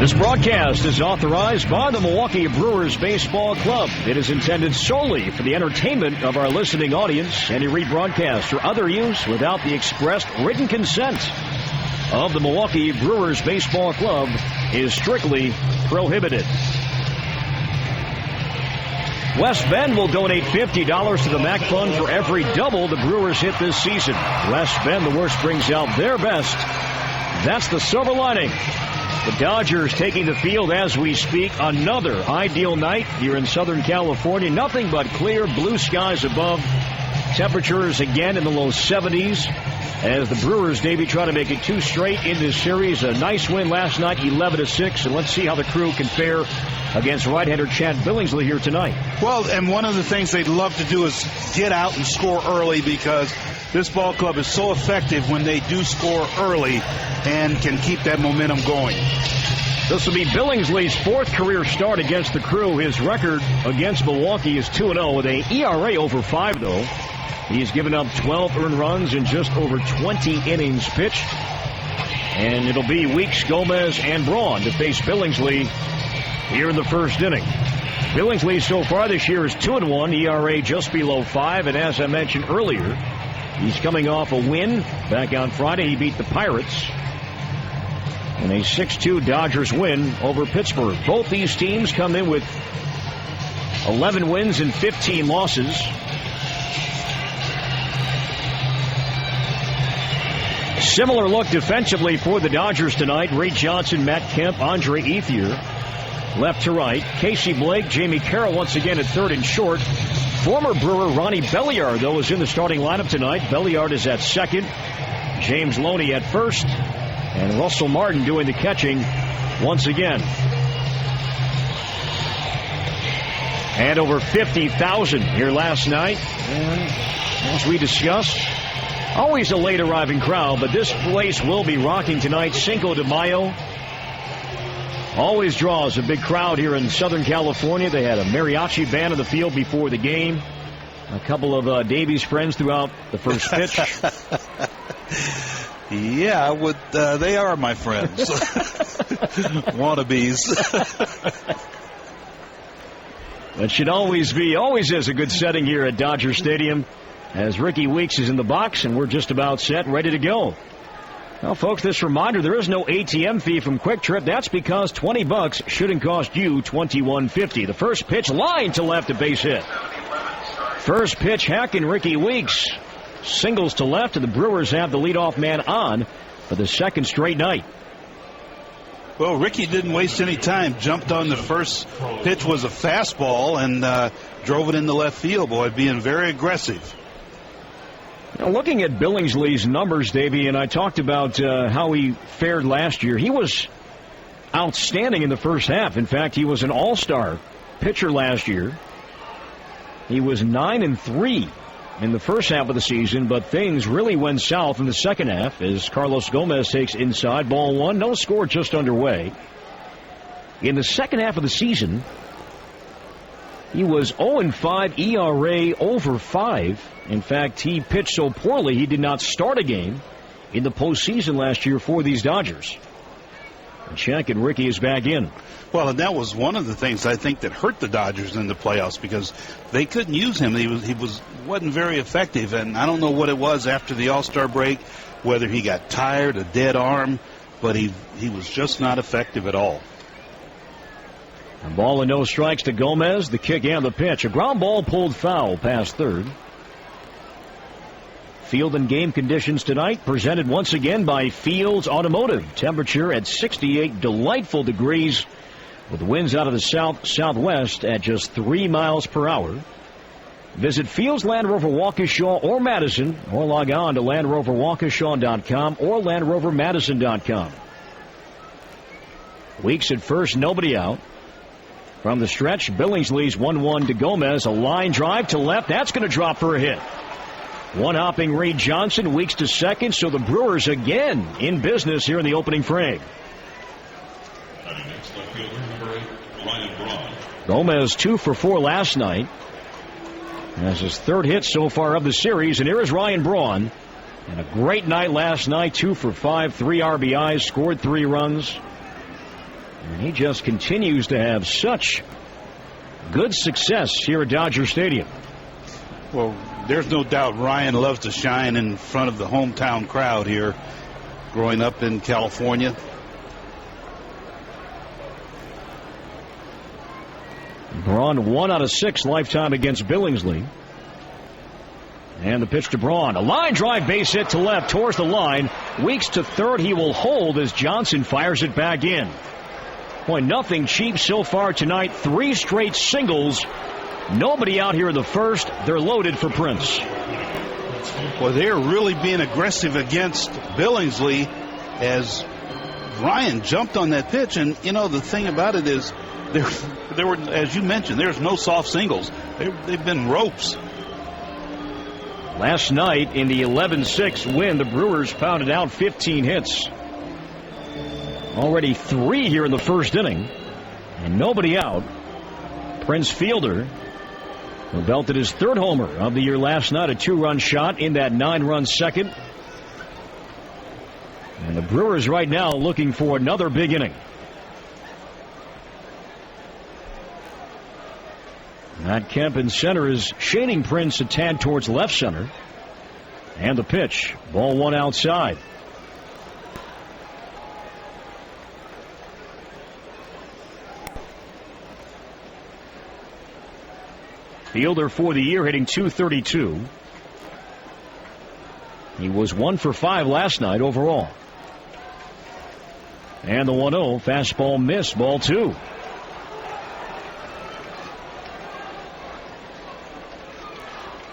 This broadcast is authorized by the Milwaukee Brewers Baseball Club. It is intended solely for the entertainment of our listening audience. Any rebroadcast or other use without the expressed written consent of the Milwaukee Brewers Baseball Club is strictly prohibited. West Bend will donate $50 to the MAC Fund for every double the Brewers hit this season. West Bend, the worst, brings out their best. That's the silver lining. The Dodgers taking the field as we speak. Another ideal night here in Southern California. Nothing but clear blue skies above. Temperatures again in the low 70s as the Brewers, Davey, try to make it two straight in this series. A nice win last night, 11-6. And let's see how the Crew can fare against right-hander Chad Billingsley here tonight. Well, and one of the things they'd love to do is get out and score early, because this ball club is so effective when they do score early and can keep that momentum going. This will be Billingsley's fourth career start against the Crew. His record against Milwaukee is 2-0 with a ERA over 5, though. He's given up 12 earned runs in just over 20 innings pitched. And it'll be Weeks, Gomez, and Braun to face Billingsley here in the first inning. Billingsley so far this year is 2-1, ERA just below 5, and as I mentioned earlier, he's coming off a win back on Friday. He beat the Pirates in a 6-2 Dodgers win over Pittsburgh. Both these teams come in with 11 wins and 15 losses. Similar look defensively for the Dodgers tonight. Ray Johnson, Matt Kemp, Andre Ethier, left to right. Casey Blake, Jamie Carroll once again at third and short. Former Brewer Ronnie Belliard, though, is in the starting lineup tonight. Belliard is at second. James Loney at first. And Russell Martin doing the catching once again. And over 50,000 here last night. And as we discussed, always a late arriving crowd, but this place will be rocking tonight. Cinco de Mayo always draws a big crowd here in Southern California. They had a mariachi band in the field before the game. A couple of Davies' friends throughout the first pitch. Yeah, they are my friends. Wannabes. That should always is a good setting here at Dodger Stadium, as Ricky Weeks is in the box, and we're just about set, ready to go. Well, folks, this reminder, there is no ATM fee from Quick Trip. That's because $20 shouldn't cost you $21.50. The first pitch, line to left, a base hit. First pitch, hacking Ricky Weeks. Singles to left, and the Brewers have the leadoff man on for the second straight night. Well, Ricky didn't waste any time. Jumped on the first pitch, was a fastball, and drove it into left field, boy, being very aggressive. Now, looking at Billingsley's numbers, Davey, and I talked about how he fared last year. He was outstanding in the first half. In fact, he was an all-star pitcher last year. He was 9-3 in the first half of the season, but things really went south in the second half as Carlos Gomez takes inside, ball one, no score, just underway. In the second half of the season, he was 0-5, ERA over 5. In fact, he pitched so poorly he did not start a game in the postseason last year for these Dodgers. And Shaq and Ricky is back in. Well, and that was one of the things I think that hurt the Dodgers in the playoffs, because they couldn't use him. He wasn't very effective, and I don't know what it was after the All-Star break, whether he got tired, a dead arm, but he was just not effective at all. A ball and no strikes to Gomez, the kick and the pitch. A ground ball pulled foul past third. Field and game conditions tonight presented once again by Fields Automotive. Temperature at 68 delightful degrees with winds out of the southwest at just 3 miles per hour. Visit Fields Land Rover Waukesha or Madison, or log on to LandRoverWaukesha.com or LandRoverMadison.com. Weeks at first, nobody out. From the stretch, Billingsley's 1-1 to Gomez. A line drive to left. That's going to drop for a hit. One-hopping Ray Johnson, Weeks to second, so the Brewers again in business here in the opening frame. Gomez 2 for 4 last night. That's his third hit so far of the series, and here is Ryan Braun. And a great night last night, 2 for 5, 3 RBIs, scored 3 runs. And he just continues to have such good success here at Dodger Stadium. Well, there's no doubt Ryan loves to shine in front of the hometown crowd here, growing up in California. Braun 1 out of 6 lifetime against Billingsley. And the pitch to Braun. A line drive base hit to left towards the line. Weeks to third. He will hold as Johnson fires it back in. Boy, nothing cheap so far tonight. 3 straight singles. Nobody out here in the first. They're loaded for Prince. Well, they're really being aggressive against Billingsley as Ryan jumped on that pitch. And, you know, the thing about it is there were, as you mentioned, there's no soft singles. They've been ropes. Last night in the 11-6 win, the Brewers pounded out 15 hits. Already 3 here in the first inning. And nobody out. Prince Fielder, who belted his 3rd homer of the year last night, a 2-run shot in that 9-run second. And the Brewers right now looking for another big inning. Matt Kemp in center is shading Prince a tad towards left center. And the pitch. Ball 1 outside. Fielder for the year hitting .232. He was 1 for 5 last night overall. And the 1-0 fastball miss, ball 2.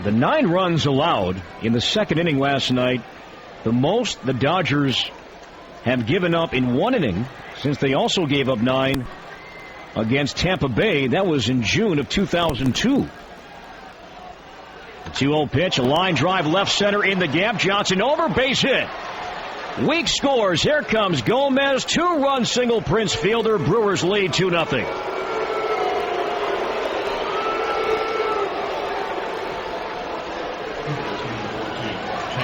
The 9 runs allowed in the second inning last night, the most the Dodgers have given up in one inning since they also gave up 9 against Tampa Bay. That was in June of 2002. The 2-0 pitch, a line drive left center in the gap. Johnson over, base hit. Weak scores. Here comes Gomez. 2-run single, Prince Fielder. Brewers lead 2-0.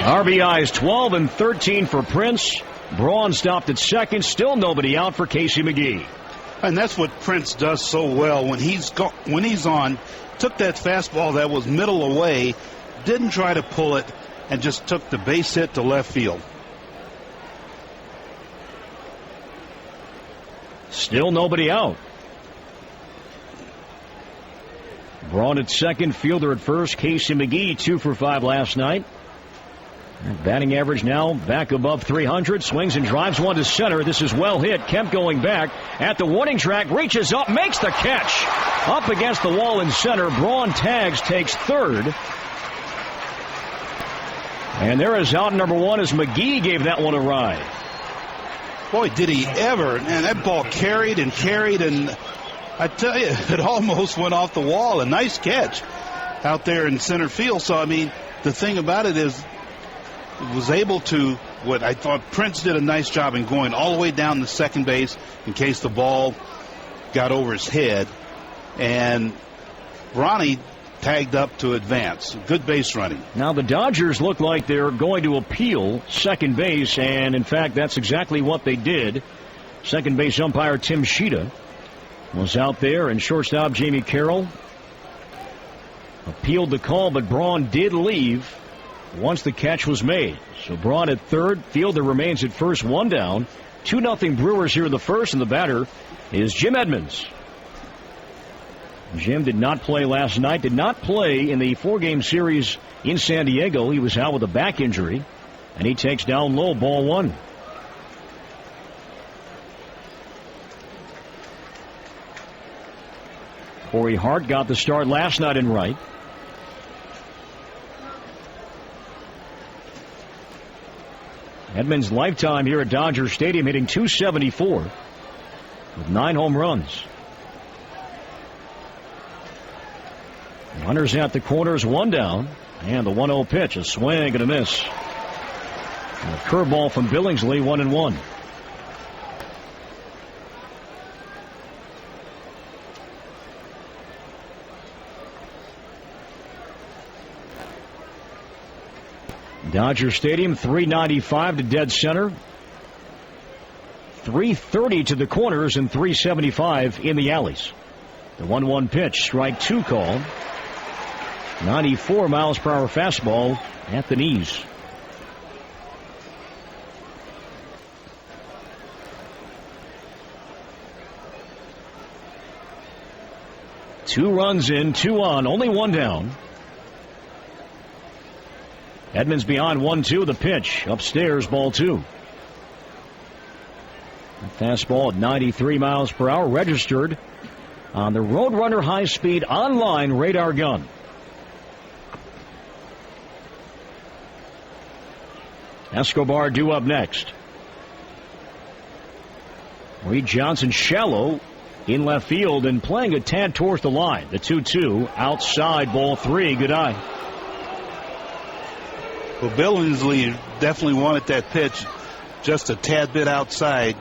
RBIs 12 and 13 for Prince. Braun stopped at second. Still nobody out for Casey McGee. And that's what Prince does so well when he's on. Took that fastball that was middle away, didn't try to pull it, and just took the base hit to left field. Still nobody out. Braun at second, Fielder at first. Casey McGee 2 for 5 last night. Batting average now back above 300. Swings and drives one to center. This is well hit. Kemp going back at the warning track. Reaches up, makes the catch. Up against the wall in center. Braun tags, takes third. And there is out number 1 as McGee gave that one a ride. Boy, did he ever. Man, that ball carried, and I tell you, it almost went off the wall. A nice catch out there in center field. So, I mean, the thing about it is, was able to, what I thought Prince did a nice job in going all the way down to second base in case the ball got over his head. And Ronnie tagged up to advance. Good base running. Now the Dodgers look like they're going to appeal second base, and in fact that's exactly what they did. Second base umpire Tim Sheeta was out there, and shortstop Jamie Carroll appealed the call, but Braun did leave once the catch was made. So Braun at third. Fielder remains at first, 1 down. 2-0 Brewers here in the first, and the batter is Jim Edmonds. Jim did not play last night, did not play in the 4-game series in San Diego. He was out with a back injury, and he takes down low, ball 1. Corey Hart got the start last night in right. Edmonds' lifetime here at Dodger Stadium hitting .274 with 9 home runs. Runners at the corners, 1 down. And the 1-0 pitch, a swing and a miss. And a curveball from Billingsley, 1-1. Dodger Stadium, 395 to dead center. 330 to the corners and 375 in the alleys. The 1-1 pitch, strike 2 called. 94 miles per hour fastball at the knees. Two runs in, 2 on, only 1 down. Edmonds behind 1-2. The pitch upstairs, ball 2. A fastball at 93 miles per hour registered on the Roadrunner high-speed online radar gun. Escobar due up next. Reed Johnson shallow in left field and playing a tad towards the line. The 2-2 outside, ball 3. Good eye. Well, Billingsley definitely wanted that pitch just a tad bit outside.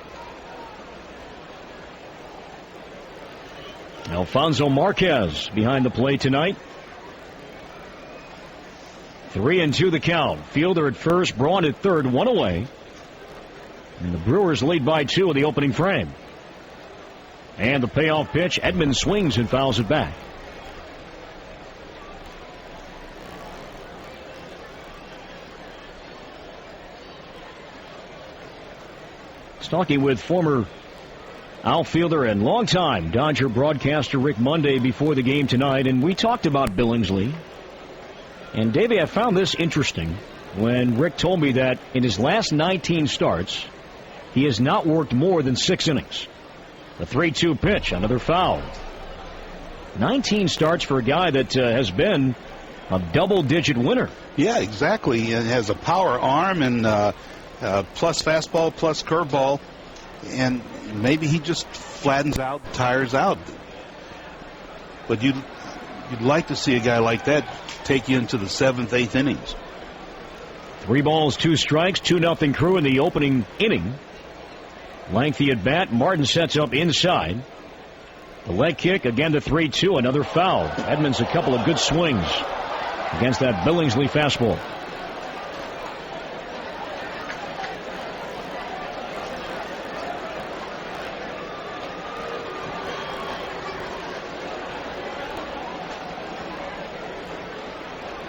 Alfonso Marquez behind the plate tonight. 3-2 the count. Fielder at first, Braun at third, 1 away. And the Brewers lead by 2 in the opening frame. And the payoff pitch, Edmonds swings and fouls it back. Talking with former outfielder and longtime Dodger broadcaster Rick Monday before the game tonight, and we talked about Billingsley. And Davey, I found this interesting when Rick told me that in his last 19 starts, he has not worked more than 6 innings. The 3-2 pitch, another foul. 19 starts for a guy that has been a double-digit winner. Yeah, exactly. He has a power arm and plus fastball, plus curveball, and maybe he just flattens out, tires out. But you'd like to see a guy like that take you into the 7th, 8th innings. 3 balls, 2 strikes, 2-0 Crew in the opening inning. Lengthy at bat. Martin sets up inside. The leg kick, again the 3-2, another foul. Edmonds a couple of good swings against that Billingsley fastball.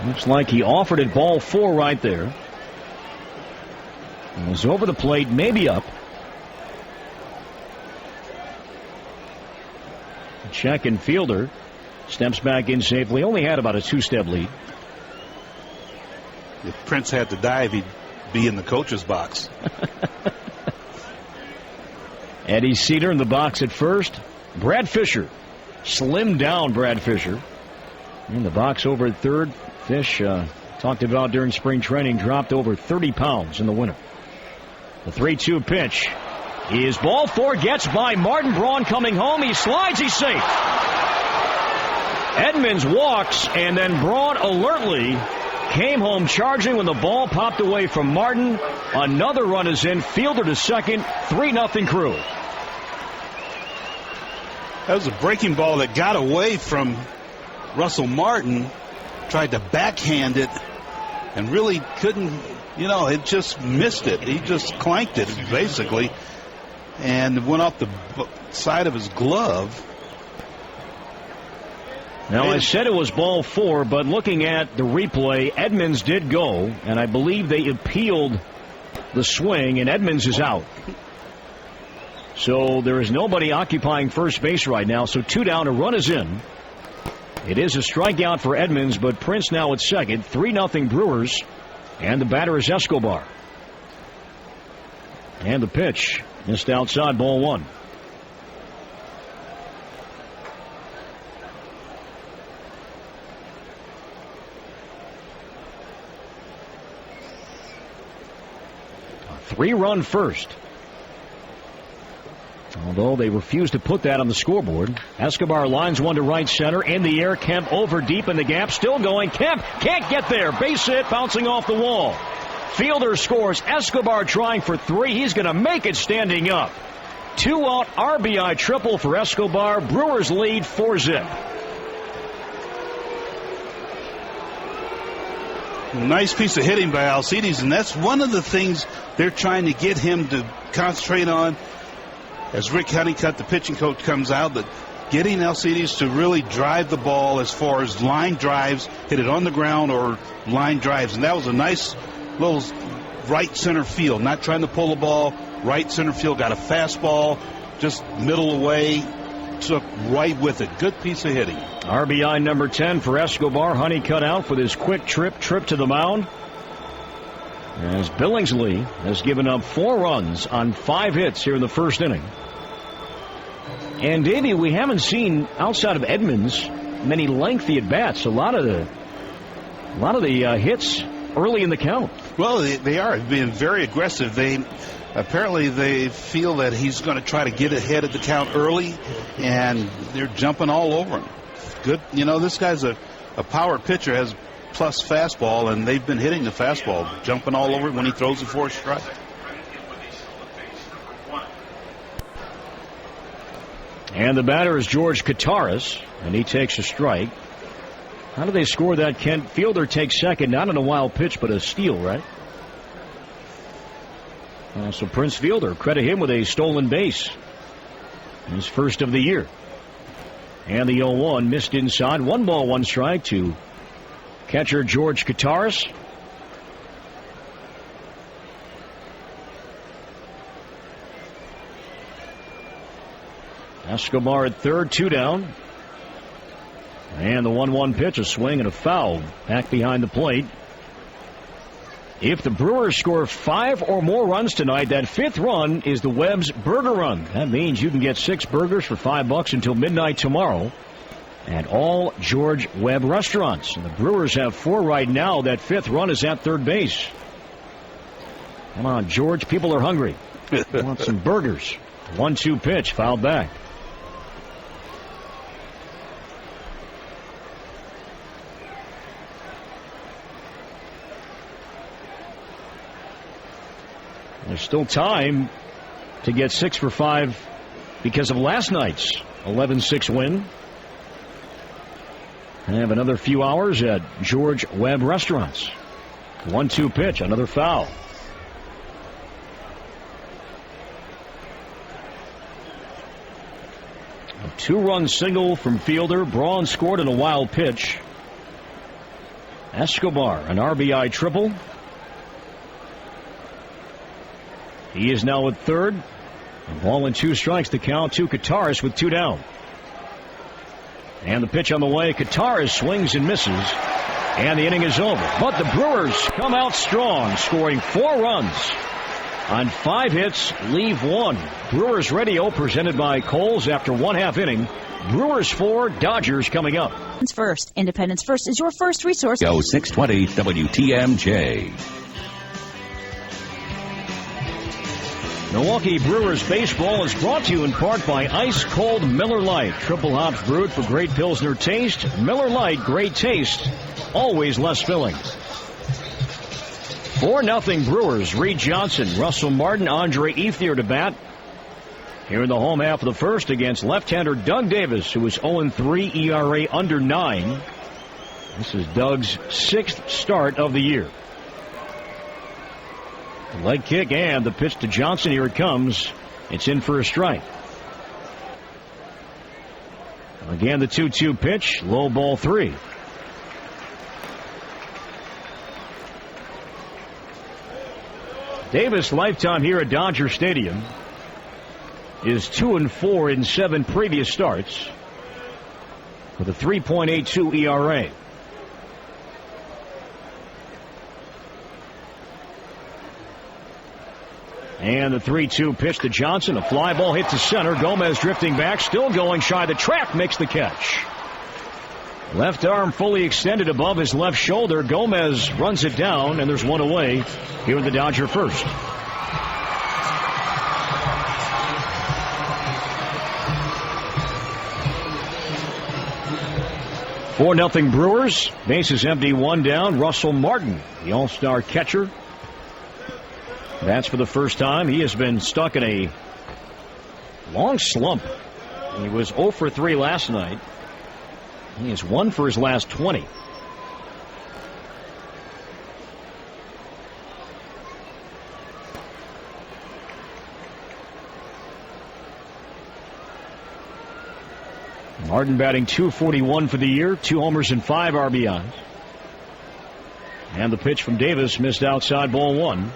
Looks like he offered it ball 4 right there. It was over the plate, maybe up. Check and fielder steps back in safely. Only had about a 2-step lead. If Prince had to dive, he'd be in the coach's box. Eddie Cedar in the box at first. Brad Fisher. Slimmed down Brad Fisher. In the box over at third. Fish talked about during spring training, dropped over 30 pounds in the winter. The 3-2 pitch is ball 4, gets by Martin. Braun coming home. He slides. He's safe. Edmonds walks, and then Braun alertly came home charging when the ball popped away from Martin. Another run is in. Fielder to second. 3-0 Crew. That was a breaking ball that got away from Russell Martin. Tried to backhand it and really couldn't, it just missed it. He just clanked it, basically, and went off the side of his glove. Now, I said it was ball 4, but looking at the replay, Edmonds did go, and I believe they appealed the swing, and Edmonds is out. So there is nobody occupying first base right now, so 2 down, a run is in. It is a strikeout for Edmonds, but Prince now at second. 3-0 Brewers, and the batter is Escobar. And the pitch missed outside, ball 1. A 3-run first. Although they refuse to put that on the scoreboard. Escobar lines one to right center. In the air, Kemp over deep in the gap. Still going. Kemp can't get there. Base hit, bouncing off the wall. Fielder scores. Escobar trying for 3. He's going to make it standing up. 2-out RBI triple for Escobar. Brewers lead 4-zip. Nice piece of hitting by Alcides, and that's one of the things they're trying to get him to concentrate on. as Rick Honeycutt, the pitching coach, comes out, that getting Alcides to really drive the ball as far as line drives, hit it on the ground or line drives. And that was a nice little right center field, not trying to pull the ball, right center field, got a fastball, just middle away, took right with it. Good piece of hitting. RBI number 10 for Escobar. Honeycutt out with his quick trip to the mound. As Billingsley has given up 4 runs on 5 hits here in the first inning. And Davey, we haven't seen outside of Edmonds many lengthy at bats. A lot of the hits early in the count. Well, they are being very aggressive. They feel that he's going to try to get ahead of the count early, and they're jumping all over him. Good, this guy's a power pitcher, has plus fastball, and they've been hitting the fastball, jumping all over it when he throws it for a strike. And the batter is George Kataris, and he takes a strike. How do they score that, Kent? Fielder takes second, not on a wild pitch, but a steal, right? So Prince Fielder, credit him with a stolen base. His first of the year. And the 0-1 missed inside. 1 ball, 1 strike to catcher George Kataris. Escobar at third, 2 down. And the 1-1 pitch, a swing and a foul back behind the plate. If the Brewers score 5 or more runs tonight, that 5th run is the Webb's Burger Run. That means you can get 6 burgers for $5 until midnight tomorrow at all George Webb restaurants. And the Brewers have 4 right now. That 5th run is at third base. Come on, George. People are hungry. Want some burgers. 1-2 pitch, fouled back. There's still time to get 6 for 5 because of last night's 11-6 win. And have another few hours at George Webb Restaurants. 1-2 pitch, another foul. A 2-run single from Fielder. Braun scored in a wild pitch. Escobar, an RBI triple. He is now at third. A ball and 2 strikes to count to Kataris with 2 down. And the pitch on the way. Kataris swings and misses. And the inning is over. But the Brewers come out strong, scoring 4 runs on 5 hits, leave 1. Brewers Radio presented by Kohl's after 1/2 inning. Brewers 4, Dodgers coming up. First. Independence First is your first resource. Go 620 WTMJ. Milwaukee Brewers baseball is brought to you in part by Ice Cold Miller Lite. Triple hops brewed for great Pilsner taste. Miller Lite, great taste. Always less filling. 4-0 Brewers. Reed Johnson, Russell Martin, Andre Ethier to bat. Here in the home half of the first against left-hander Doug Davis, who is 0-3, ERA under 9. This is Doug's 6th start of the year. Leg kick and the pitch to Johnson. Here it comes. It's in for a strike. Again, the 2-2 pitch. Low ball 3. Davis' lifetime here at Dodger Stadium is 2-4 in 7 previous starts with a 3.82 ERA. And the 3-2 pitch to Johnson. A fly ball hit to center. Gomez drifting back. Still going shy. The trap makes the catch. Left arm fully extended above his left shoulder. Gomez runs it down, and there's 1 away here in the Dodger first. Four 0 Brewers. Bases empty, 1 down. Russell Martin, the all-star catcher. That's for the first time. He has been stuck in a long slump. He was 0 for 3 last night. He has 1 for his last 20. Martin batting .241 for the year, 2 homers and 5 RBIs. And the pitch from Davis missed outside, ball 1.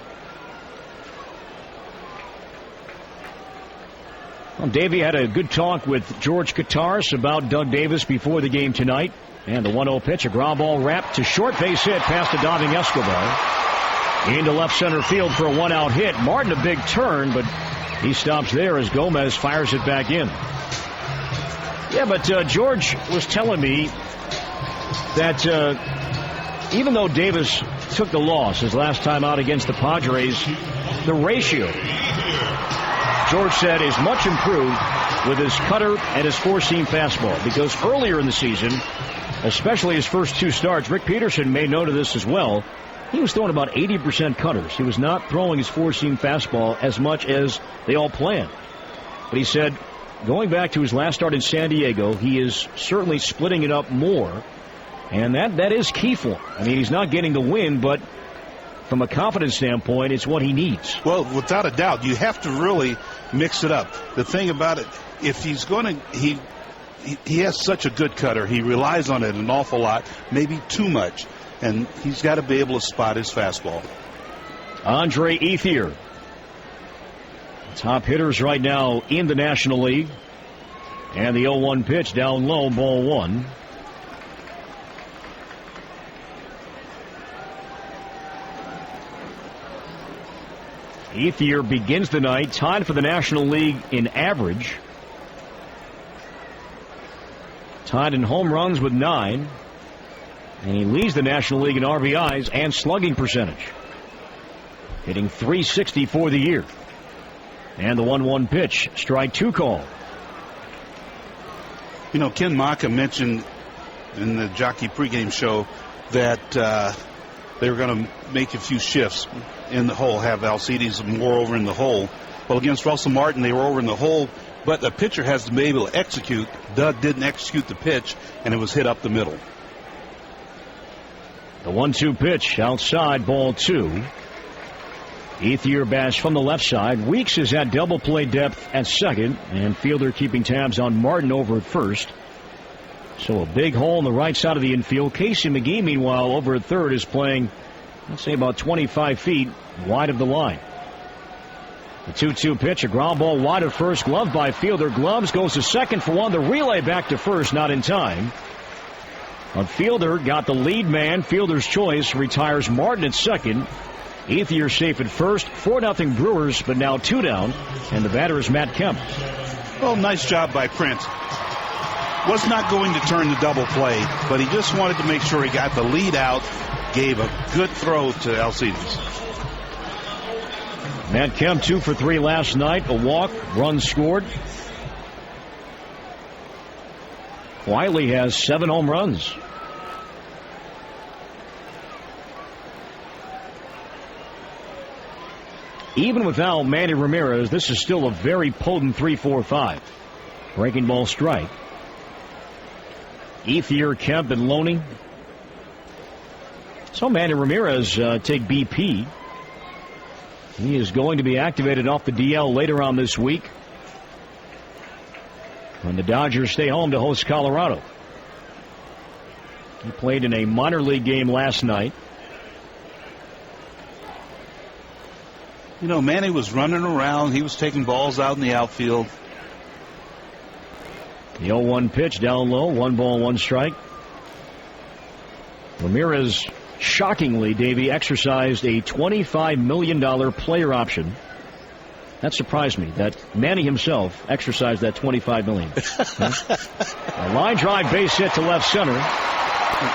Well, Davey had a good talk with George Kataris about Doug Davis before the game tonight. And the 1-0 pitch, a ground ball wrapped to short, base hit past the diving Escobar. Into left center field for a 1-out hit. Martin a big turn, but he stops there as Gomez fires it back in. Yeah, but George was telling me that even though Davis took the loss his last time out against the Padres, the ratio, George said, is much improved with his cutter and his four-seam fastball. Because earlier in the season, especially his first 2 starts, Rick Peterson made note of this as well. He was throwing about 80% cutters. He was not throwing his four-seam fastball as much as they all planned. But he said, going back to his last start in San Diego, he is certainly splitting it up more. And that is key for him. I mean, he's not getting the win, but from a confidence standpoint, it's what he needs. Well, without a doubt, you have to really mix it up. The thing about it, if he's going to, he has such a good cutter. He relies on it an awful lot, maybe too much. And he's got to be able to spot his fastball. Andre Ethier, top hitters right now in the National League. And the 0-1 pitch down low, ball 1. Ethier begins the night tied for the National League in average. Tied in home runs with 9. And he leads the National League in RBIs and slugging percentage. Hitting .360 for the year. And the 1-1 pitch, strike 2 call. You know, Ken Maka mentioned in the Jockey pregame show that they were going to make a few shifts in the hole, have Alcides more over in the hole. Well, against Russell Martin, they were over in the hole, but the pitcher has to be able to execute. Doug didn't execute the pitch, and it was hit up the middle. The 1-2 pitch outside, ball 2. Ethier bats from the left side. Weeks is at double play depth at second, and Fielder keeping tabs on Martin over at first. So a big hole in the right side of the infield. Casey McGee, meanwhile, over at third, is playing, let's say, about 25 feet wide of the line. The 2-2 pitch, a ground ball wide of first, gloved by Fielder. Gloves goes to second for 1. The relay back to first, not in time. But Fielder got the lead man. Fielder's choice retires Martin at second. Ethier safe at first. 4-0 Brewers, but now 2 down. And the batter is Matt Kemp. Well, nice job by Prince. Was not going to turn the double play, but he just wanted to make sure he got the lead out. Gave a good throw to Alcides. Matt Kemp 2 for 3 last night. A walk, run scored. Wiley has 7 home runs. Even without Manny Ramirez, this is still a very potent 3-4-5. Breaking ball strike. Ethier, Kemp, and Loney. So Manny Ramirez take BP. He is going to be activated off the DL later on this week when the Dodgers stay home to host Colorado. He played in a minor league game last night. You know, Manny was running around. He was taking balls out in the outfield. The 0-1 pitch down low. 1 ball, 1 strike. Ramirez, shockingly, Davey, exercised a $25 million player option. That surprised me, that Manny himself exercised that $25 million. A line drive base hit to left center.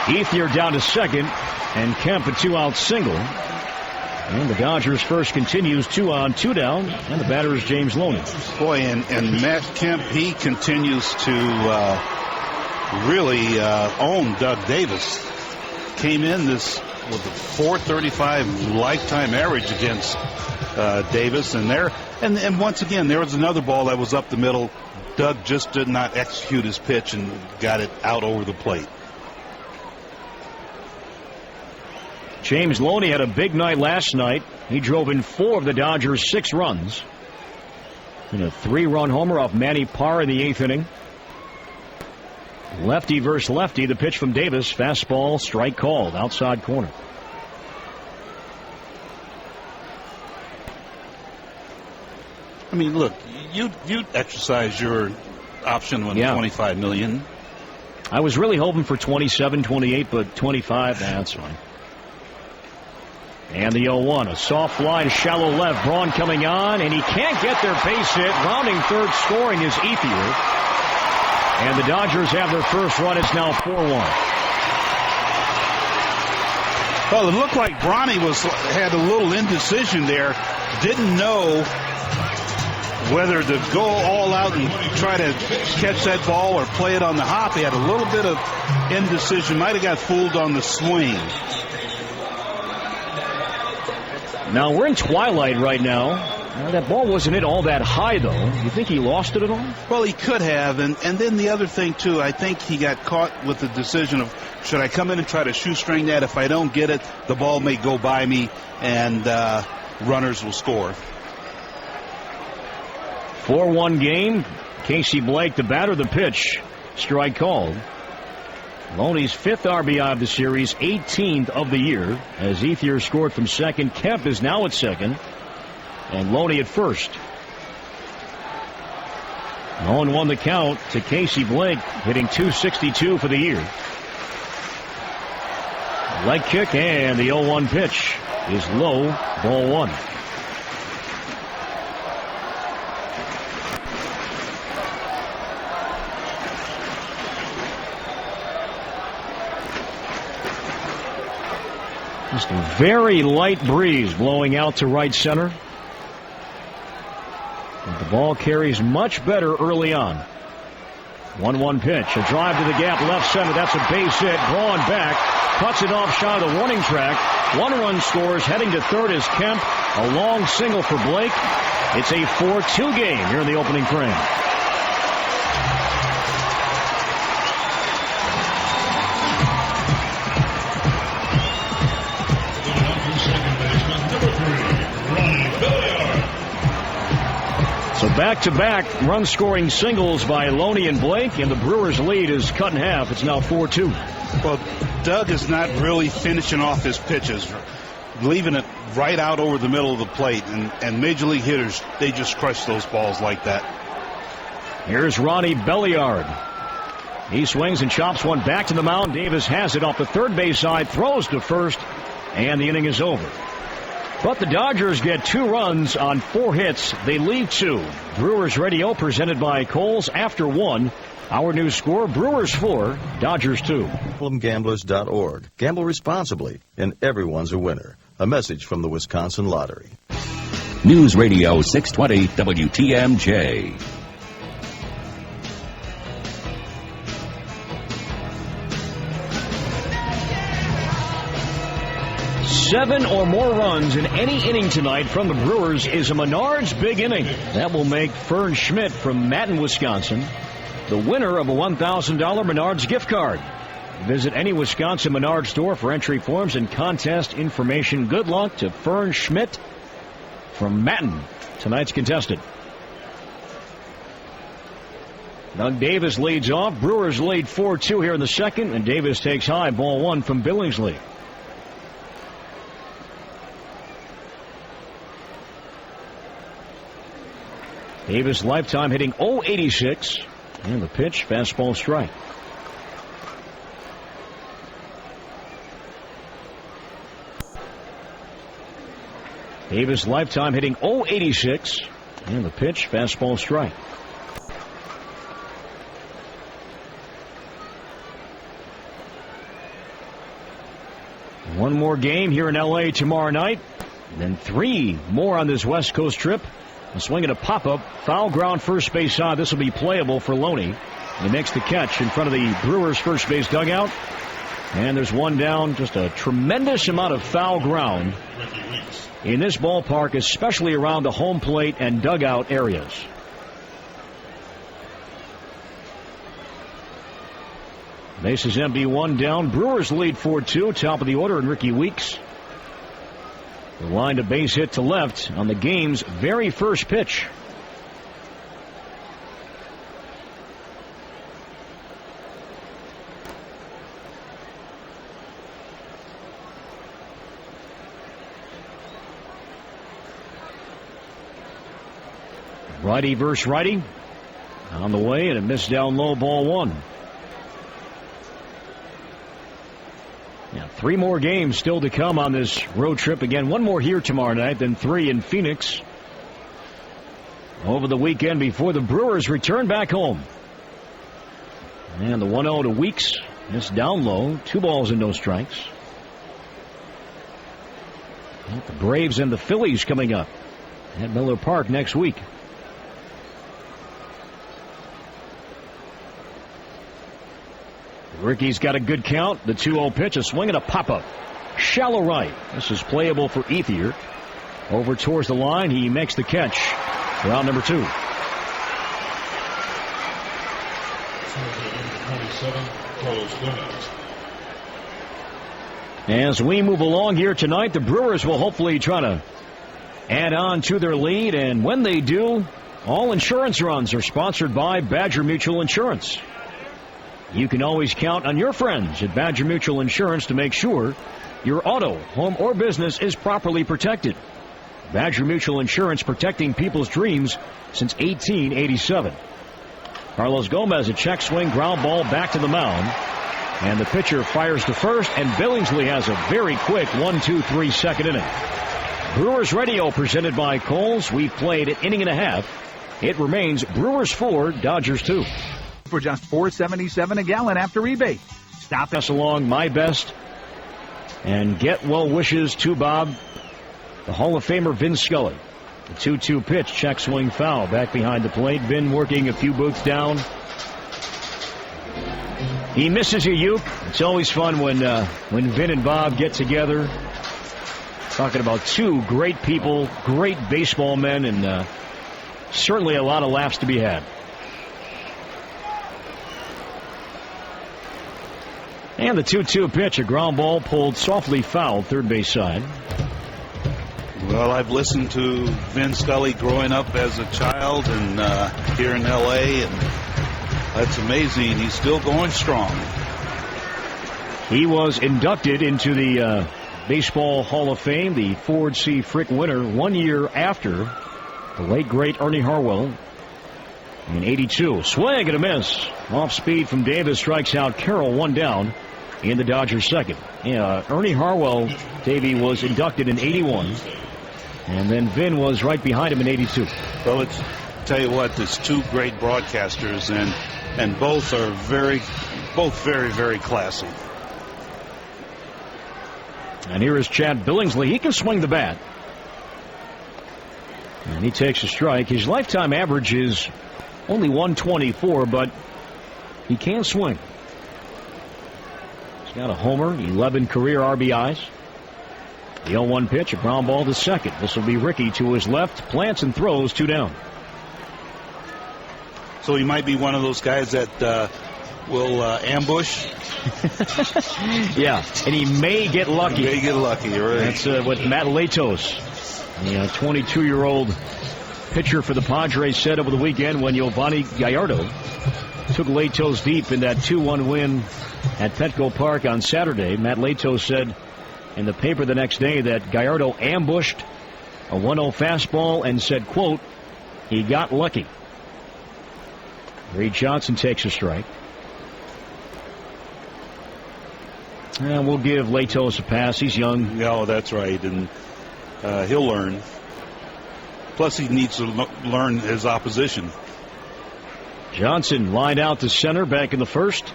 Ethier down to second, and Kemp a 2-out single. And the Dodgers first continues 2 on, 2 down, and the batter is James Loney. Boy, and Matt Kemp, he continues to really own Doug Davis. Came in this with a .435 lifetime average against Davis, and once again there was another ball that was up the middle. Doug just did not execute his pitch and got it out over the plate. James Loney had a big night last night. He drove in 4 of the Dodgers' 6 runs. And a 3-run homer off Manny Parr in the 8th inning. Lefty versus lefty. The pitch from Davis. Fastball, strike called. Outside corner. I mean, look, you exercise your option on $25 million. I was really hoping for 27, 28, but 25, that's fine. And the 0-1, a soft fly to shallow left. Braun coming on, and he can't get their base hit. Rounding third, scoring is Ethier. And the Dodgers have their first run. It's now 4-1. Well, it looked like Bronny had a little indecision there. Didn't know whether to go all out and try to catch that ball or play it on the hop. He had a little bit of indecision. Might have got fooled on the swing. Now we're in twilight right now. That ball wasn't hit all that high, though. You think he lost it at all? Well, he could have. And then the other thing, too, I think he got caught with the decision of, should I come in and try to shoestring that? If I don't get it, the ball may go by me and runners will score. 4-1 game. Casey Blake, the batter, the pitch. Strike called. Loney's 5th RBI of the series, 18th of the year. As Ethier scored from second, Kemp is now at second. And Loney at first. 0-1 the count to Casey Blake, hitting .262 for the year. Leg kick, and the 0-1 pitch is low, ball one. Just a very light breeze blowing out to right center. And the ball carries much better early on. 1-1 pitch. A drive to the gap left center. That's a base hit. Braun back. Cuts it off shy of the warning track. 1 run scores. Heading to third is Kemp. A long single for Blake. It's a 4-2 game here in the opening frame. So back-to-back run-scoring singles by Loney and Blake, and the Brewers' lead is cut in half. It's now 4-2. Well, Doug is not really finishing off his pitches, leaving it right out over the middle of the plate, and Major League hitters, they just crush those balls like that. Here's Ronnie Belliard. He swings and chops one back to the mound. Davis has it off the third base side, throws to first, and the inning is over. But the Dodgers get 2 runs on 4 hits. They leave 2. Brewers Radio presented by Kohl's after 1. Our new score, Brewers 4, Dodgers 2. GamblersGamblers.org. Gamble responsibly, and everyone's a winner. A message from the Wisconsin Lottery. News Radio 620 WTMJ. 7 or more runs in any inning tonight from the Brewers is a Menards big inning. That will make Fern Schmidt from Madden, Wisconsin, the winner of a $1,000 Menards gift card. Visit any Wisconsin Menards store for entry forms and contest information. Good luck to Fern Schmidt from Madden, tonight's contestant. Doug Davis leads off. Brewers lead 4-2 here in the second, and Davis takes high, ball 1 from Billingsley. Davis lifetime hitting .086, and the pitch, fastball strike. Davis lifetime hitting .086, and the pitch, fastball strike. One more game here in LA tomorrow night, and then 3 more on this West Coast trip. A swing at a pop-up, foul ground first base side. This will be playable for Loney. He makes the catch in front of the Brewers first base dugout. And there's one down. Just a tremendous amount of foul ground in this ballpark, especially around the home plate and dugout areas. Bases empty, 1 down. Brewers lead 4-2. Top of the order, and Ricky Weeks. The line to base hit to left on the game's very first pitch. Righty versus righty. On the way, and a miss down low, ball one. Yeah, 3 more games still to come on this road trip. Again, 1 more here tomorrow night, then 3 in Phoenix over the weekend before the Brewers return back home. And the 1-0 to Weeks. It's down low. 2 balls and no strikes. The Braves and the Phillies coming up at Miller Park next week. Ricky's got a good count. The 2-0 pitch, a swing and a pop-up. Shallow right. This is playable for Ethier. Over towards the line. He makes the catch for out number 2. As we move along here tonight, the Brewers will hopefully try to add on to their lead. And when they do, all insurance runs are sponsored by Badger Mutual Insurance. You can always count on your friends at Badger Mutual Insurance to make sure your auto, home, or business is properly protected. Badger Mutual Insurance, protecting people's dreams since 1887. Carlos Gomez, a check swing, ground ball back to the mound. And the pitcher fires to first, and Billingsley has a very quick 1-2-3 second inning. Brewers Radio presented by Kohl's. We've played an inning and a half. It remains Brewers 4, Dodgers 2. For just $4.77 a gallon after rebate. Stop us along my best and get well wishes to Bob, the Hall of Famer Vin Scully. The 2-2 pitch, check swing foul back behind the plate. Vin working a few booths down. He misses you, Yoop. It's always fun when Vin and Bob get together. Talking about 2 great people, great baseball men, and certainly a lot of laughs to be had. And the 2-2 pitch, a ground ball pulled softly foul, third base side. Well, I've listened to Vin Scully growing up as a child and here in L.A., and that's amazing. He's still going strong. He was inducted into the Baseball Hall of Fame, the Ford C. Frick winner, 1 year after the late, great Ernie Harwell in '82. Swing and a miss. Off speed from Davis, strikes out Carroll, 1 down in the Dodgers' second. Ernie Harwell, Davey, was inducted in '81. And then Vin was right behind him in '82. Well, tell you what, there's 2 great broadcasters, and both are very, very classy. And here is Chad Billingsley. He can swing the bat. And he takes a strike. His lifetime average is only 124, but he can swing. He's got a homer, 11 career RBIs. The 0-1 pitch, a ground ball to second. This will be Ricky to his left. Plants and throws, 2 down. So he might be one of those guys that will ambush. Yeah, and he may get lucky. May get lucky, right? That's what Matt Latos, the 22-year-old pitcher for the Padres, said over the weekend when Giovanni Gallardo took Latos deep in that 2-1 win at Petco Park on Saturday. Matt Latos said in the paper the next day that Gallardo ambushed a 1-0 fastball and said, quote, he got lucky. Reed Johnson takes a strike. And we'll give Latos a pass. He's young. No, that's right, and he'll learn. Plus, he needs to learn his opposition. Johnson lined out to center back in the first.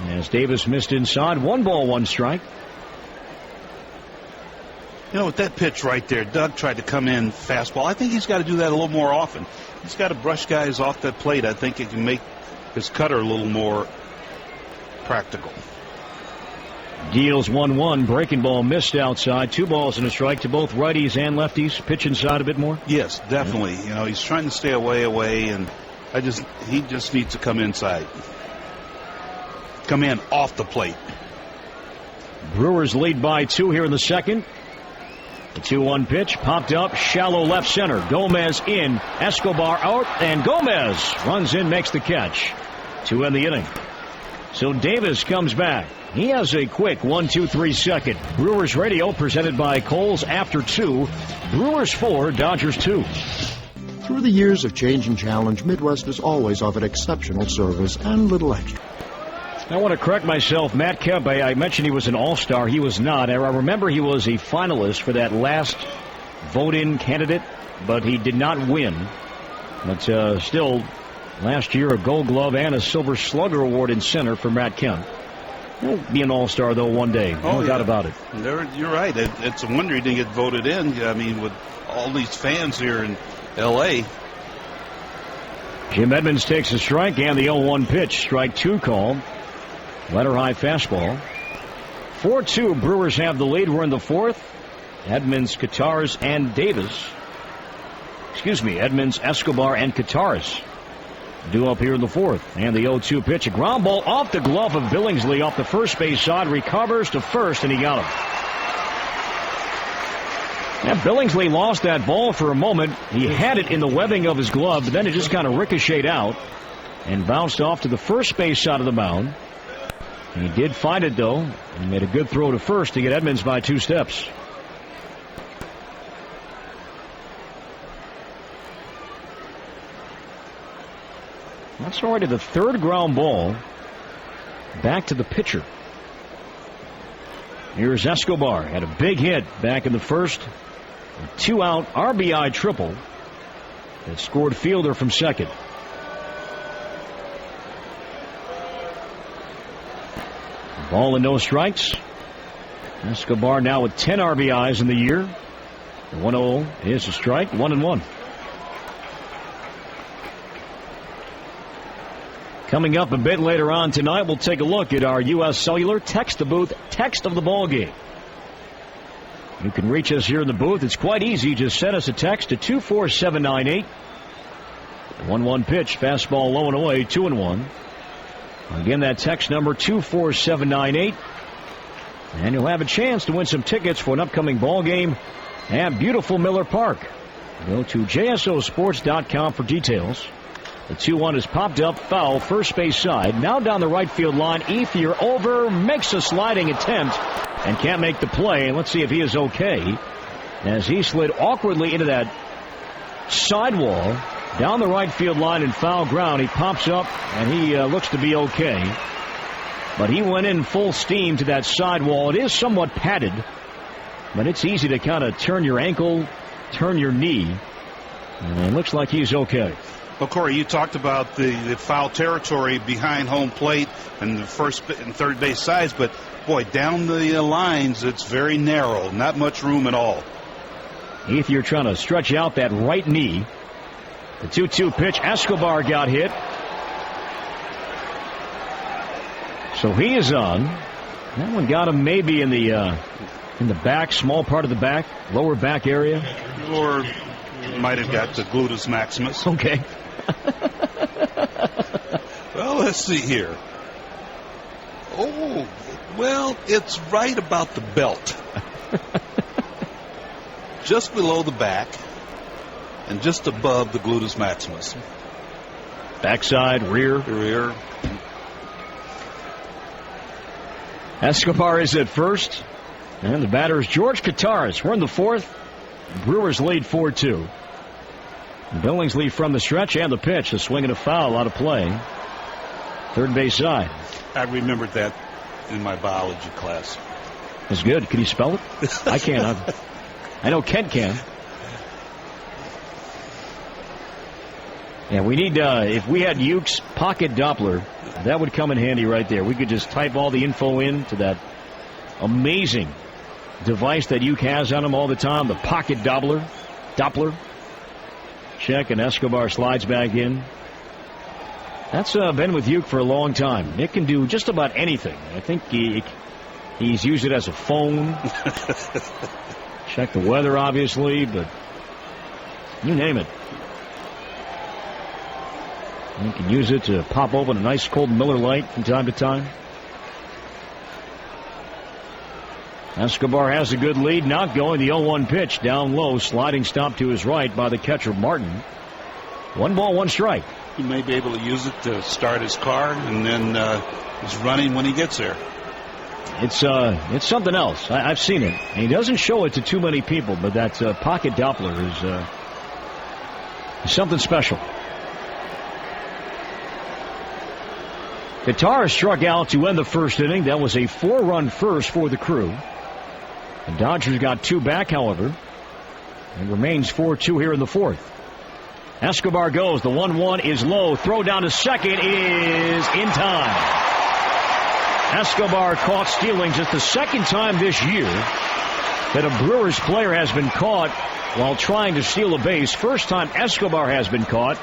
As Davis missed inside. 1 ball, 1 strike. You know, with that pitch right there, Doug tried to come in fastball. I think he's got to do that a little more often. He's got to brush guys off that plate. I think it can make his cutter a little more practical. Deals 1-1. Breaking ball missed outside. 2 balls and a strike to both righties and lefties. Pitch inside a bit more. Yes, definitely. You know, he's trying to stay away, and he just needs to come inside. Come in off the plate. Brewers lead by 2 here in the second. The 2-1 pitch popped up, shallow left center. Gomez in, Escobar out, and Gomez runs in, makes the catch to end the inning. So Davis comes back. He has a quick 1-2-3 second. Brewers Radio presented by Kohl's after 2. Brewers 4, Dodgers 2. Through the years of change and challenge, Midwest has always offered exceptional service and little extra. I want to correct myself. Matt Kemp, I mentioned he was an all-star. He was not. I remember he was a finalist for that last vote-in candidate, but he did not win. But still, last year, a Gold Glove and a Silver Slugger Award in center for Matt Kemp. He'll be an all-star, though, one day. No doubt about it. You're right. It's a wonder he didn't get voted in. I mean, with all these fans here in L.A. Jim Edmonds takes a strike and the 0-1 pitch. Strike two called. Letter high fastball. 4-2. Brewers have the lead. We're in the fourth. Edmonds, Kataris, and Davis. Edmonds, Escobar, and Kataris due up here in the fourth. And the 0-2 pitch. A ground ball off the glove of Billingsley off the first base side. Recovers to first, and he got him. And Billingsley lost that ball for a moment. He had it in the webbing of his glove, but then it just kind of ricocheted out and bounced off to the first base side of the mound. He did find it, though, and made a good throw to first to get Edmonds by 2 steps. That's already the third ground ball back to the pitcher. Here's Escobar. Had a big hit back in the first. A 2-out RBI triple that scored Fielder from second. Ball and no strikes. Escobar now with 10 RBIs in the year. 1-0 is a strike. 1-1. Coming up a bit later on tonight, we'll take a look at our U.S. Cellular Text the Booth text of the ball game. You can reach us here in the booth. It's quite easy. Just send us a text to 24798. 1-1 pitch. Fastball low and away. 2-1. Again, that text number 24798. And you'll have a chance to win some tickets for an upcoming ball game at beautiful Miller Park. Go to JSOsports.com for details. The 2-1 is popped up, foul, first base side. Now down the right field line. Ethier over, makes a sliding attempt and can't make the play. And let's see if he is okay as he slid awkwardly into that sidewall down the right field line in foul ground. He pops up and he looks to be okay. But he went in full steam to that sidewall. It is somewhat padded, but it's easy to kind of turn your ankle, turn your knee. And it looks like he's okay. Well, Corey, you talked about the foul territory behind home plate and the first and third base sides, but boy, down the lines, it's very narrow. Not much room at all. If you're trying to stretch out that right knee. The 2-2 pitch. Escobar got hit. So he is on. That one got him maybe in the back, small part of the back, lower back area. Or might have got the gluteus maximus. Okay. Well, let's see here. Oh, well, it's right about the belt. Just below the back and just above the gluteus maximus. Backside, rear. Escobar is at first. And the batter is George Kataris. We're in the fourth. Brewers lead 4-2. Billingsley from the stretch and the pitch. A swing and a foul out of play. Third base side. I remembered that in my biology class. That's good. Can you spell it? I can't. I know Kent can. Yeah, we need, if we had Uke's pocket Doppler, that would come in handy right there. We could just type all the info into that amazing device that Uke has on him all the time, the pocket Doppler. Check, and Escobar slides back in. That's been with Uke for a long time. It can do just about anything. I think he's used it as a phone. Check the weather, obviously, but you name it. You can use it to pop open a nice cold Miller Lite from time to time. Escobar has a good lead. Not going. The 0-1 pitch down low. Sliding stop to his right by the catcher, Martin. 1 ball, 1 strike. He may be able to use it to start his car, and then he's running when he gets there. It's something else. I've seen it. And he doesn't show it to too many people, but that pocket Doppler is Something special. Guitar struck out to end the first inning. That was a 4-run first for the Crew. The Dodgers got 2 back, however. It remains 4-2 here in the fourth. Escobar goes. The 1-1 is low. Throw down to second is in time. Escobar caught stealing. Just the second time this year that a Brewers player has been caught while trying to steal a base. First time Escobar has been caught.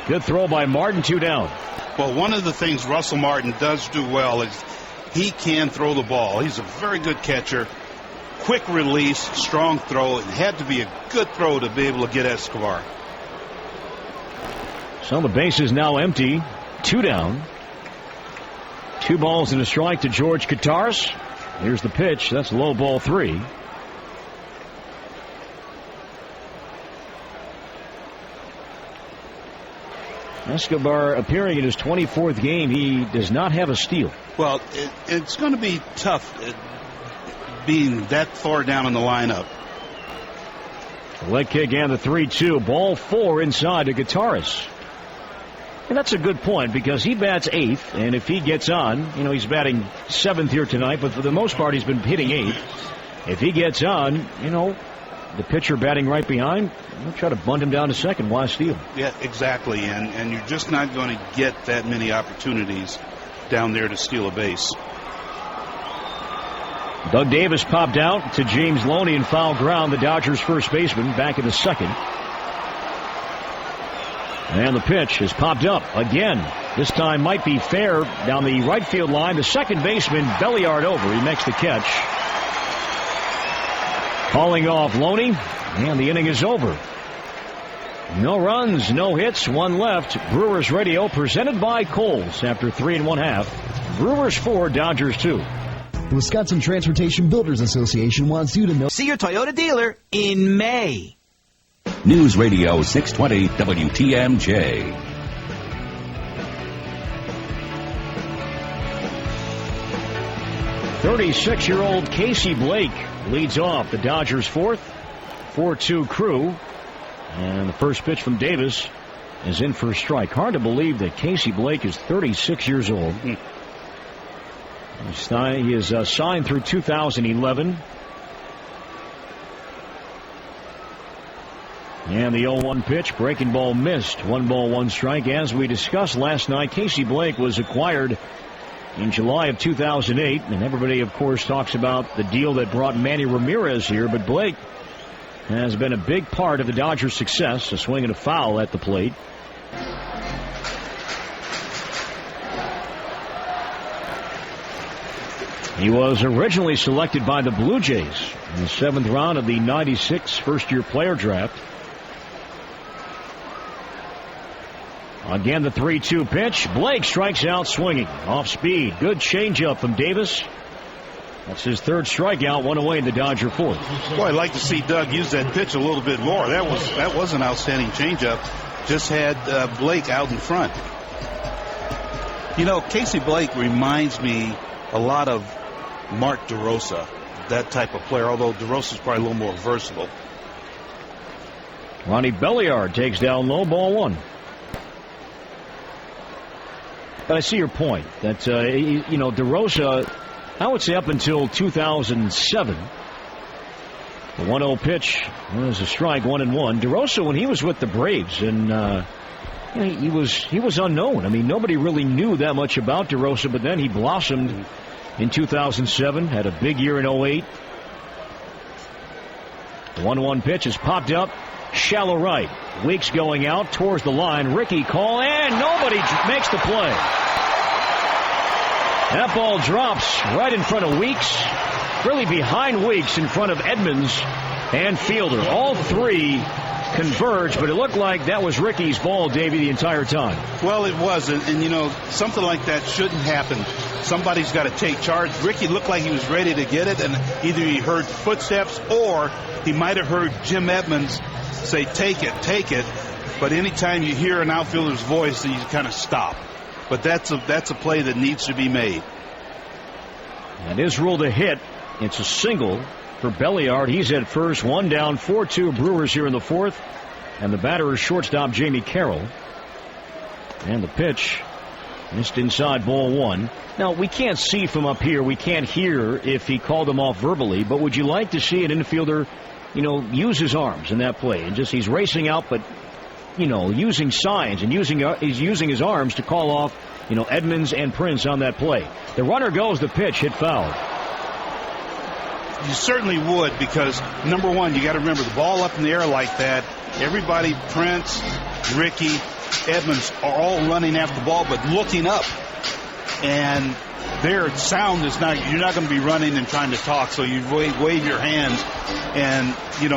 Good throw by Martin, 2 down. Well, one of the things Russell Martin does do well is he can throw the ball. He's a very good catcher. Quick release, strong throw. It had to be a good throw to be able to get Escobar. So the base is now empty. 2 down. 2 balls and a strike to George Kataris. Here's the pitch. That's low, ball 3. Escobar appearing in his 24th game. He does not have a steal. Well, it's going to be tough being that far down in the lineup. The leg kick and the 3-2. Ball 4 inside to Gutaris. And that's a good point because he bats 8th, and if he gets on, he's batting 7th here tonight, but for the most part he's been hitting 8th. If he gets on, the pitcher batting right behind, we'll try to bunt him down to second. Why steal? Yeah, exactly. And you're just not going to get that many opportunities down there to steal a base. Doug Davis popped out to James Loney in foul ground. The Dodgers first baseman back in the second. And the pitch is popped up again. This time might be fair down the right field line. The second baseman, Belliard over. He makes the catch. Calling off Loney, and the inning is over. No runs, no hits, 1 left. Brewers Radio presented by Kohl's after 3 1/2. Brewers 4, Dodgers 2. The Wisconsin Transportation Builders Association wants you to know. See your Toyota dealer in May. News Radio 620 WTMJ. "36-year-old Casey Blake leads off the Dodgers' 4th. 4-2 Crew. And the first pitch from Davis is in for a strike. Hard to believe that Casey Blake is 36 years old. He is signed through 2011. And the 0-1 pitch, breaking ball missed. 1 ball, 1 strike. As we discussed last night, Casey Blake was acquired in July of 2008. And everybody, of course, talks about the deal that brought Manny Ramirez here. But Blake has been a big part of the Dodgers' success. A swing and a foul at the plate. He was originally selected by the Blue Jays in the 7th round of the '96 first-year player draft. Again, the 3-2 pitch. Blake strikes out swinging. Off speed. Good changeup from Davis. That's his 3rd strikeout. 1 away in the Dodger 4th. Boy, I'd like to see Doug use that pitch a little bit more. That was an outstanding changeup. Just had Blake out in front. Casey Blake reminds me a lot of Mark DeRosa, that type of player, although DeRosa's probably a little more versatile. Ronnie Belliard takes down low, ball 1. But I see your point that, DeRosa, I would say up until 2007, the 1-0 pitch was a strike, 1-1. DeRosa, when he was with the Braves, and he was unknown. I mean, nobody really knew that much about DeRosa, but then he blossomed in 2007, had a big year in 08. The 1-1 pitch is popped up. Shallow right. Weeks going out towards the line. Ricky call, and nobody makes the play. That ball drops right in front of Weeks. Really behind Weeks, in front of Edmonds and Fielder. All 3 converged, but it looked like that was Ricky's ball, Davey, the entire time. Well, it was, and something like that shouldn't happen. Somebody's got to take charge. Ricky looked like he was ready to get it, and either he heard footsteps or he might have heard Jim Edmonds say, take it. But anytime you hear an outfielder's voice, you kind of stop. But that's a play that needs to be made. And is ruled a hit. It's a single for Belliard. He's at first. 1 down, 4-2 Brewers here in the 4th. And the batter is shortstop Jamie Carroll. And the pitch missed inside, ball 1. Now, we can't see from up here. We can't hear if he called him off verbally. But would you like to see an infielder, use his arms in that play? And he's racing out, but, using signs and he's using his arms to call off, Edmonds and Prince on that play. The runner goes, the pitch hit foul. You certainly would, because, number one, you got to remember the ball up in the air like that. Everybody, Prince, Ricky, Edmonds, are all running after the ball, but looking up. And their sound is not, you're not going to be running and trying to talk, so you wave your hands. And,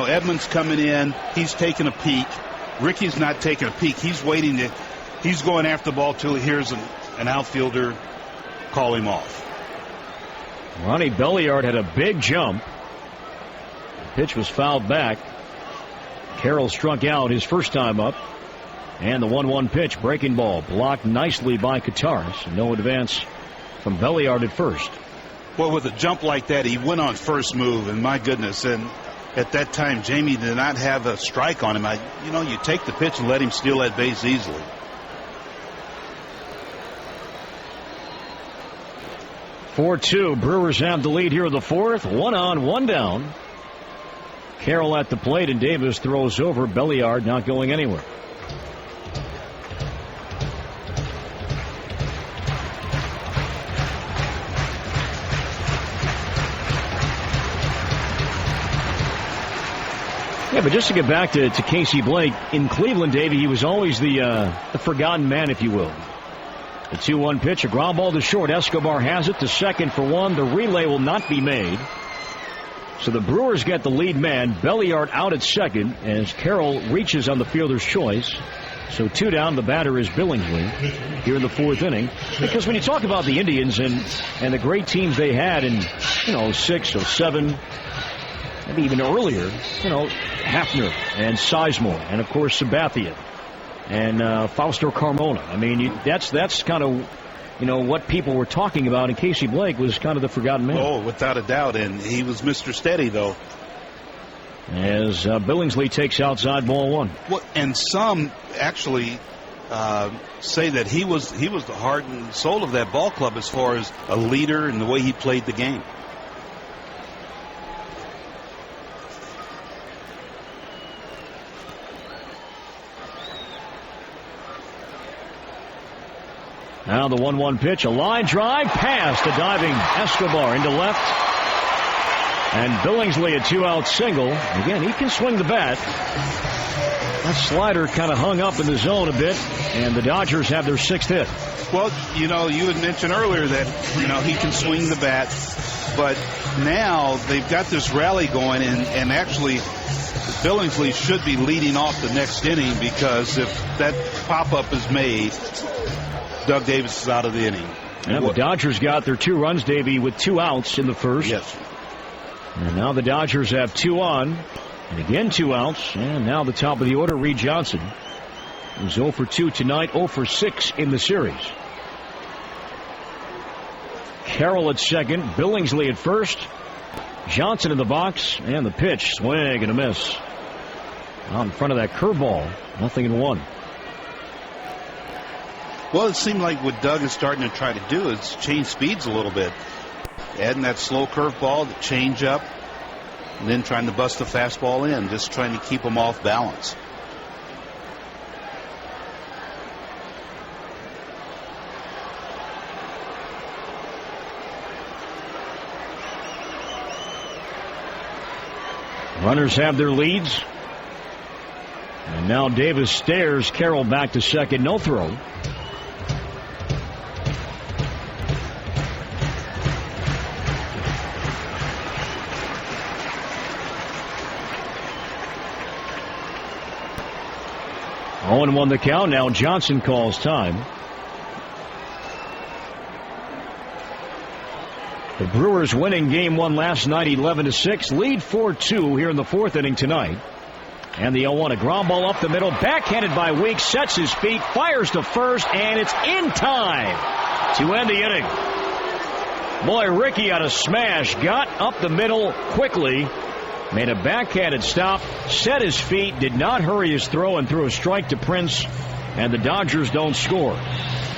Edmonds coming in, he's taking a peek. Ricky's not taking a peek. He's waiting he's going after the ball till he hears an outfielder call him off. Ronnie Belliard had a big jump. The pitch was fouled back. Carroll struck out his first time up. And the 1-1 pitch, breaking ball, blocked nicely by Kataris. No advance from Belliard at first. Well, with a jump like that, he went on first move, and my goodness, and at that time, Jamie did not have a strike on him. You take the pitch and let him steal that base easily. (4-2). Brewers have the lead here in the fourth. 1 on, 1 down. Carroll at the plate, and Davis throws over. Belliard not going anywhere. Yeah, but just to get back to Casey Blake, in Cleveland, Davey, he was always the forgotten man, if you will. The 2-1 pitch, a ground ball to short. Escobar has it to second for 1. The relay will not be made. So the Brewers get the lead man. Belliard out at second as Carroll reaches on the fielder's choice. So 2 down. The batter is Billingsley here in the 4th inning. Because when you talk about the Indians and the great teams they had in 06, 07, maybe even earlier, Hafner and Sizemore, and of course Sabathia and Fausto Carmona. I mean, that's kind of what people were talking about, and Casey Blake was kind of the forgotten man. Oh, without a doubt, and he was Mr. Steady, though. As Billingsley takes outside, ball 1. Well, and some actually say that he was the heart and soul of that ball club as far as a leader and the way he played the game. Now the 1-1 pitch, a line drive past a diving Escobar into left. And Billingsley a 2-out single. Again, he can swing the bat. That slider kind of hung up in the zone a bit, and the Dodgers have their 6th hit. Well, you had mentioned earlier that, he can swing the bat, but now they've got this rally going, and actually Billingsley should be leading off the next inning, because if that pop-up is made, Doug Davis is out of the inning. And the Dodgers got their 2 runs, Davey, with 2 outs in the first. Yes. And now the Dodgers have 2 on, and again 2 outs. And now the top of the order, Reed Johnson, who's 0 for 2 tonight, 0 for 6 in the series. Carroll at second, Billingsley at first, Johnson in the box, and the pitch, swing and a miss. Out in front of that curveball, 0-1. Well, it seemed like what Doug is starting to try to do is change speeds a little bit. Adding that slow curveball, the changeup, and then trying to bust the fastball in, just trying to keep them off balance. Runners have their leads. And now Davis stares Carroll back to second. No throw. Oh, and 1 the count. Now Johnson calls time. The Brewers winning game 1 last night 11-6. Lead 4-2 here in the 4th inning tonight. And the 0-1, a ground ball up the middle, backhanded by Weeks, sets his feet, fires to first, and it's in time to end the inning. Boy, Ricky on a smash got up the middle quickly. Made a backhanded stop, set his feet, did not hurry his throw, and threw a strike to Prince, and the Dodgers don't score.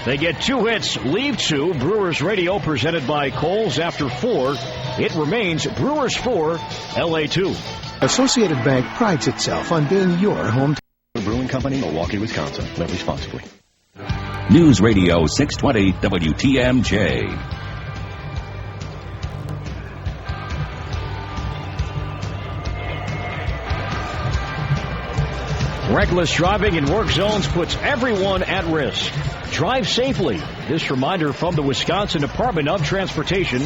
They get 2 hits, leave 2. Brewers Radio presented by Kohl's after 4. It remains Brewers 4, LA 2. Associated Bank prides itself on being your hometown. Brewing Company, Milwaukee, Wisconsin. Live responsibly. News Radio 620 WTMJ. Reckless driving in work zones puts everyone at risk. Drive safely. This reminder from the Wisconsin Department of Transportation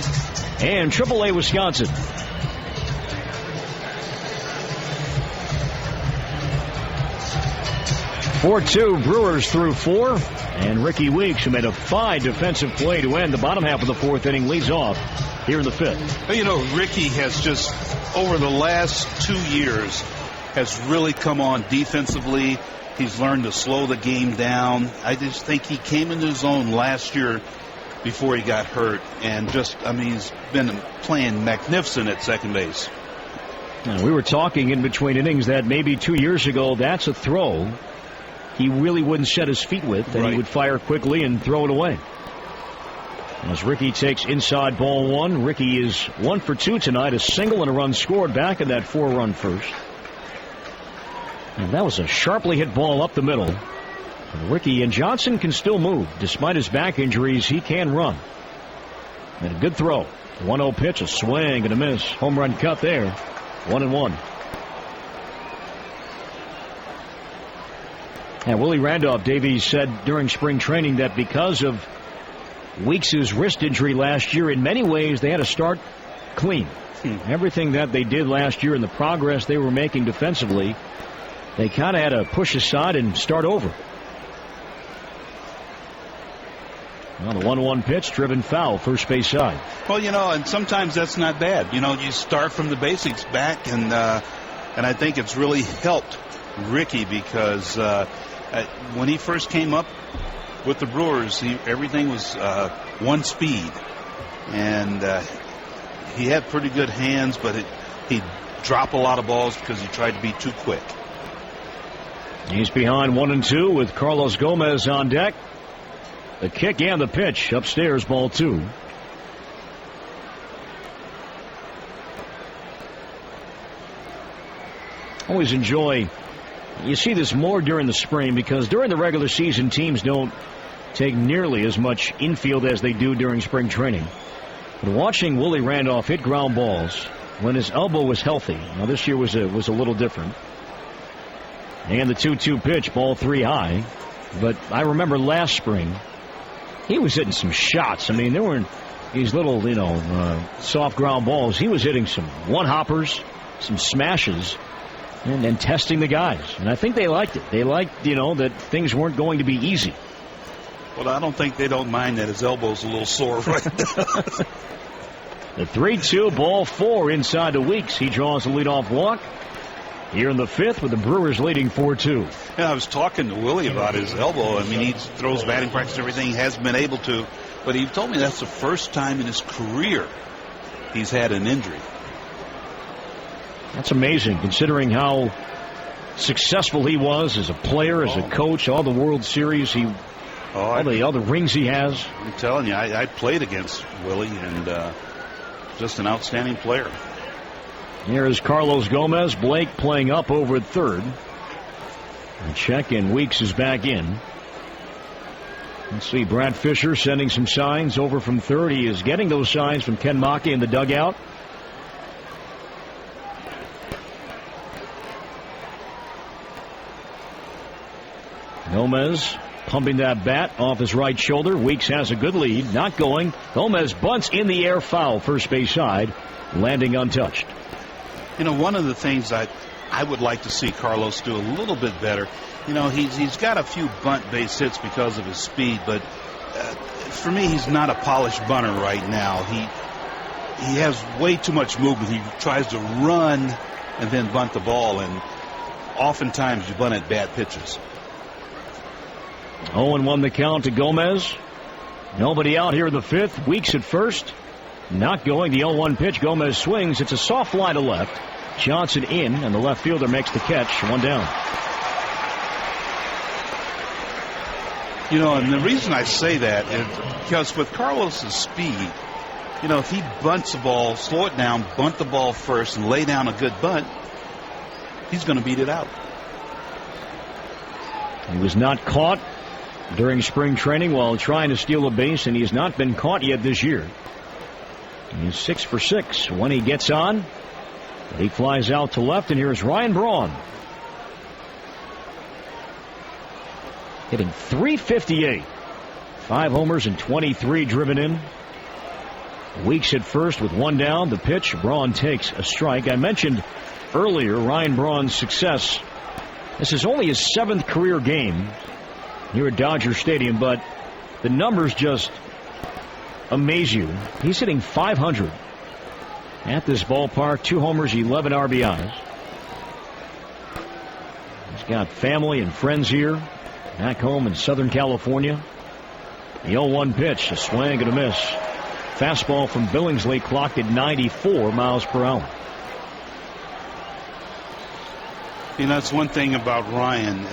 and AAA Wisconsin. 4-2 Brewers through 4. And Ricky Weeks, who made a fine defensive play to end the bottom half of the 4th inning, leads off here in the 5th. Well, you know, Ricky has just, over the last 2 years, has really come on defensively. He's learned to slow the game down. I just think he came into his own last year before he got hurt. And just, I mean, he's been playing magnificent at second base. Now, we were talking in between innings that maybe 2 years ago, that's a throw he really wouldn't set his feet with, and he would fire quickly and throw it away. As Ricky takes inside ball 1, Ricky is 1 for 2 tonight, a single and a run scored back in that 4-run first. And that was a sharply hit ball up the middle. And Ricky and Johnson can still move. Despite his back injuries, he can run. And a good throw. 1-0 pitch, a swing and a miss. Home run cut there. 1-1. And Willie Randolph, Davies, said during spring training that because of Weeks' wrist injury last year, in many ways they had to start clean. Everything that they did last year and the progress they were making defensively, they kind of had to push aside and start over. Well, the 1-1 pitch, driven foul, first base side. Well, you know, and sometimes that's not bad. You know, you start from the basics back, and I think it's really helped Ricky because when he first came up with the Brewers, everything was one speed, and he had pretty good hands, but he'd drop a lot of balls because he tried to be too quick. He's behind 1-2 with Carlos Gomez on deck. The kick and the pitch upstairs, ball 2. Always enjoy. You see this more during the spring because during the regular season teams don't take nearly as much infield as they do during spring training. But watching Willie Randolph hit ground balls when his elbow was healthy. Now this year was a little different. And the 2-2 pitch, ball 3 high. But I remember last spring he was hitting some shots. I mean, there weren't these little, soft ground balls. He was hitting some one-hoppers, some smashes, and testing the guys. And I think they liked it. They liked, that things weren't going to be easy. Well, I don't think they don't mind that his elbow's a little sore right now. The 3-2, ball 4 inside the Weeks. He draws the leadoff walk here in the 5th with the Brewers leading 4-2. Yeah, I was talking to Willie about his elbow. I mean, he throws batting practice, everything. He hasn't been able to. But he told me that's the first time in his career he's had an injury. That's amazing, considering how successful he was as a player, as a coach, all the World Series, all the rings he has. I'm telling you, I played against Willie, and just an outstanding player. Here is Carlos Gomez. Blake playing up over at third. And check in. Weeks is back in. Let's see. Brad Fisher sending some signs over from third. He is getting those signs from Ken Mackey in the dugout. Gomez pumping that bat off his right shoulder. Weeks has a good lead. Not going. Gomez bunts in the air, foul, first base side, landing untouched. You know, one of the things I would like to see Carlos do a little bit better, he's got a few bunt base hits because of his speed, but for me, he's not a polished bunter right now. He has way too much movement. He tries to run and then bunt the ball, and oftentimes you bunt at bad pitches. 0-1 the count to Gomez. Nobody out here in the 5th. Weeks at first. Not going. The 0-1 pitch. Gomez swings. It's a soft fly to left. Johnson in, and the left fielder makes the catch. 1 down. You know, and the reason I say that is because with Carlos's speed, you know, if he bunts the ball, slow it down, bunt the ball first, and lay down a good bunt, he's going to beat it out. He was not caught during spring training while trying to steal a base, and he's not been caught yet this year. He's 6 for 6 when he gets on. He flies out to left, and here's Ryan Braun. Hitting .358. 5 homers and 23 driven in. Weeks at first with 1 down. The pitch, Braun takes a strike. I mentioned earlier Ryan Braun's success. This is only his 7th career game here at Dodger Stadium, but the numbers just amaze you. He's hitting .500 at this ballpark. 2 homers, 11 RBIs. He's got family and friends here back home in Southern California. The 0-1 pitch, a swing and a miss. Fastball from Billingsley clocked at 94 miles per hour. You know, that's one thing about Ryan.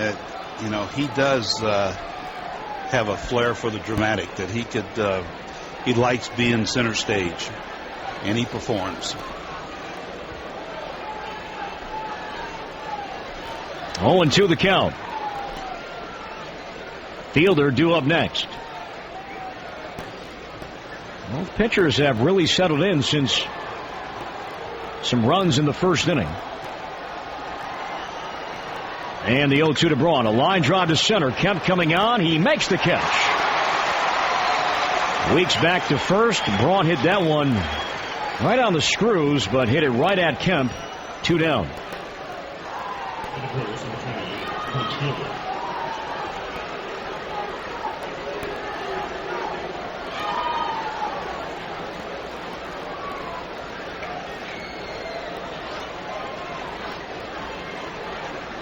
You know, he does have a flair for the dramatic, that he likes being center stage, and he performs. 0-2 the count. Fielder due up next. Both pitchers have really settled in since some runs in the first inning. And the 0-2 to Braun. A line drive to center. Kemp coming on. He makes the catch. Weeks back to first. Braun hit that one right on the screws, but hit it right at Kemp. 2 down.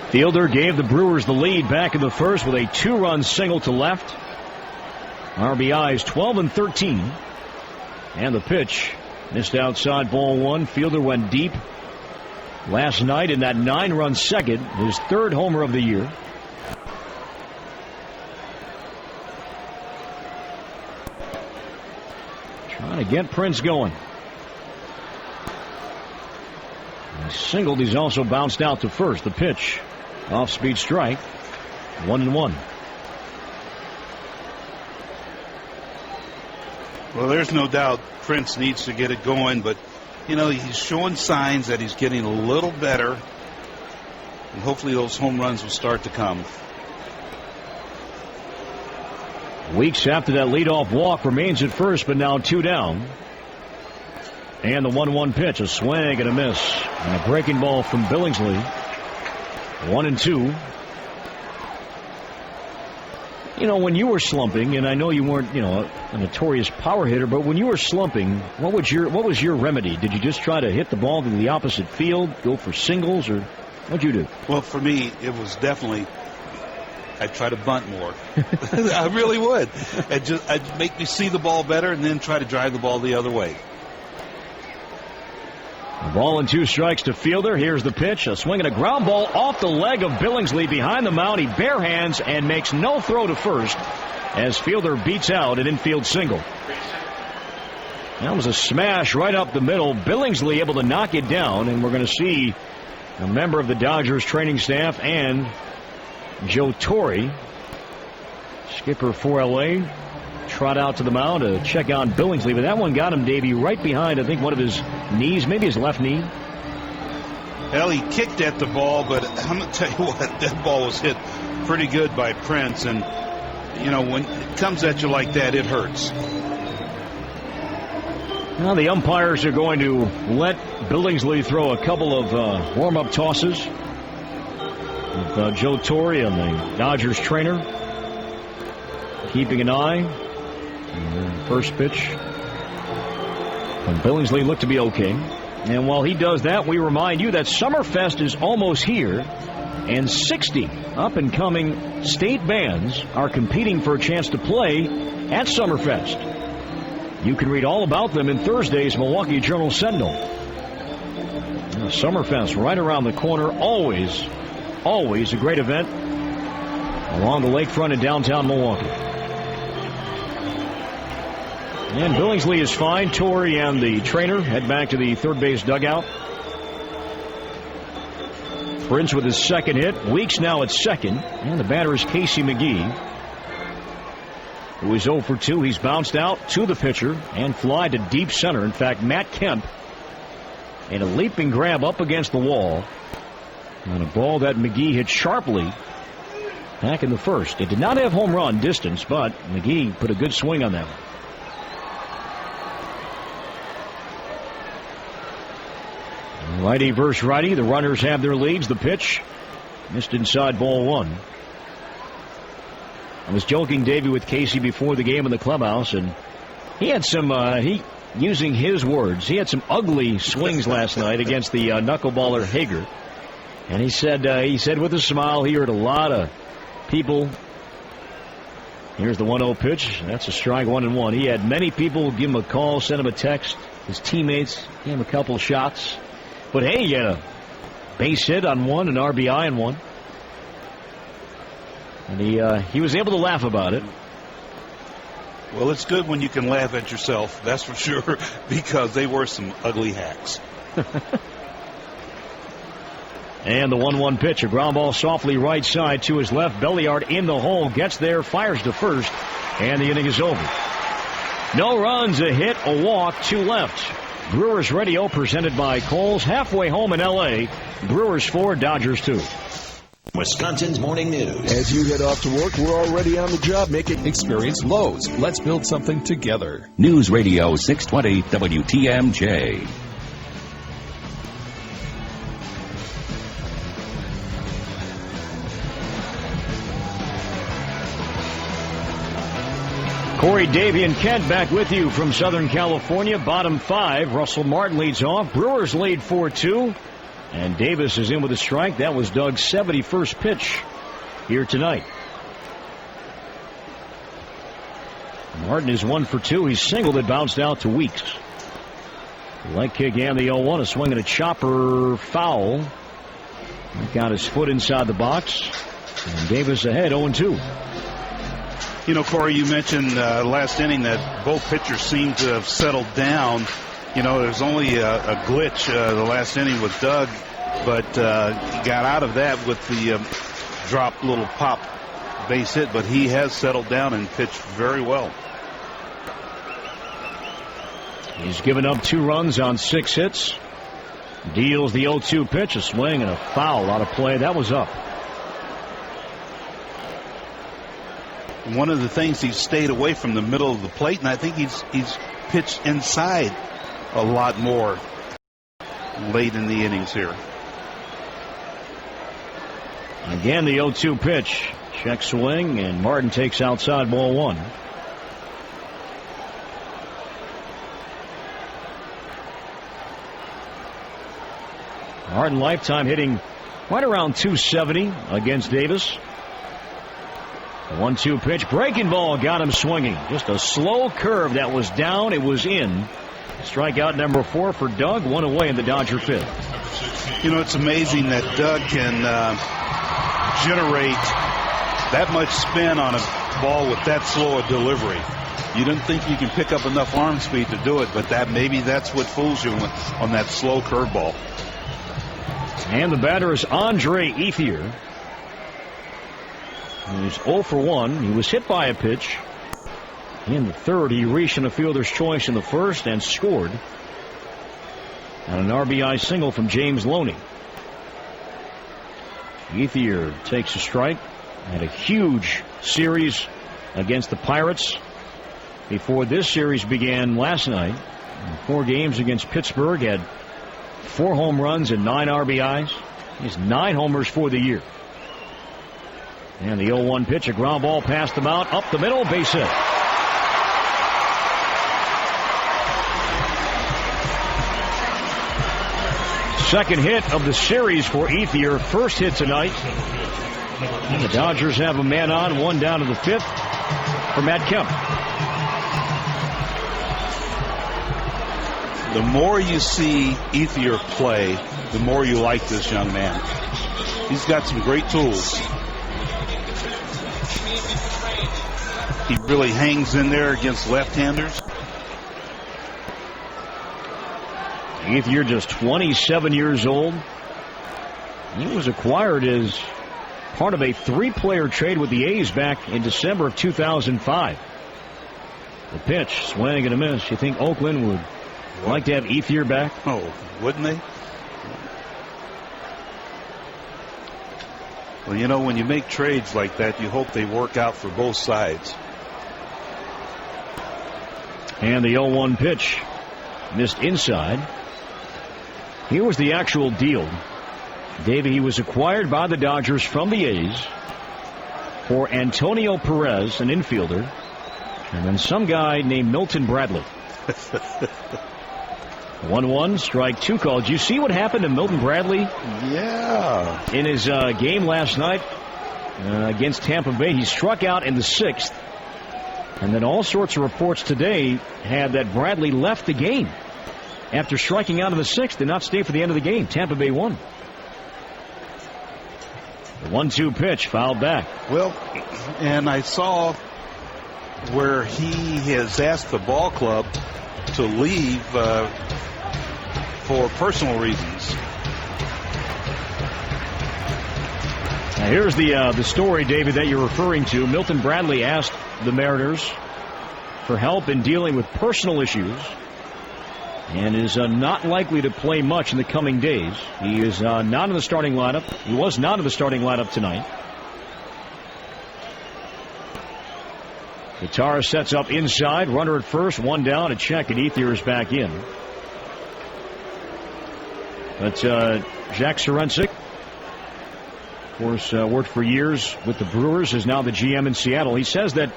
Fielder gave the Brewers the lead back in the first with a 2-run single to left. RBIs 12 and 13. And the pitch missed outside, ball 1. Fielder went deep last night in that 9-run second, his 3rd homer of the year. Trying to get Prince going. He singled. He's also bounced out to first. The pitch. Off-speed strike. 1-1. Well, there's no doubt Prince needs to get it going, but, you know, he's showing signs that he's getting a little better, and hopefully those home runs will start to come. Weeks after that leadoff walk, remains at first, but now 2 down. And the 1-1 pitch, a swing and a miss. And a breaking ball from Billingsley. 1-2. You know, when you were slumping, and I know you weren't, you know, a notorious power hitter, but when you were slumping, what was your remedy? Did you just try to hit the ball to the opposite field, go for singles, or what'd you do? Well, for me, it was definitely, I'd try to bunt more. I really would. I'd make me see the ball better, and then try to drive the ball the other way. A ball and 2 strikes to Fielder. Here's the pitch. A swing and a ground ball off the leg of Billingsley behind the mound. He bare hands and makes no throw to first as Fielder beats out an infield single. That was a smash right up the middle. Billingsley able to knock it down, and we're going to see a member of the Dodgers training staff and Joe Torre, skipper for LA, trot out to the mound to check on Billingsley, but that one got him, Davey, right behind, I think, one of his knees, maybe his left knee. Well, he kicked at the ball, but I'm going to tell you what, that ball was hit pretty good by Prince, and, you know, when it comes at you like that, it hurts. Now the umpires are going to let Billingsley throw a couple of warm-up tosses with Joe Torre and the Dodgers trainer keeping an eye. First pitch from Billingsley looked to be okay. And while he does that, we remind you that Summerfest is almost here, and 60 up-and-coming state bands are competing for a chance to play at Summerfest. You can read all about them in Thursday's Milwaukee Journal-Sentinel. Summerfest right around the corner. Always a great event along the lakefront in downtown Milwaukee. And Billingsley is fine. Torrey and the trainer head back to the third base dugout. Prince with his second hit. Weeks now at second. And the batter is Casey McGee, who is 0 for 2. He's bounced out to the pitcher and fly to deep center. In fact, Matt Kemp in a leaping grab up against the wall on a ball that McGee hit sharply back in the first. It did not have home run distance, but McGee put a good swing on that one. Righty versus righty. The runners have their leads. The pitch missed inside, ball 1. I was joking, Davey, with Casey before the game in the clubhouse, and he had some, using his words, he had some ugly swings last night against the knuckleballer Hager. And he said with a smile, he heard a lot of people. Here's the 1-0 pitch. That's a strike, 1-1. He had many people give him a call, send him a text. His teammates gave him a couple of shots. But hey, he had a base hit on one, an RBI on one. And he was able to laugh about it. Well, it's good when you can laugh at yourself, that's for sure, because they were some ugly hacks. And the 1-1 pitch, a ground ball softly right side to his left. Belliard in the hole, gets there, fires to first, and the inning is over. No runs, a hit, a walk, 2 left. Brewers Radio presented by Kohl's, halfway home in L.A. Brewers 4, Dodgers 2. Wisconsin's Morning News. As you head off to work, we're already on the job making. Experience Lowe's. Let's build something together. News Radio 620 WTMJ. Corey, Davey, and Kent back with you from Southern California. Bottom 5. Russell Martin leads off. Brewers lead 4-2. And Davis is in with a strike. That was Doug's 71st pitch here tonight. Martin is 1 for 2. He's singled it, bounced out to Weeks. Leg kick and the 0-1. A swing and a chopper foul. He got his foot inside the box. And Davis ahead 0-2. You know, Corey, you mentioned last inning that both pitchers seem to have settled down. You know, there's only a glitch the last inning with Doug, but he got out of that with the drop little pop base hit, but he has settled down and pitched very well. He's given up 2 runs on 6 hits. Deals the 0-2 pitch, a swing and a foul out of play. That was up. One of the things, he's stayed away from the middle of the plate, and I think he's pitched inside a lot more late in the innings here. Again, the 0-2 pitch. Check swing, and Martin takes outside, ball 1. Martin lifetime hitting right around 270 against Davis. The 1-2 pitch, breaking ball, got him swinging. Just a slow curve that was down, it was in. Strikeout number 4 for Doug, 1 away in the Dodger 5th. You know, it's amazing that Doug can generate that much spin on a ball with that slow a delivery. You didn't think you can pick up enough arm speed to do it, but maybe that's what fools you on that slow curveball. And the batter is Andre Ethier. He's 0 for 1. He was hit by a pitch. In the third, he reached in a fielder's choice in the first and scored on an RBI single from James Loney. Ethier takes a strike. Had a huge series against the Pirates before this series began last night. In 4 games against Pittsburgh, had 4 home runs and 9 RBIs. He's 9 homers for the year. And the 0-1 pitch, a ground ball past the mound, up the middle, base hit. Second hit of the series for Ethier, first hit tonight. And the Dodgers have a man on, 1 down to the 5th for Matt Kemp. the more you see Ethier play, the more you like this young man. He's got some great tools. He really hangs in there against left-handers. Ethier, just 27 years old. He was acquired as part of a 3-player trade with the A's back in December of 2005. The pitch, swing and a miss. You think Oakland would like to have Ethier back? Oh, wouldn't they? Well, you know, when you make trades like that, you hope they work out for both sides. And the 0-1 pitch missed inside. Here was the actual deal. Davey, he was acquired by the Dodgers from the A's for Antonio Perez, an infielder, and then some guy named Milton Bradley. 1-1, strike 2 call. Did you see what happened to Milton Bradley? Yeah. In his game last night against Tampa Bay, he struck out in the 6th. And then all sorts of reports today had that Bradley left the game after striking out in the 6th, did not stay for the end of the game. Tampa Bay won. The 1-2 pitch fouled back. Well, and I saw where he has asked the ball club to leave for personal reasons. Now here's the story, David, that you're referring to. Milton Bradley asked the Mariners for help in dealing with personal issues and is not likely to play much in the coming days. He is not in the starting lineup. He was not in the starting lineup tonight. Guitar sets up inside, runner at first, 1 down, a check, and Ethier is back in. But Jack Surincic, of course, worked for years with the Brewers, is now the GM in Seattle. He says that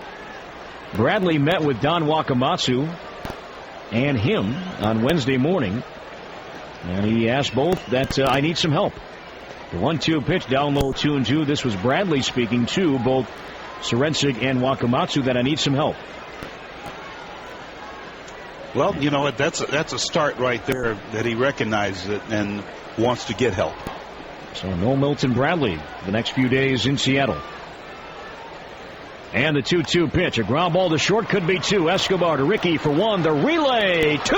Bradley met with Don Wakamatsu and him on Wednesday morning, and he asked both that I need some help. The 1-2 pitch down low, 2-2. This was Bradley speaking to both Surincic and Wakamatsu that I need some help. Well, you know what? That's a start right there, that he recognizes it and wants to get help. So no Milton Bradley the next few days in Seattle. And the 2-2 pitch, a ground ball to short, could be 2. Escobar to Ricky for 1. The relay, 2.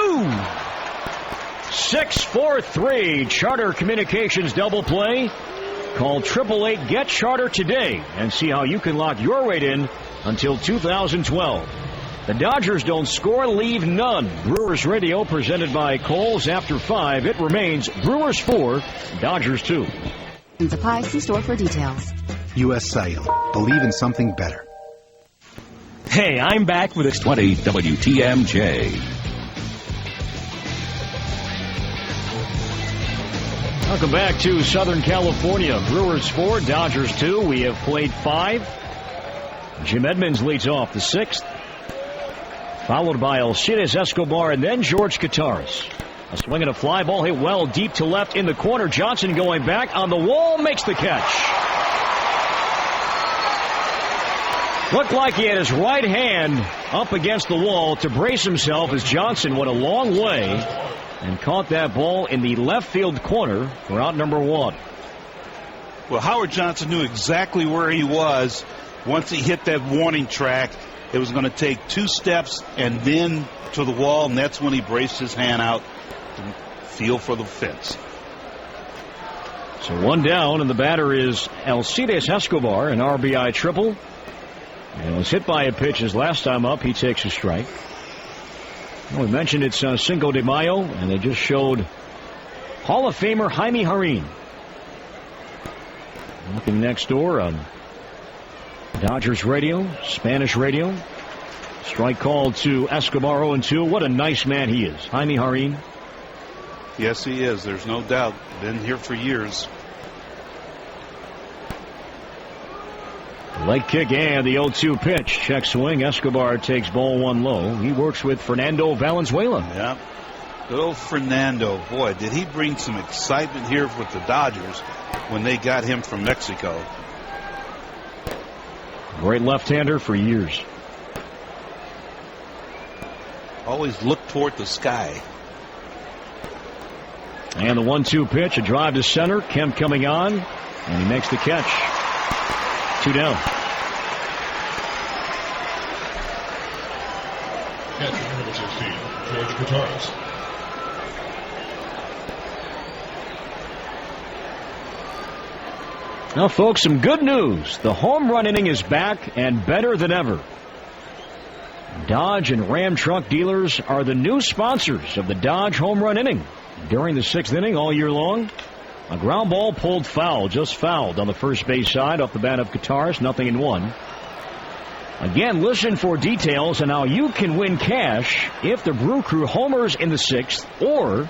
6-4-3. Charter Communications double play. Call 888 Get Charter today and see how you can lock your rate in until 2012. The Dodgers don't score, leave none. Brewers Radio presented by Kohl's. After 5, it remains Brewers 4, Dodgers 2. Apply, see store for details. U.S. Cellular. Believe in something better. Hey, I'm back with 620 WTMJ. Welcome back to Southern California. Brewers 4, Dodgers 2. We have played 5. Jim Edmonds leads off the 6th, followed by Alcides Escobar and then George Kataris. A swing and a fly ball hit well deep to left in the corner. Johnson going back on the wall, makes the catch. Looked like he had his right hand up against the wall to brace himself as Johnson went a long way and caught that ball in the left field corner for out number 1. Well, Howard Johnson knew exactly where he was once he hit that warning track. It was going to take 2 steps and then to the wall, and that's when he braced his hand out to feel for the fence. So 1 down, and the batter is Alcides Escobar, an RBI triple. And was hit by a pitch his last time up. He takes a strike. Well, we mentioned it's Cinco de Mayo, and they just showed Hall of Famer Jaime Jarrín. Looking next door on Dodgers radio, Spanish radio. Strike called to Escobar 0-2. What a nice man he is, Jaime Jarrín. Yes, he is. There's no doubt. Been here for years. Leg kick and the 0-2 pitch. Check swing. Escobar takes ball 1 low. He works with Fernando Valenzuela. Yeah. Good old Fernando. Boy, did he bring some excitement here with the Dodgers when they got him from Mexico. Great left-hander for years. Always look toward the sky. And the 1-2 pitch, a drive to center. Kemp coming on, and he makes the catch. 2 down. Catcher number 16, George Kotaras. Now, folks, some good news. The home run inning is back and better than ever. Dodge and Ram truck dealers are the new sponsors of the Dodge home run inning. During the 6th inning all year long, a ground ball pulled foul, just fouled on the first base side off the bat of Kotaras, 0-1. Again, listen for details on how you can win cash if the Brew Crew homers in the 6th or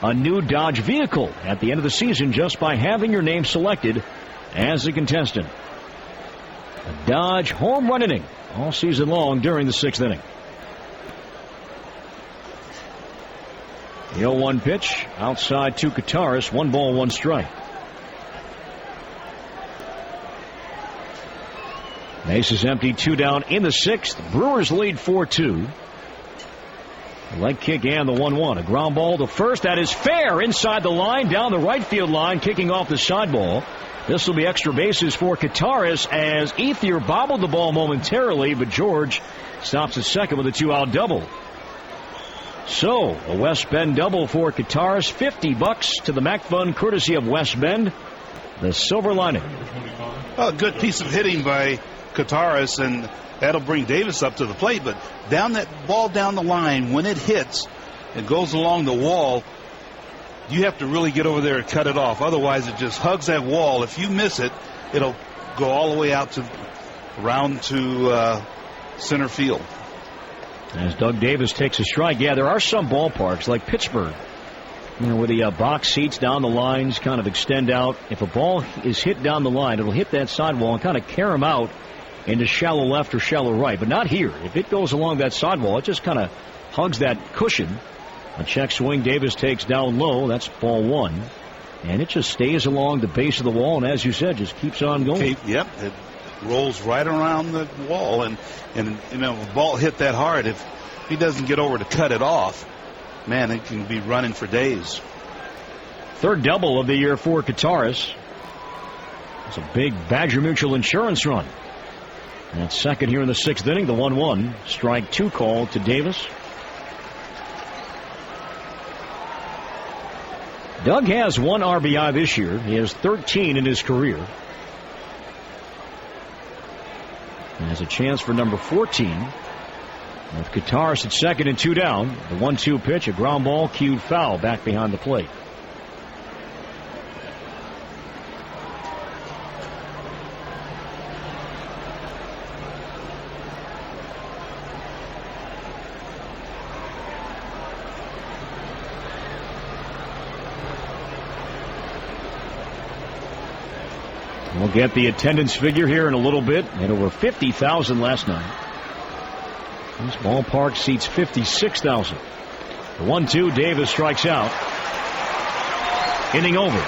a new Dodge vehicle at the end of the season just by having your name selected as a contestant. A Dodge home run inning all season long during the 6th inning. The 0-1 pitch outside to Kotaras. 1 ball, 1 strike. Base is empty, 2 down in the 6th. Brewers lead 4-2. The leg kick and the 1-1. A ground ball to first. That is fair inside the line, down the right field line, kicking off the side ball. This will be extra bases for Kotaras as Ethier bobbled the ball momentarily, but George stops at second with a 2-out double. So, a West Bend double for Kotaras. $50 to the Mac Fund, courtesy of West Bend. The silver lining. A good piece of hitting by Kotaras, and that'll bring Davis up to the plate. But down that ball down the line, when it hits, it goes along the wall. You have to really get over there and cut it off. Otherwise, it just hugs that wall. If you miss it, it'll go all the way out to round to center field. As Doug Davis takes a strike. Yeah, there are some ballparks like Pittsburgh, where the box seats down the lines kind of extend out. If a ball is hit down the line, it'll hit that sidewall and kind of carry them out into shallow left or shallow right. But not here. If it goes along that sidewall, it just kind of hugs that cushion. A check swing. Davis takes down low. That's ball 1. And it just stays along the base of the wall, and as you said, just keeps on going. Yep. It rolls right around the wall, and if a ball hit that hard, if he doesn't get over to cut it off, man, it can be running for days. Third double of the year for Kotaras. It's a big Badger Mutual Insurance run. And second here in the 6th inning, the 1-1. Strike 2 call to Davis. Doug has 1 RBI this year. He has 13 in his career. And has a chance for number 14. With Kotaras at second and 2 down. The 1-2 pitch, a ground ball, cued foul back behind the plate. We'll get the attendance figure here in a little bit. Had over 50,000 last night. This ballpark seats 56,000. The 1-2, Davis strikes out. Inning over.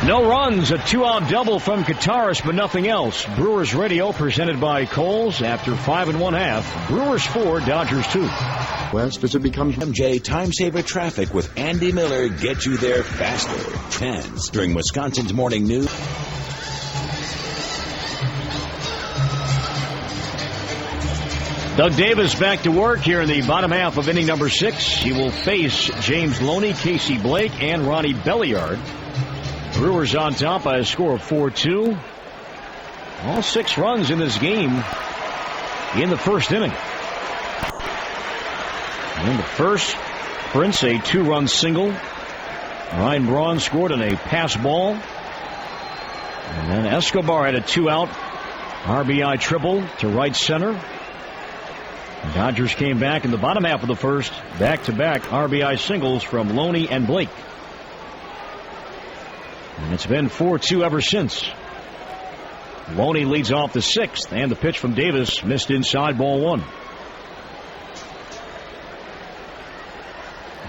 No runs, a 2-out double from Kotaras, but nothing else. Brewers Radio presented by Kohl's after 5 1/2. Brewers 4, Dodgers 2. West as it becomes MJ Time Saver Traffic with Andy Miller gets you there faster. 10s during Wisconsin's morning news. Doug Davis back to work here in the bottom half of inning number 6. He will face James Loney, Casey Blake, and Ronnie Belliard. Brewers on top by a score of 4-2. All 6 runs in this game in the first inning. In the first, Prince, a 2-run single. Ryan Braun scored on a pass ball. And then Escobar had a 2-out RBI triple to right center. The Dodgers came back in the bottom half of the first. Back-to-back RBI singles from Loney and Blake. And it's been 4-2 ever since. Loney leads off the 6th, and the pitch from Davis missed inside, ball 1.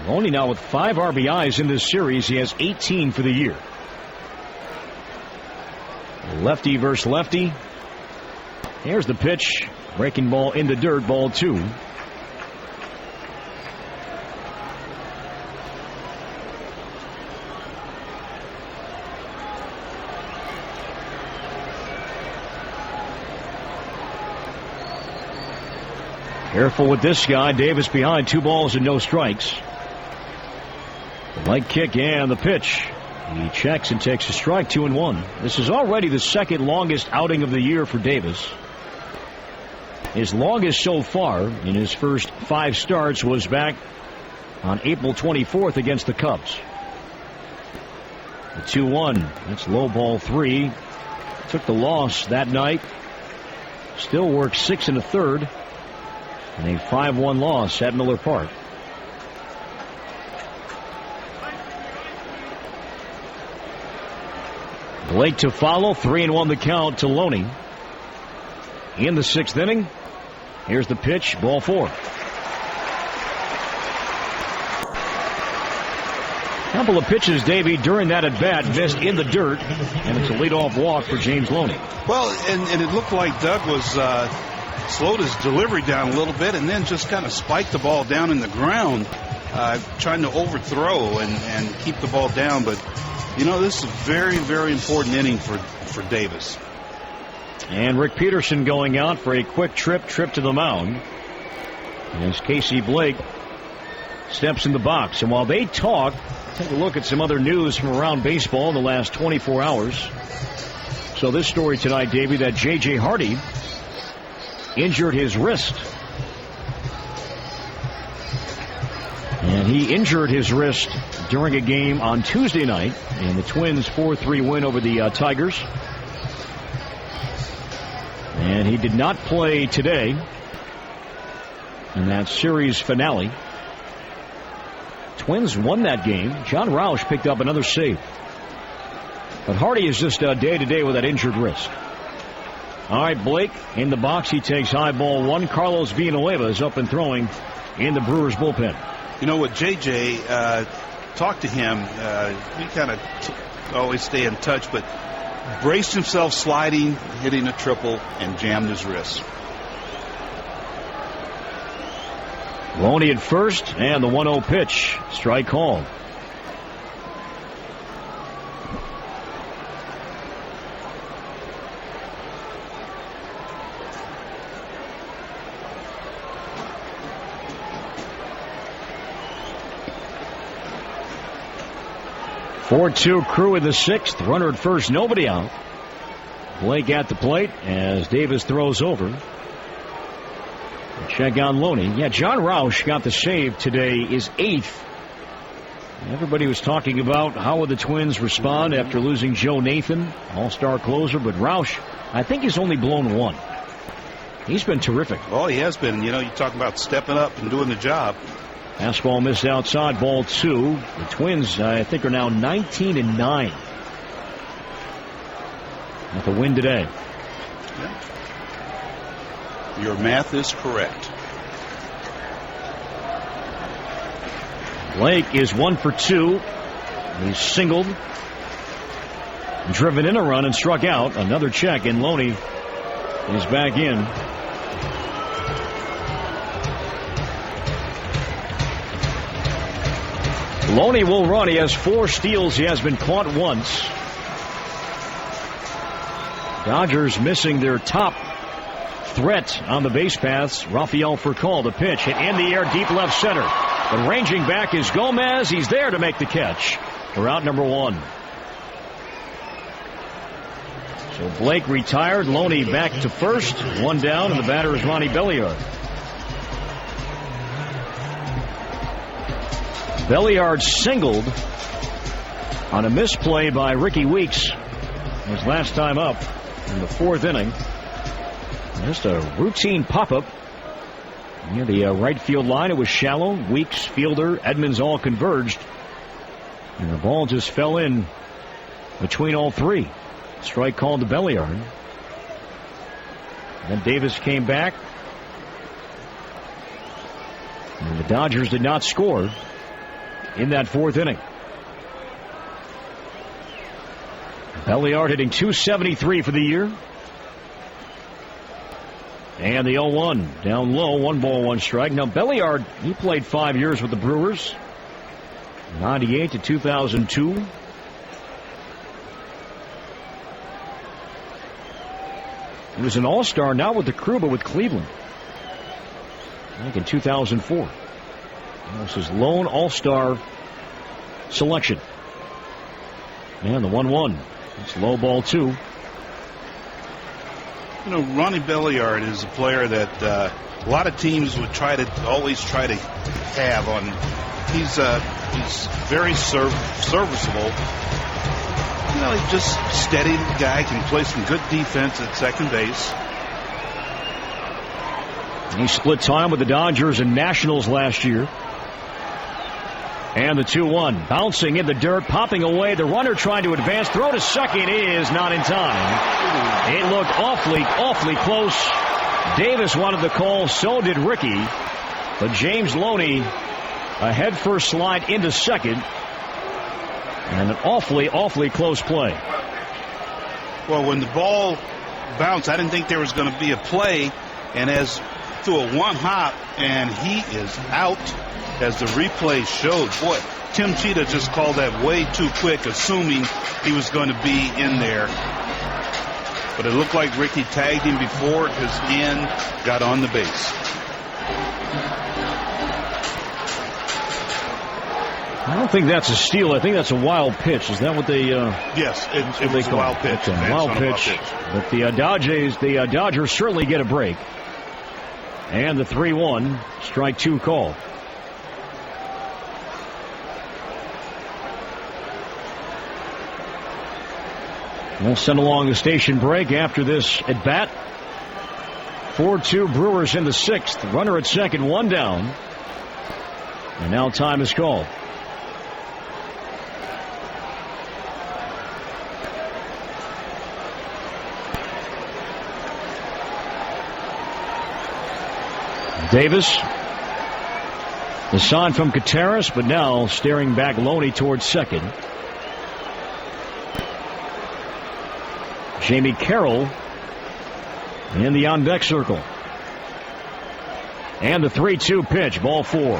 Loney now with 5 RBIs in this series. He has 18 for the year. Lefty versus lefty. Here's the pitch. Breaking ball in the dirt, ball 2. Careful with this guy. Davis behind, 2 balls and no strikes. The leg kick and the pitch. He checks and takes a strike, 2-1. This is already the second longest outing of the year for Davis. His longest so far in his first 5 starts was back on April 24th against the Cubs. The 2-1. That's low ball 3. Took the loss that night. Still worked 6 1/3. And a 5-1 loss at Miller Park. Blake to follow. 3-1 the count to Loney. In the 6th inning. Here's the pitch. Ball 4. Couple of pitches, Davey, during that at bat missed in the dirt, and it's a leadoff walk for James Loney. Well, and it looked like Doug was slowed his delivery down a little bit and then just kind of spiked the ball down in the ground, trying to overthrow and keep the ball down. But, you know, this is a very, very important inning for Davis. And Rick Peterson going out for a quick trip to the mound as Casey Blake steps in the box. And while they talk, take a look at some other news from around baseball in the last 24 hours. So this story tonight, Davey, that J.J. Hardy injured his wrist. And he injured his wrist during a game on Tuesday night in the Twins' 4-3 win over the Tigers. And he did not play today in that series finale. Twins won that game. John Roush picked up another save. But Hardy is just day-to-day with that injured wrist. All right, Blake in the box. He takes high ball 1. Carlos Villanueva is up and throwing in the Brewers bullpen. You know what, J.J. talked to him. We kind of always stay in touch, but braced himself sliding, hitting a triple, and jammed his wrist. Loney at first, and the 1-0 pitch. Strike called. (4-2) Crew in the 6th. Runner at first, nobody out. Blake at the plate as Davis throws over. Check on Loney. Yeah, John Roush got the save today, is 8th. Everybody was talking about how would the Twins respond after losing Joe Nathan, all-star closer, but Roush, I think he's only blown 1. He's been terrific. Oh, he has been. You know, you talk about stepping up and doing the job. Fastball missed outside, ball 2. The Twins, I think, are now 19-9 with the win today. Yeah. Your math is correct. Blake is 1 for 2. He's singled, driven in a run, and struck out. Another check, and Loney is back in. Loney will run. He has 4 steals. He has been caught once. Dodgers missing their top threat on the base paths. Rafael Furcal, the pitch hit in the air, deep left center. But ranging back is Gomez. He's there to make the catch for out number 1. So Blake retired. Loney back to first. 1 down, and the batter is Ronnie Belliard. Belliard singled on a misplay by Ricky Weeks his last time up in the 4th inning. Just a routine pop-up near the right field line. It was shallow. Weeks, Fielder, Edmonds all converged, and the ball just fell in between all 3. Strike called to Belliard. Then Davis came back, and the Dodgers did not score in that 4th inning. Belliard hitting .273 for the year. And the 0-1 down low, 1 ball, 1 strike. Now Belliard, he played 5 years with the Brewers, 98 to 2002. He was an all-star, not with the Crew, but with Cleveland. Back in 2004. This is lone all-star selection. And the 1-1. It's low ball 2. You know, Ronnie Belliard is a player that a lot of teams would always try to have on. He's very serviceable. You know, he's just steady guy, can play some good defense at second base. He split time with the Dodgers and Nationals last year. And the 2-1. Bouncing in the dirt, popping away. The runner trying to advance. Throw to second is not in time. It looked awfully close. Davis wanted the call, so did Ricky. But James Loney, a head-first slide into second. And an awfully close play. Well, when the ball bounced, I didn't think there was going to be a play. And as through a one-hop, and he is out. As the replay showed, boy, Tim Cheetah just called that way too quick, assuming he was going to be in there. But it looked like Ricky tagged him before his hand got on the base. I don't think that's a steal. I think that's a wild pitch. Is that what they? Yes, it was a wild pitch. Okay, wild pitch. But the Dodgers certainly get a break. And the 3-1, strike 2 call. We'll send along the station break after this at bat. 4-2 Brewers in the 6th. Runner at second, 1 down. And now time is called. Davis. The sign from Contreras, but now staring back Loney towards second. Jamie Carroll in the on-deck circle. And the 3-2 pitch, ball 4.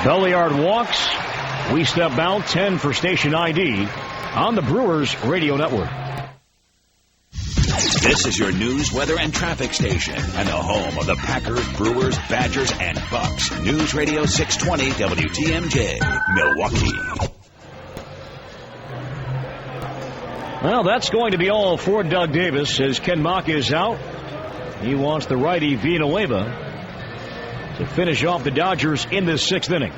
Belliard walks. We step out, 10 for station ID on the Brewers Radio Network. This is your news, weather, and traffic station, and the home of the Packers, Brewers, Badgers, and Bucks. News Radio 620 WTMJ, Milwaukee. Well, that's going to be all for Doug Davis as Ken Mock is out. He wants the righty Villanueva to finish off the Dodgers in this 6th inning.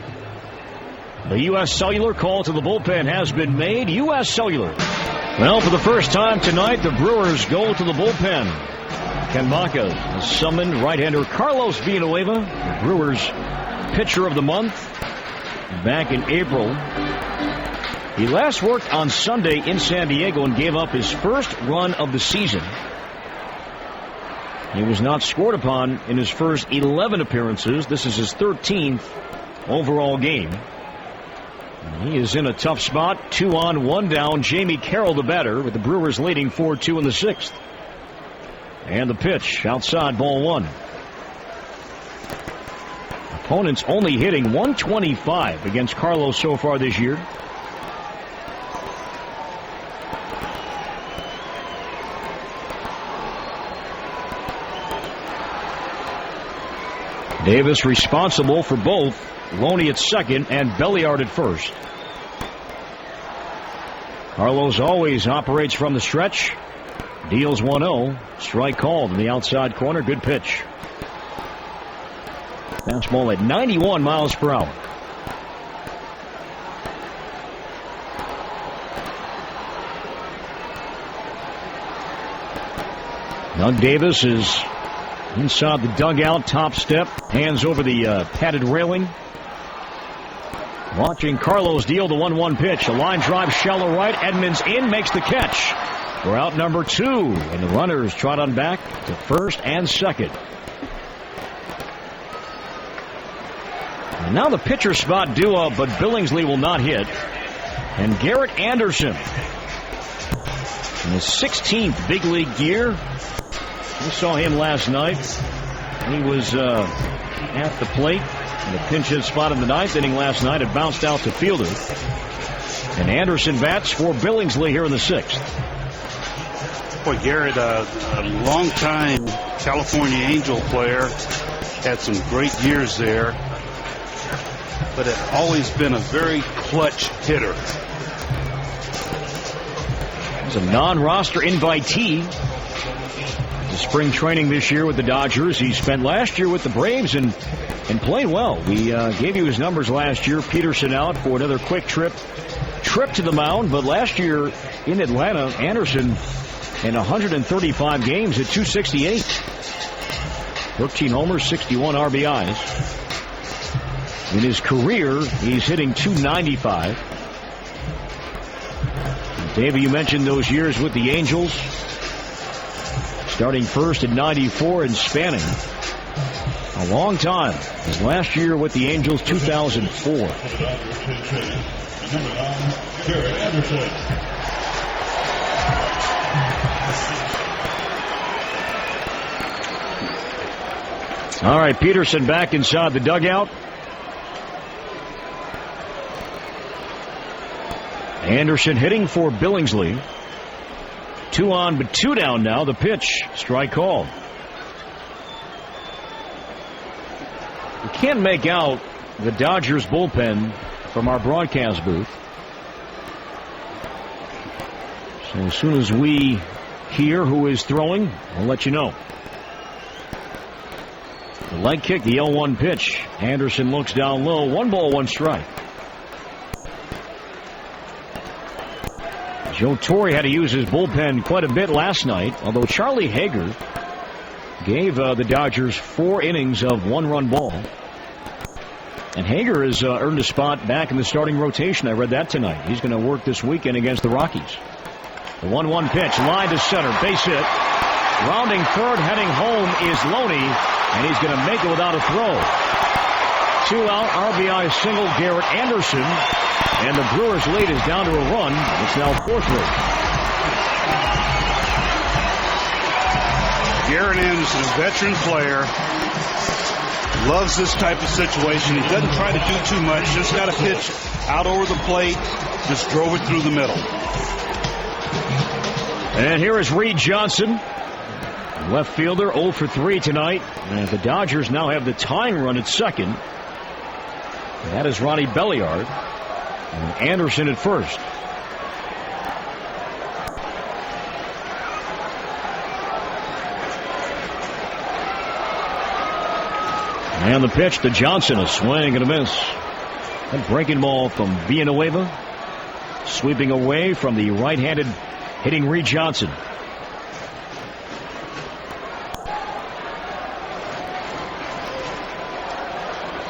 The U.S. Cellular call to the bullpen has been made. U.S. Cellular. Well, for the first time tonight, the Brewers go to the bullpen. Ken Maka has summoned right-hander Carlos Villanueva, the Brewers pitcher of the month, back in April. He last worked on Sunday in San Diego and gave up his first run of the season. He was not scored upon in his first 11 appearances. This is his 13th overall game. He is in a tough spot. 2 on, 1 down. Jamie Carroll the batter, with the Brewers leading 4-2 in the 6th. And the pitch outside, ball 1. Opponents only hitting 125 against Carlos so far this year. Davis responsible for both. Loney at second and Belliard at first. Carlos always operates from the stretch. Deals 1-0. Strike called in the outside corner. Good pitch. Fastball at 91 miles per hour. Doug Davis is inside the dugout, top step, hands over the padded railing. Watching Carlos deal the 1-1 pitch. A line drive, shallow right. Edmonds in, makes the catch. We're out number 2, and the runners trot on back to first and second. And now the pitcher spot due up, but Billingsley will not hit. And Garrett Anderson, in his 16th big league year. We saw him last night. He was at the plate in the pinch hit spot in the 9th inning last night. It bounced out to fielder. And Anderson bats for Billingsley here in the 6th. Boy, Garrett, a long-time California Angel player, had some great years there, but had always been a very clutch hitter. He's a non-roster invitee to spring training this year with the Dodgers. He spent last year with the Braves and played well. We gave you his numbers last year. Peterson out for another quick trip to the mound, but last year in Atlanta, Anderson in 135 games at 268. 13 homers, 61 RBIs. In his career, he's hitting 295. Davey, you mentioned those years with the Angels. Starting first in 94 and spanning a long time. His last year with the Angels, 2004. All right, Peterson back inside the dugout. Anderson hitting for Billingsley. 2 on, but 2 down now. The pitch, strike called. We can't make out the Dodgers bullpen from our broadcast booth. So as soon as we hear who is throwing, I'll let you know. The leg kick, the 0-1 pitch. Anderson looks down low. 1 ball, 1 strike. Joe Torre had to use his bullpen quite a bit last night, although Charlie Hager gave the Dodgers 4 innings of 1-run ball. And Hager has earned a spot back in the starting rotation. I read that tonight. He's going to work this weekend against the Rockies. The 1-1 pitch, line to center, base hit. Rounding third, heading home is Loney, and he's going to make it without a throw. 2 out, RBI single, Garrett Anderson, and the Brewers' lead is down to a run. It's now 4-3. Garrett Anderson, a veteran player, loves this type of situation. He doesn't try to do too much, just got a pitch out over the plate, just drove it through the middle. And here is Reed Johnson, left fielder, 0 for 3 tonight. And the Dodgers now have the tying run at second. And that is Ronnie Belliard. And Anderson at first. And the pitch to Johnson, a swing and a miss. A breaking ball from Villanueva. Sweeping away from the right-handed hitting Reed Johnson.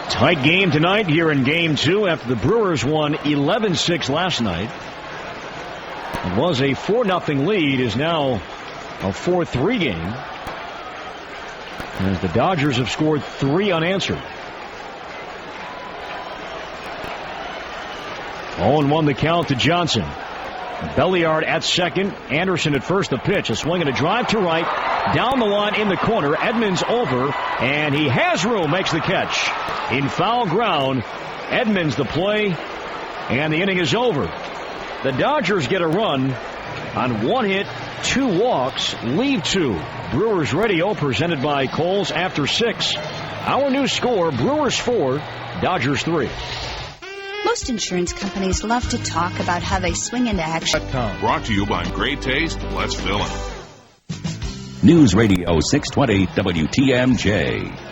Tight game tonight here in Game 2 after the Brewers won 11-6 last night. It was a 4-0 lead, is now a 4-3 game. As the Dodgers have scored 3 unanswered. 0-1 the count to Johnson. Belliard at second. Anderson at first. The pitch. A swing and a drive to right. Down the line in the corner. Edmonds over. And he has room. Makes the catch. In foul ground. Edmonds the play. And the inning is over. The Dodgers get a run on 1 hit, 2 walks, leave 2. Brewers Radio presented by Kohl's after 6. Our new score, Brewers 4, Dodgers 3. Most insurance companies love to talk about how they swing into action. Brought to you by Great Taste. Let's fill it. News Radio 620 WTMJ.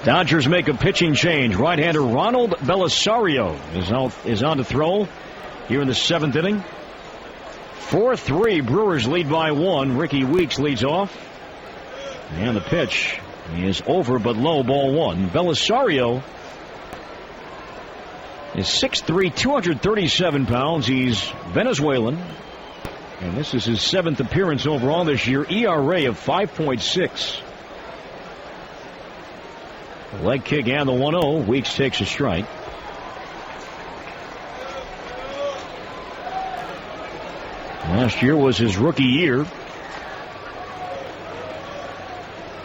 Dodgers make a pitching change. Right-hander Ronald Belisario is on to throw here in the 7th inning. 4-3. Brewers lead by 1. Ricky Weeks leads off. And the pitch is over but low, ball 1. Belisario is 6'3", 237 pounds. He's Venezuelan. And this is his 7th appearance overall this year. ERA of 5.6. Leg kick and the 1-0. Weeks takes a strike. Last year was his rookie year.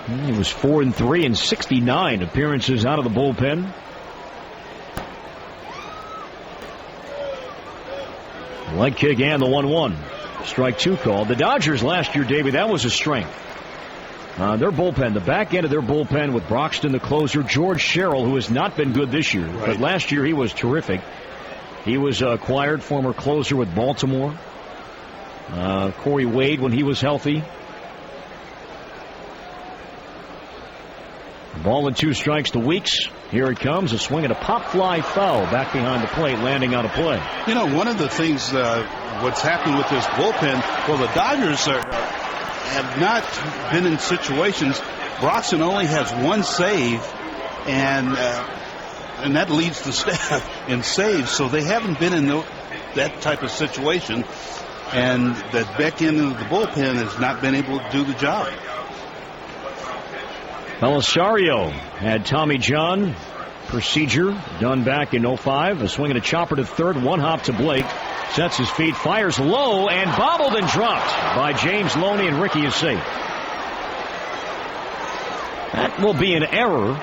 He was 4-3 in 69 appearances out of the bullpen. Leg kick and the 1-1. Strike 2 called. The Dodgers last year, Davey, that was a strength. Their bullpen, the back end of their bullpen with Broxton, the closer, George Sherrill, who has not been good this year, but last year he was terrific. He was acquired, former closer with Baltimore. Corey Wade when he was healthy. Ball and 2 strikes to Weeks. Here it comes, a swing and a pop fly foul back behind the plate, landing out of play. You know, one of the things, what's happened with this bullpen, well, the Dodgers have not been in situations. Broxton only has 1 save, and that leads the staff in saves, so they haven't been in that type of situation, and that back end of the bullpen has not been able to do the job. Belisario had Tommy John procedure done back in 05. A swing and a chopper to third, 1 hop to Blake. Sets his feet, fires low, and bobbled and dropped by James Loney, and Ricky is safe. That will be an error,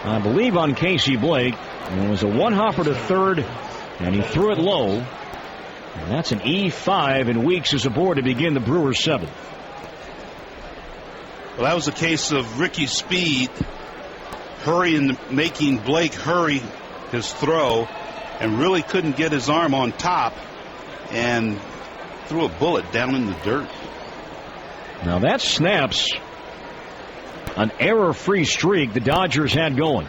I believe, on Casey Blake. It was a 1-hopper to third, and he threw it low. And that's an E5, and Weeks is aboard to begin the Brewers' 7th. Well, that was a case of Ricky's speed hurrying, making Blake hurry his throw, and really couldn't get his arm on top and threw a bullet down in the dirt. Now that snaps an error-free streak the Dodgers had going.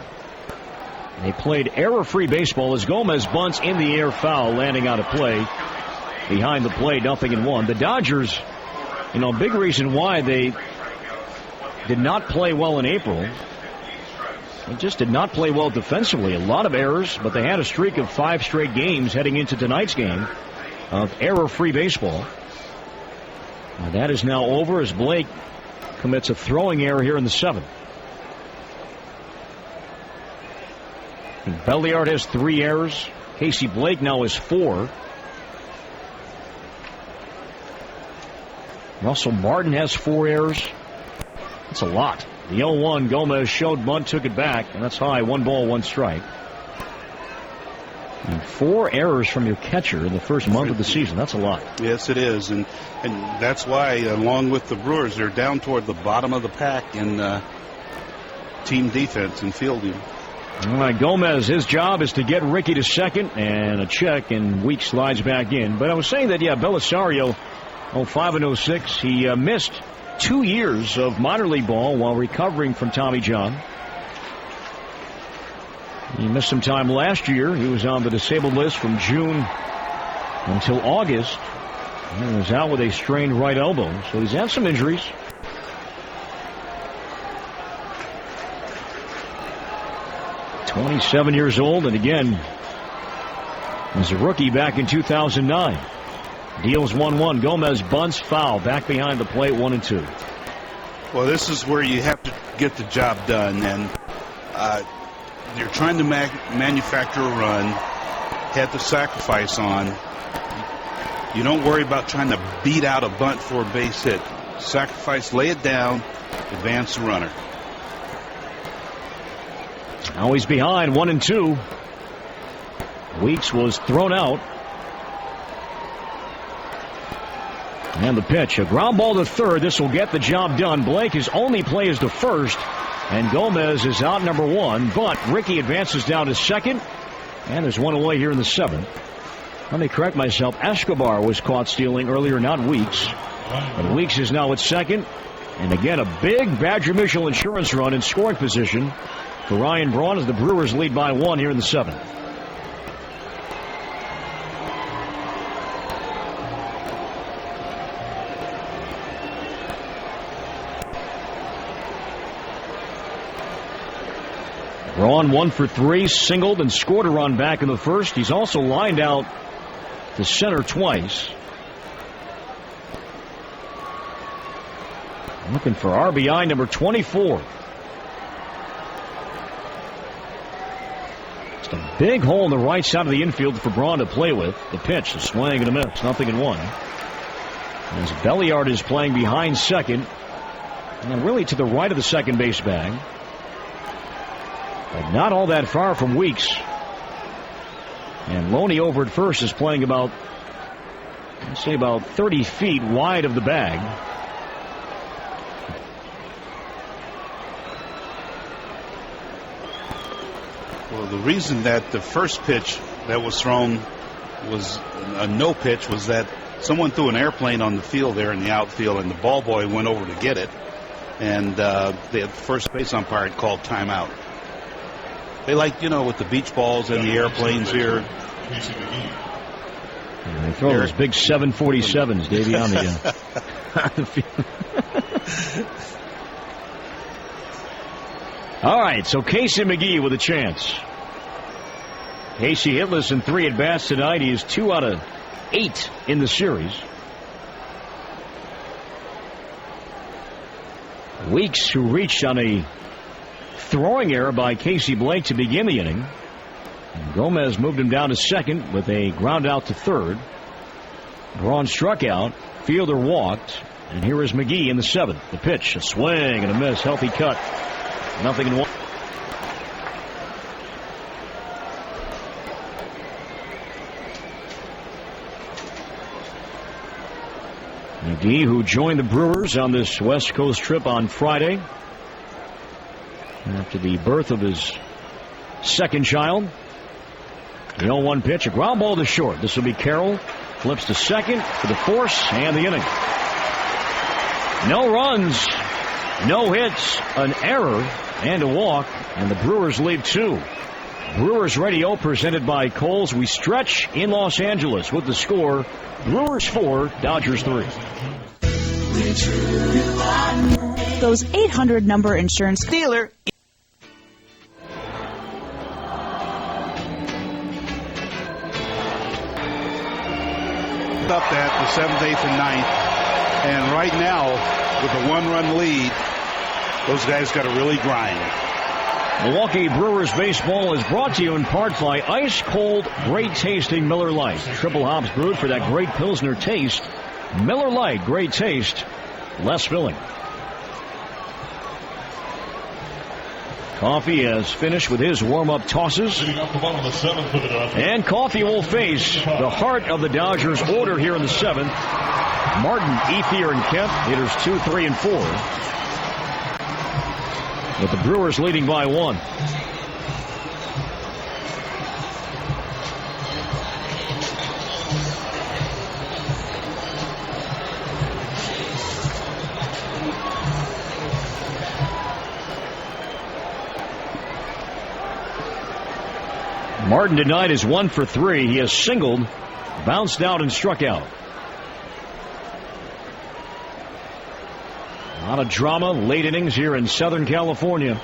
They played error-free baseball as Gomez bunts in the air, foul, landing out of play. Behind the plate, 0-1. The Dodgers, a big reason why they did not play well in April. They just did not play well defensively. A lot of errors, but they had a streak of 5 straight games heading into tonight's game of error-free baseball. Now that is now over as Blake commits a throwing error here in the 7th. And Belliard has 3 errors. Casey Blake now has 4. Russell Martin has 4 errors. That's a lot. The 0-1, Gomez showed bunt, took it back, and that's high. 1 ball, 1 strike. And 4 errors from your catcher in the first month of the season. That's a lot. Yes, it is. And that's why, along with the Brewers, they're down toward the bottom of the pack in team defense and fielding. All right, Gomez, his job is to get Ricky to second, and a check, and Weeks slides back in. But I was saying that, Belisario, 05 and 06, he missed 2 years of minor league ball while recovering from Tommy John. He missed some time last year. He was on the disabled list from June until August. And was out with a strained right elbow. So he's had some injuries. "27 years old, and again, as a rookie back in 2009. Deals 1-1. Gomez bunts, foul, back behind the plate, 1-2. Well, this is where you have to get the job done, and you're trying to manufacture a run, had the sacrifice on. You don't worry about trying to beat out a bunt for a base hit. Sacrifice, lay it down, advance the runner. Now he's behind, 1-2. Weeks was thrown out. And the pitch, a ground ball to third. This will get the job done. Blake, his only play is to first, and Gomez is out number 1. But Ricky advances down to second, and there's 1 away here in the 7th. Let me correct myself. Escobar was caught stealing earlier, not Weeks. But Weeks is now at second, and again a big Badger Mutual Insurance run in scoring position for Ryan Braun as the Brewers lead by 1 here in the 7th. Braun 1 for 3, singled and scored a run back in the first. He's also lined out to center twice. Looking for RBI number 24. Just a big hole in the right side of the infield for Braun to play with. The pitch, a swing and a miss, 0-1. As Belliard is playing behind second, and really to the right of the second base bag. But not all that far from Weeks. And Loney over at first is playing about I'd say about 30 feet wide of the bag. Well, the reason that the first pitch that was thrown was a no pitch was that someone threw an airplane on the field there in the outfield, and the ball boy went over to get it, and the first base umpire had called timeout. They like, with the beach balls and the airplanes here. And they throw those big 747s, Davey, on the field. All right, so Casey McGee with a chance. Casey hitless in 3 at-bats tonight. He is 2 out of 8 in the series. Weeks, who reached on a throwing error by Casey Blake to begin the inning. And Gomez moved him down to second with a ground out to third. Braun struck out. Fielder walked. And here is McGee in the 7th. The pitch, a swing and a miss. Healthy cut. 0-1. McGee, who joined the Brewers on this West Coast trip on Friday after the birth of his second child. The 0-1 pitch, a ground ball to short. This will be Carroll. Flips to second for the force and the inning. No runs, no hits, an error, and a walk, and the Brewers lead 2. Brewers Radio presented by Kohl's. We stretch in Los Angeles with the score: Brewers 4, Dodgers 3. Those 800 number insurance dealer. Up that the 7th, 8th, and 9th, and right now with a 1-run lead, those guys got to really grind. Milwaukee Brewers baseball is brought to you in part by ice cold, great tasting Miller Lite. Triple hops brewed for that great Pilsner taste. Miller Lite, great taste, less filling. Coffee has finished with his warm-up tosses. And Coffee will face the heart of the Dodgers order here in the 7th. Martin, Ethier, and Kemp, hitters 2, 3, and 4. With the Brewers leading by 1. Martin tonight is 1 for 3. He has singled, bounced out, and struck out. A lot of drama, late innings here in Southern California.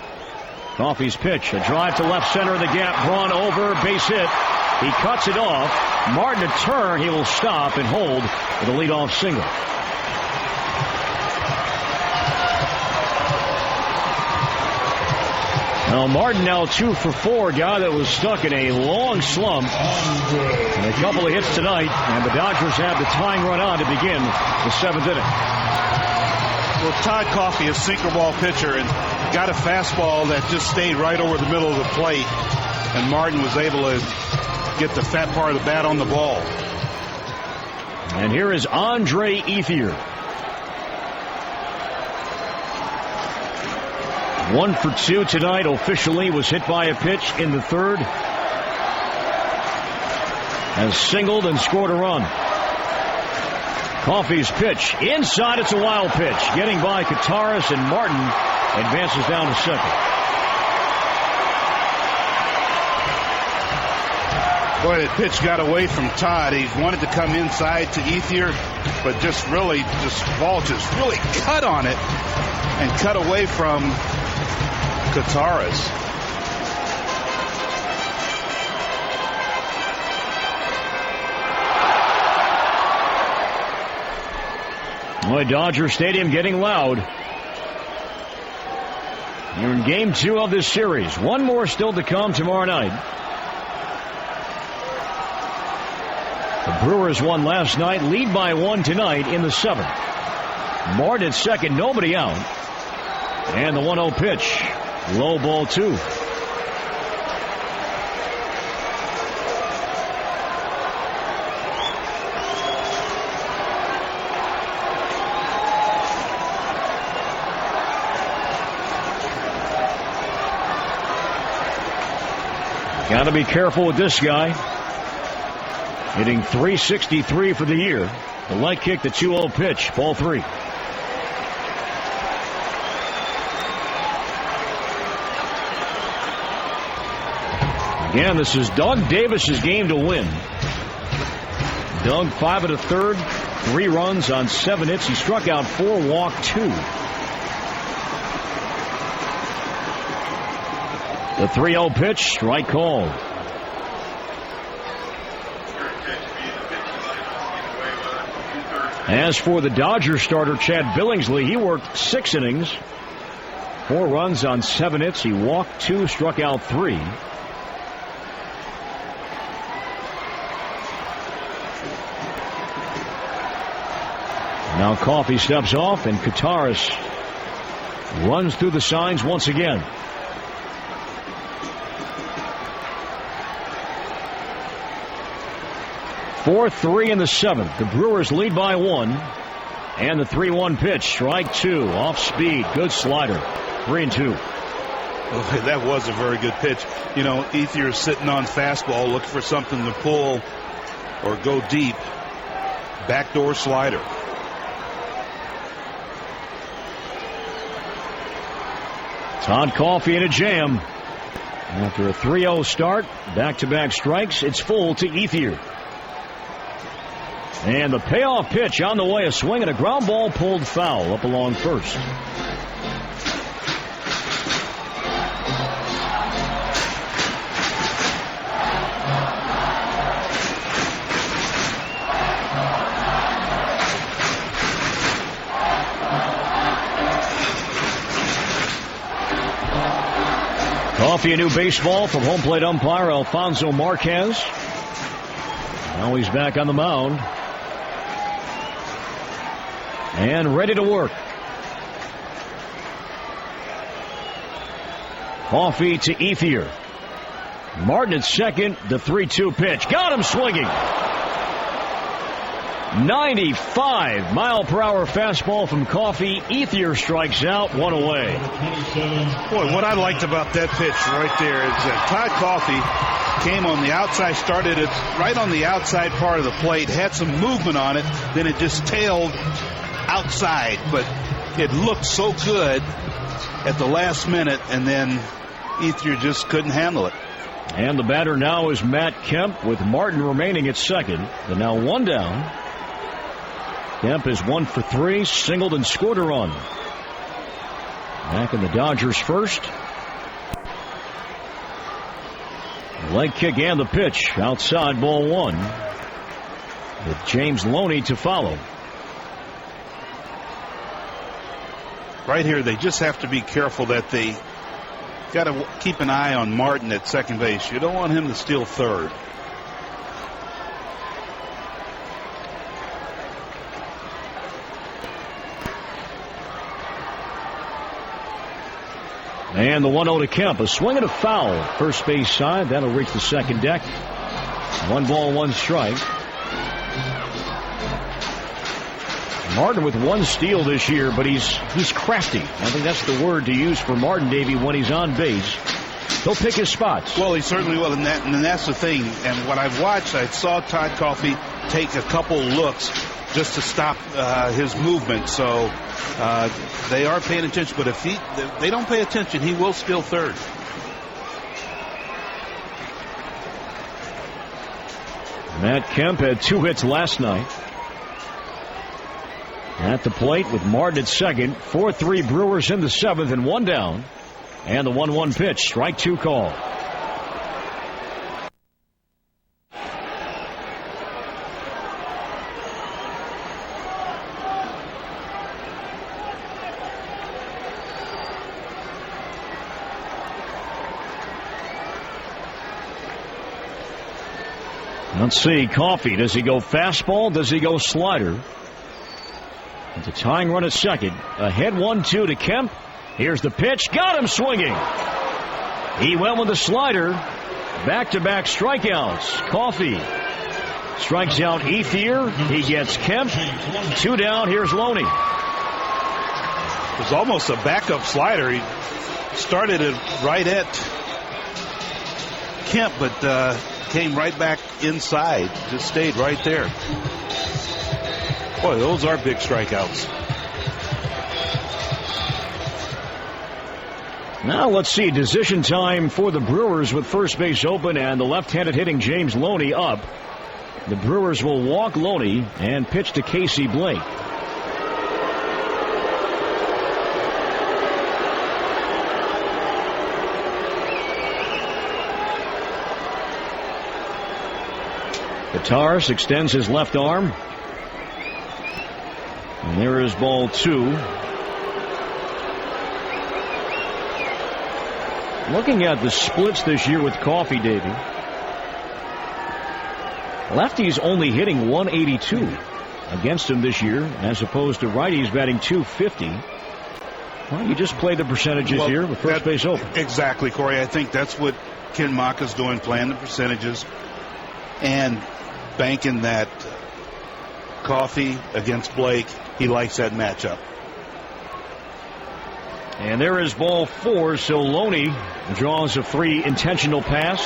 Coffey's pitch, a drive to left center of the gap. Braun over, base hit. He cuts it off. Martin a turn. He will stop and hold with a leadoff single. Now Martin now 2 for 4, guy that was stuck in a long slump. And a couple of hits tonight, and the Dodgers have the tying run on to begin the 7th inning. Well, Todd Coffey, a sinker ball pitcher, and got a fastball that just stayed right over the middle of the plate, and Martin was able to get the fat part of the bat on the ball. And here is Andre Ethier. 1 for 2 tonight. Officially was hit by a pitch in the 3rd. Has singled and scored a run. Coffey's pitch inside. It's a wild pitch. Getting by Kataris, and Martin advances down to second. Boy, that pitch got away from Todd. He wanted to come inside to Ethier, but ball just really cut on it and cut away from Kataris. Boy, Dodger Stadium getting loud. You're in game 2 of this series. One more still to come tomorrow night. The Brewers won last night, lead by 1 tonight in the 7th. Martin at second, nobody out. And the 1-0 pitch. Low ball 2. Got to be careful with this guy. Hitting .363 for the year. The leg kick, the 2-0 pitch, ball 3. Again, this is Doug Davis's game to win. Doug 5 1/3, 3 runs on 7 hits. He struck out 4, walked 2. The 3-0 pitch, strike called. As for the Dodgers starter, Chad Billingsley, he worked 6 innings, 4 runs on 7 hits. He walked 2, struck out 3. Now Coffey steps off, and Kataris runs through the signs once again. Fourth, 3 in the 7th. The Brewers lead by 1. And the 3-1 pitch, strike 2, off speed, good slider, 3-2. Oh, that was a very good pitch. You know, Ethier's sitting on fastball, looking for something to pull or go deep. Backdoor slider. Todd Coffey in a jam. After a 3-0 start, back-to-back strikes, it's full to Ethier. And the payoff pitch on the way, a swing and a ground ball pulled foul up along first. Coffey, a new baseball from home plate umpire Alfonso Marquez. Now he's back on the mound. And ready to work. Coffey to Ethier. Martin at second, the 3-2 pitch. Got him swinging. 95-mile-per-hour fastball from Coffey. Ethier strikes out, 1 away. Boy, what I liked about that pitch right there is that Todd Coffey came on the outside, started it right on the outside part of the plate, had some movement on it, then it just tailed outside, but it looked so good at the last minute, and then Ethier just couldn't handle it. And the batter now is Matt Kemp, with Martin remaining at second. They're now 1 down. Kemp is 1 for 3, singled and scored a run. Back in the Dodgers first. Leg kick and the pitch outside, ball 1. With James Loney to follow. Right here, they just have to be careful that they got to keep an eye on Martin at second base. You don't want him to steal third. And the 1-0 to Kemp. A swing and a foul. First base side. That'll reach the second deck. 1 ball, 1 strike. Martin with 1 steal this year, but he's crafty. I think that's the word to use for Martin, Davey, when he's on base. He'll pick his spots. Well, he certainly will, and that's the thing. And what I've watched, I saw Todd Coffey take a couple looks just to stop his movement. So they are paying attention. But if they don't pay attention, he will steal third. Matt Kemp had 2 hits last night. At the plate with Martin at second. 4-3 Brewers in the 7th and 1 down. And the 1-1 pitch. Strike 2 call. Let's see. Coffey. Does he go fastball? Does he go slider? It's a tying run at second. Ahead 1-2 to Kemp. Here's the pitch. Got him swinging. He went with the slider. Back-to-back strikeouts. Coffey strikes out Ethier. He gets Kemp. 2 down. Here's Loney. It was almost a backup slider. He started it right at Kemp, but came right back inside. Just stayed right there. Boy, those are big strikeouts. Now let's see. Decision time for the Brewers with first base open and the left-handed hitting James Loney up. The Brewers will walk Loney and pitch to Casey Blake. Guitaris extends his left arm. And there is ball 2. Looking at the splits this year with Coffey, Davey. Lefties only hitting 182 against him this year, as opposed to righties batting 250. Well, you just play the percentages here with first base open. Exactly, Corey. I think that's what Ken Maka's doing, playing the percentages and banking that Coffey against Blake. He likes that matchup. And there is ball 4, so Loney draws a 3 intentional pass.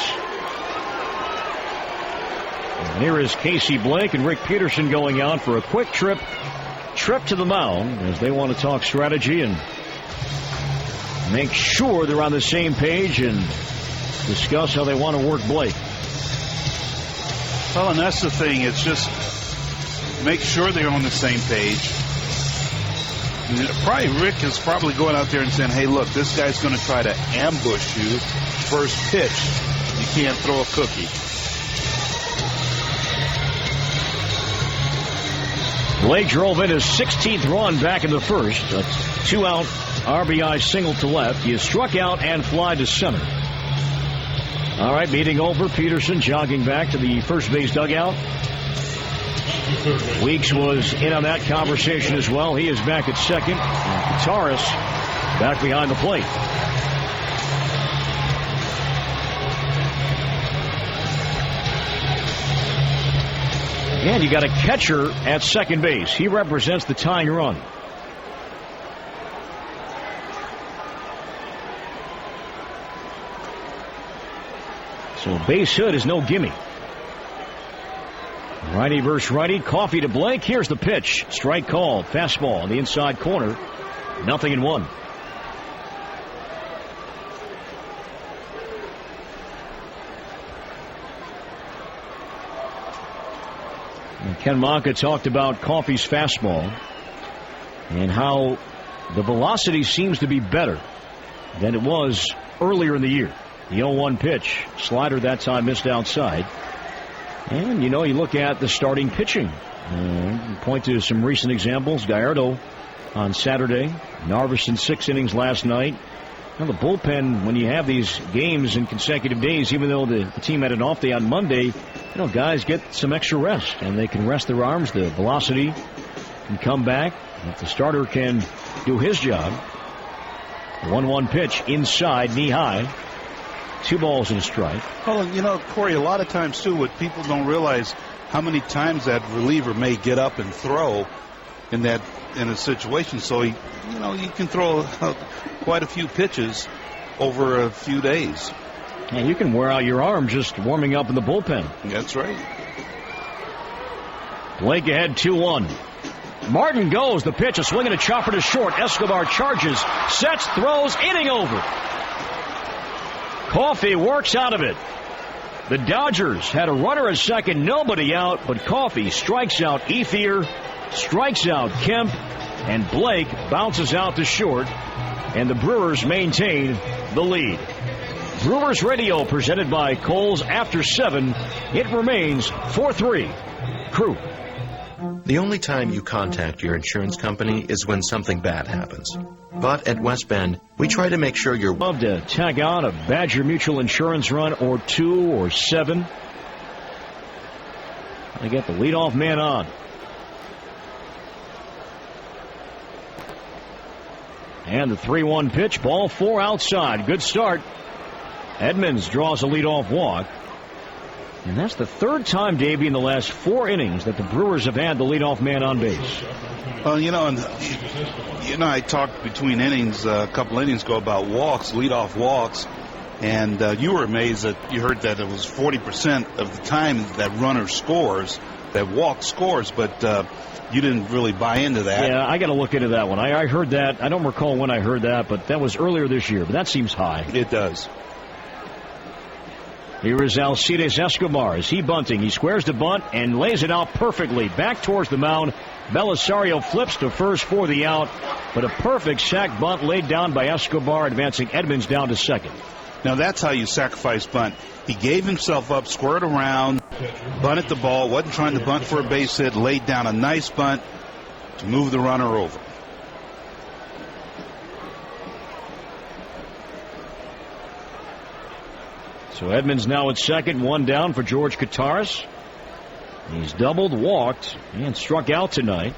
And here is Casey Blake and Rick Peterson going out for a quick trip to the mound as they want to talk strategy and make sure they're on the same page and discuss how they want to work Blake. Well, and that's the thing. It's just make sure they're on the same page. Probably Rick is probably going out there and saying, hey, look, this guy's going to try to ambush you first pitch. You can't throw a cookie. Blake drove in his 16th run back in the first. A 2-out RBI single to left. He is struck out and fly to center. All right, meeting over. Peterson jogging back to the first base dugout. Weeks was in on that conversation as well. He is back at second. And Guitaris back behind the plate. And you got a catcher at second base. He represents the tying run. So base hit is no gimme. Righty versus righty. Coffey to Blake. Here's the pitch. Strike called. Fastball on the inside corner. 0-1. Ken Maka talked about Coffey's fastball and how the velocity seems to be better than it was earlier in the year. The 0-1 pitch. Slider that time missed outside. And, you look at the starting pitching. Point to some recent examples. Gallardo on Saturday. Narveson 6 innings last night. Now, the bullpen, when you have these games in consecutive days, even though the team had an off day on Monday, guys get some extra rest, and they can rest their arms. The velocity can come back. If the starter can do his job. 1-1 pitch inside, knee high. 2 balls and a strike. Well, Corey, a lot of times, too, what people don't realize how many times that reliever may get up and throw in a situation. So, you can throw quite a few pitches over a few days. And you can wear out your arm just warming up in the bullpen. That's right. Blake ahead 2-1. Martin goes. The pitch, a swing and a chopper to short. Escobar charges, sets, throws, inning over. Coffey works out of it. The Dodgers had a runner at second, nobody out, but Coffey strikes out Ethier, strikes out Kemp, and Blake bounces out to short, and the Brewers maintain the lead. Brewers Radio presented by Kohl's After 7. It remains 4-3. Crew. The only time you contact your insurance company is when something bad happens. But at West Bend, we try to make sure you're... Love to tag on a Badger Mutual Insurance run or 2 or 7. I get the leadoff man on. And the 3-1 pitch, ball 4 outside. Good start. Edmonds draws a leadoff walk. And that's the third time, Davey, in the last 4 innings that the Brewers have had the leadoff man on base. Well, I talked between innings, a couple innings ago about walks, leadoff walks. And you were amazed that you heard that it was 40% of the time that runner scores, that walk scores, but you didn't really buy into that. Yeah, I got to look into that one. I heard that. I don't recall when I heard that, but that was earlier this year. But that seems high. It does. Here is Alcides Escobar. Is he bunting? He squares the bunt and lays it out perfectly. Back towards the mound. Belisario flips to first for the out. But a perfect sac bunt laid down by Escobar, advancing Edmonds down to second. Now that's how you sacrifice bunt. He gave himself up, squared around, bunted the ball, wasn't trying to bunt for a base hit, laid down a nice bunt to move the runner over. So Edmonds now at second, one down for George Kataris. He's doubled, walked, and struck out tonight.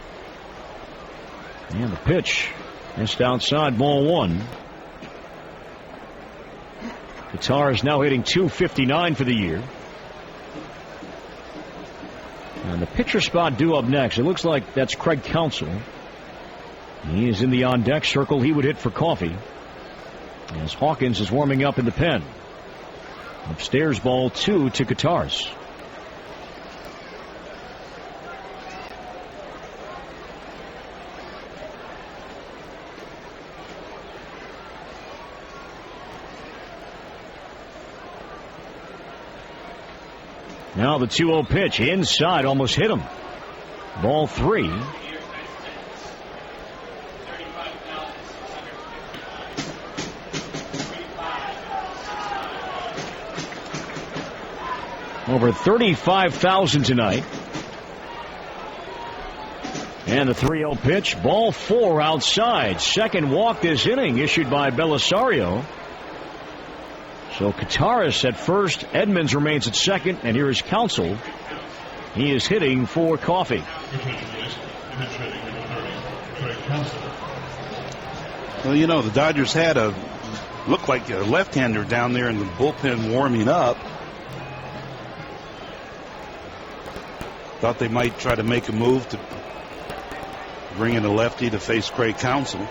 And the pitch missed outside, ball one. Kataris now hitting .259 for the year. And the pitcher spot due up next. It looks like that's Craig Counsell. He is in the on-deck circle. He would hit for Coffey, as Hawkins is warming up in the pen. Upstairs, ball two to Kataris. Now the 2-0 pitch inside, almost hit him. Ball three. Over 35,000 tonight. And the 3-0 pitch, ball four outside. Second walk this inning issued by Belisario. So Kataris at first, Edmonds remains at second, and here is Counsell. He is hitting for Coffey. Well, you know, the Dodgers had looked like a left-hander down there in the bullpen warming up. Thought they might try to make a move to bring in a lefty to face Craig Counsell.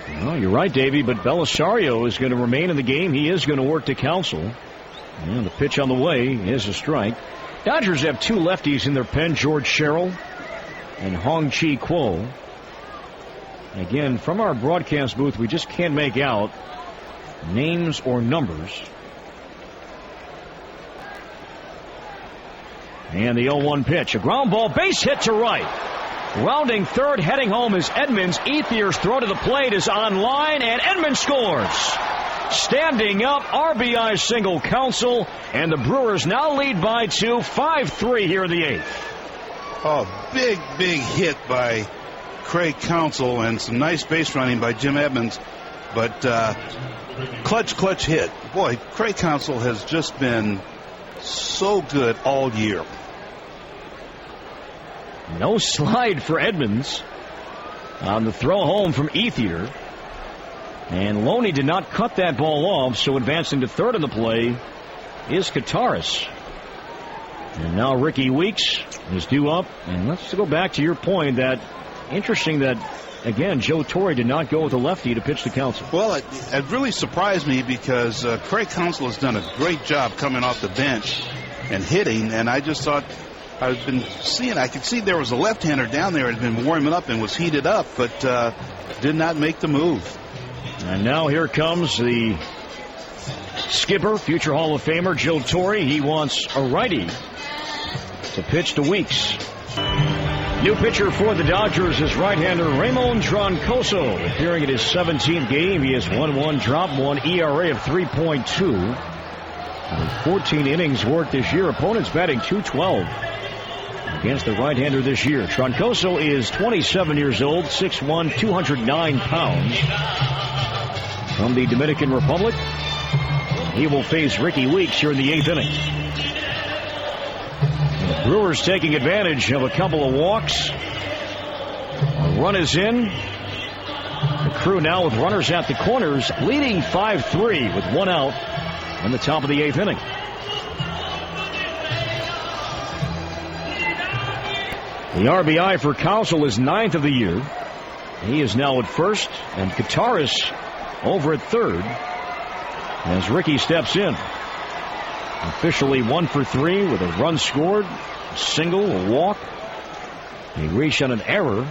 Well, you're right, Davey, but Belisario is going to remain in the game. He is going to work to Counsell. And the pitch on the way is a strike. Dodgers have two lefties in their pen, George Sherrill and Hong-Chi Kuo. Again, from our broadcast booth, we just can't make out names or numbers. And the 0-1 pitch, a ground ball, base hit to right. Rounding third, heading home is Edmonds. Ethier's throw to the plate is on line, and Edmonds scores. Standing up, RBI single, Counsell, and the Brewers now lead by 2, 5-3 here in the eighth. Oh, big hit by Craig Counsell and some nice base running by Jim Edmonds. But clutch hit. Boy, Craig Counsell has just been so good all year. No slide for Edmonds on the throw home from Ethier. And Loney did not cut that ball off, so advancing to third in the play is Kataris. And now Ricky Weeks is due up. And let's go back to your point that interesting that, again, Joe Torre did not go with the lefty to pitch to Counsell. Well, it really surprised me because Craig Counsell has done a great job coming off the bench and hitting, and I just thought I could see there was a left-hander down there had been warming up and was heated up, but did not make the move. And now here comes the skipper, future Hall of Famer Joe Torre. He wants a righty to pitch to Weeks. New pitcher for the Dodgers is right-hander Ramon Troncoso, appearing in his 17th game. He has 1-1 drop, 1 ERA of 3.2. 14 innings worked this year. Opponents batting .212 against the right-hander this year. Troncoso is 27 years old, 6'1", 209 pounds. From the Dominican Republic, he will face Ricky Weeks here in the 8th inning. The Brewers taking advantage of a couple of walks. A run is in. The Crew now with runners at the corners, leading 5-3 with one out in the top of the 8th inning. The RBI for Counsell is 9th of the year. He is now at first, and Kataris over at third as Ricky steps in. Officially 1 for 3 with a run scored, a single, a walk. He reached on an error,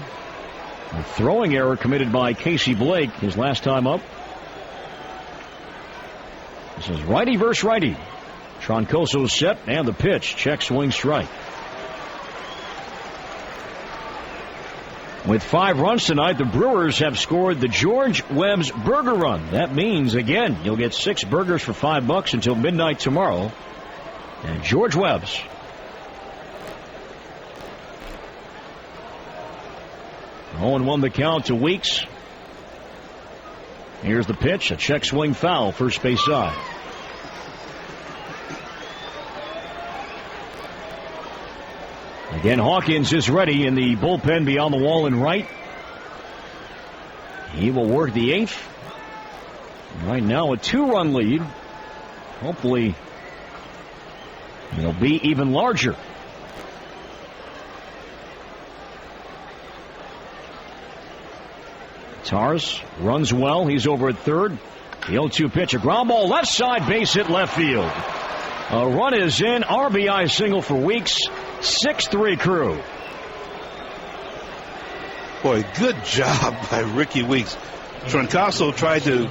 a throwing error committed by Casey Blake his last time up. This is righty versus righty. Troncoso set and the pitch. Check, swing, strike. With 5 runs tonight, the Brewers have scored the George Webb's Burger Run. That means, again, you'll get 6 burgers for $5 until midnight tomorrow. And George Webb's. Owen won the count to Weeks. Here's the pitch, a check swing foul, first base side. Again, Hawkins is ready in the bullpen beyond the wall in right. He will work the 8th. Right now a 2-run lead. Hopefully it'll be even larger. Tars runs well. He's over at third. The 0-2 pitch, a ground ball left side, base hit left field. A run is in. RBI single for Weeks. 6-3 Crew. Boy, good job by Ricky Weeks. Troncoso tried to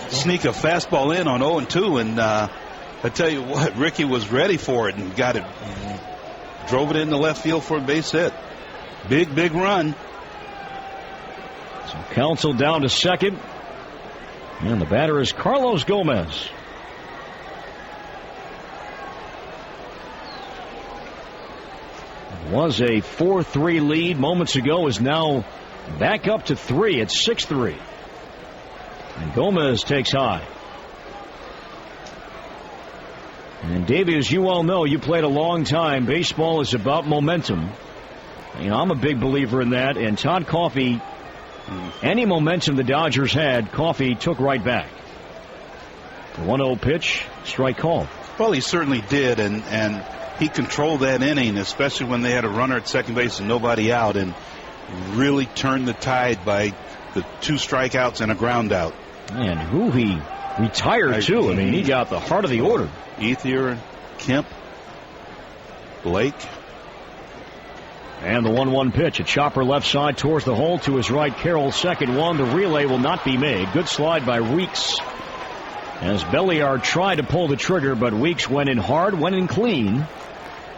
sneak a fastball in on 0-2, and I tell you what, Ricky was ready for it and got it. Drove it into left field for a base hit. Big run. So Counsell down to second. And the batter is Carlos Gomez. It was a 4-3 lead moments ago, is now back up to 3 at 6-3. And Gomez takes high. And Davey, as you all know, you played a long time. Baseball is about momentum. You know, I'm a big believer in that. And Todd Coffey, any momentum the Dodgers had, Coffey took right back. The 1-0 pitch, strike called. Well, he certainly did, and he controlled that inning, especially when they had a runner at second base and nobody out, and really turned the tide by the 2 strikeouts and a ground out. And who he retired too. I mean, he got the heart of the order. Ethier, Kemp, Blake. And the 1-1 pitch, a chopper left side towards the hole to his right. Carroll, second one. The relay will not be made. Good slide by Weeks. As Belliard tried to pull the trigger, but Weeks went in hard, went in clean.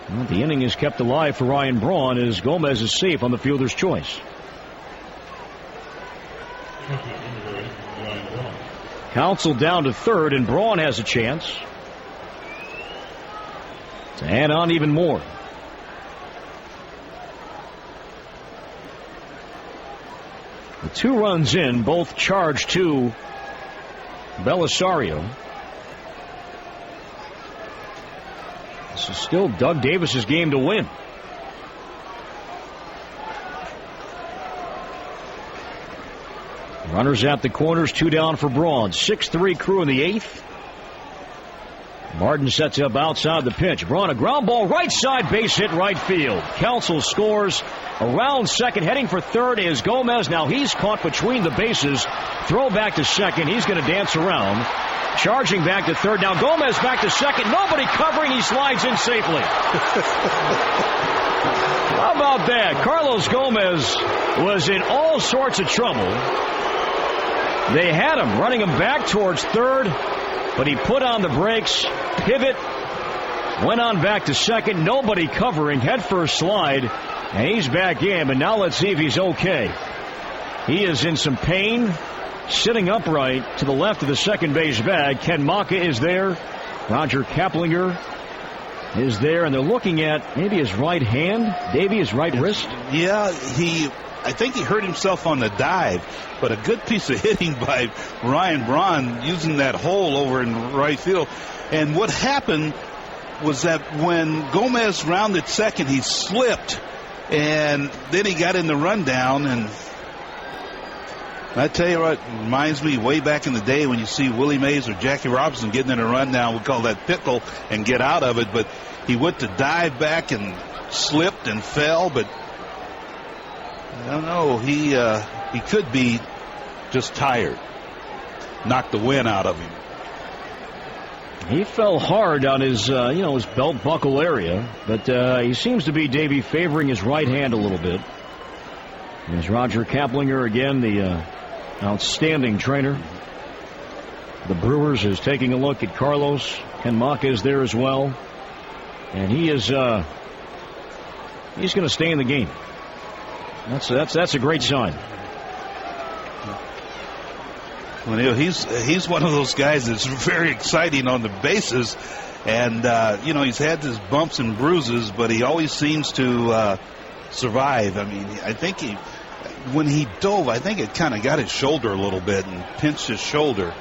Well, the inning is kept alive for Ryan Braun as Gomez is safe on the fielder's choice. Counsell down to third, and Braun has a chance to add on even more. The 2 runs in, both charged to Belisario. This is still Doug Davis's game to win. Runners at the corners, 2 down for Braun. 6-3 Crew in the 8th. Martin sets up outside the pitch. Braun, a ground ball right side, base hit right field. Counsell scores around second, heading for third is Gomez. Now he's caught between the bases. Throw back to second. He's going to dance around. Charging back to third. Now Gomez back to second. Nobody covering. He slides in safely. How about that? Carlos Gomez was in all sorts of trouble. They had him, running him back towards third, but he put on the brakes, pivot, went on back to second. Nobody covering, headfirst slide, and he's back in. But now let's see if he's okay. He is in some pain, sitting upright to the left of the second base bag. Ken Maka is there. Roger Kaplinger is there, and they're looking at maybe his right hand, Davey, his right wrist. Yeah, I think he hurt himself on the dive, but a good piece of hitting by Ryan Braun using that hole over in right field. And what happened was that when Gomez rounded second, he slipped, and then he got in the rundown. And I tell you what, reminds me way back in the day when you see Willie Mays or Jackie Robinson getting in a rundown, we call that pickle, and get out of it. But he went to dive back and slipped and fell, but I don't know. He could be just tired. knocked the wind out of him. He fell hard on his, his belt buckle area, but he seems to be, Davey, favoring his right hand a little bit. There's Roger Kaplinger again, the outstanding trainer. The Brewers is taking a look at Carlos. Ken Maka is there as well, and he is he's going to stay in the game. That's a great sign. Well, he's one of those guys that's very exciting on the bases, and he's had his bumps and bruises, but he always seems to survive. I mean, I think when he dove, I think it kind of got his shoulder a little bit and pinched his shoulder.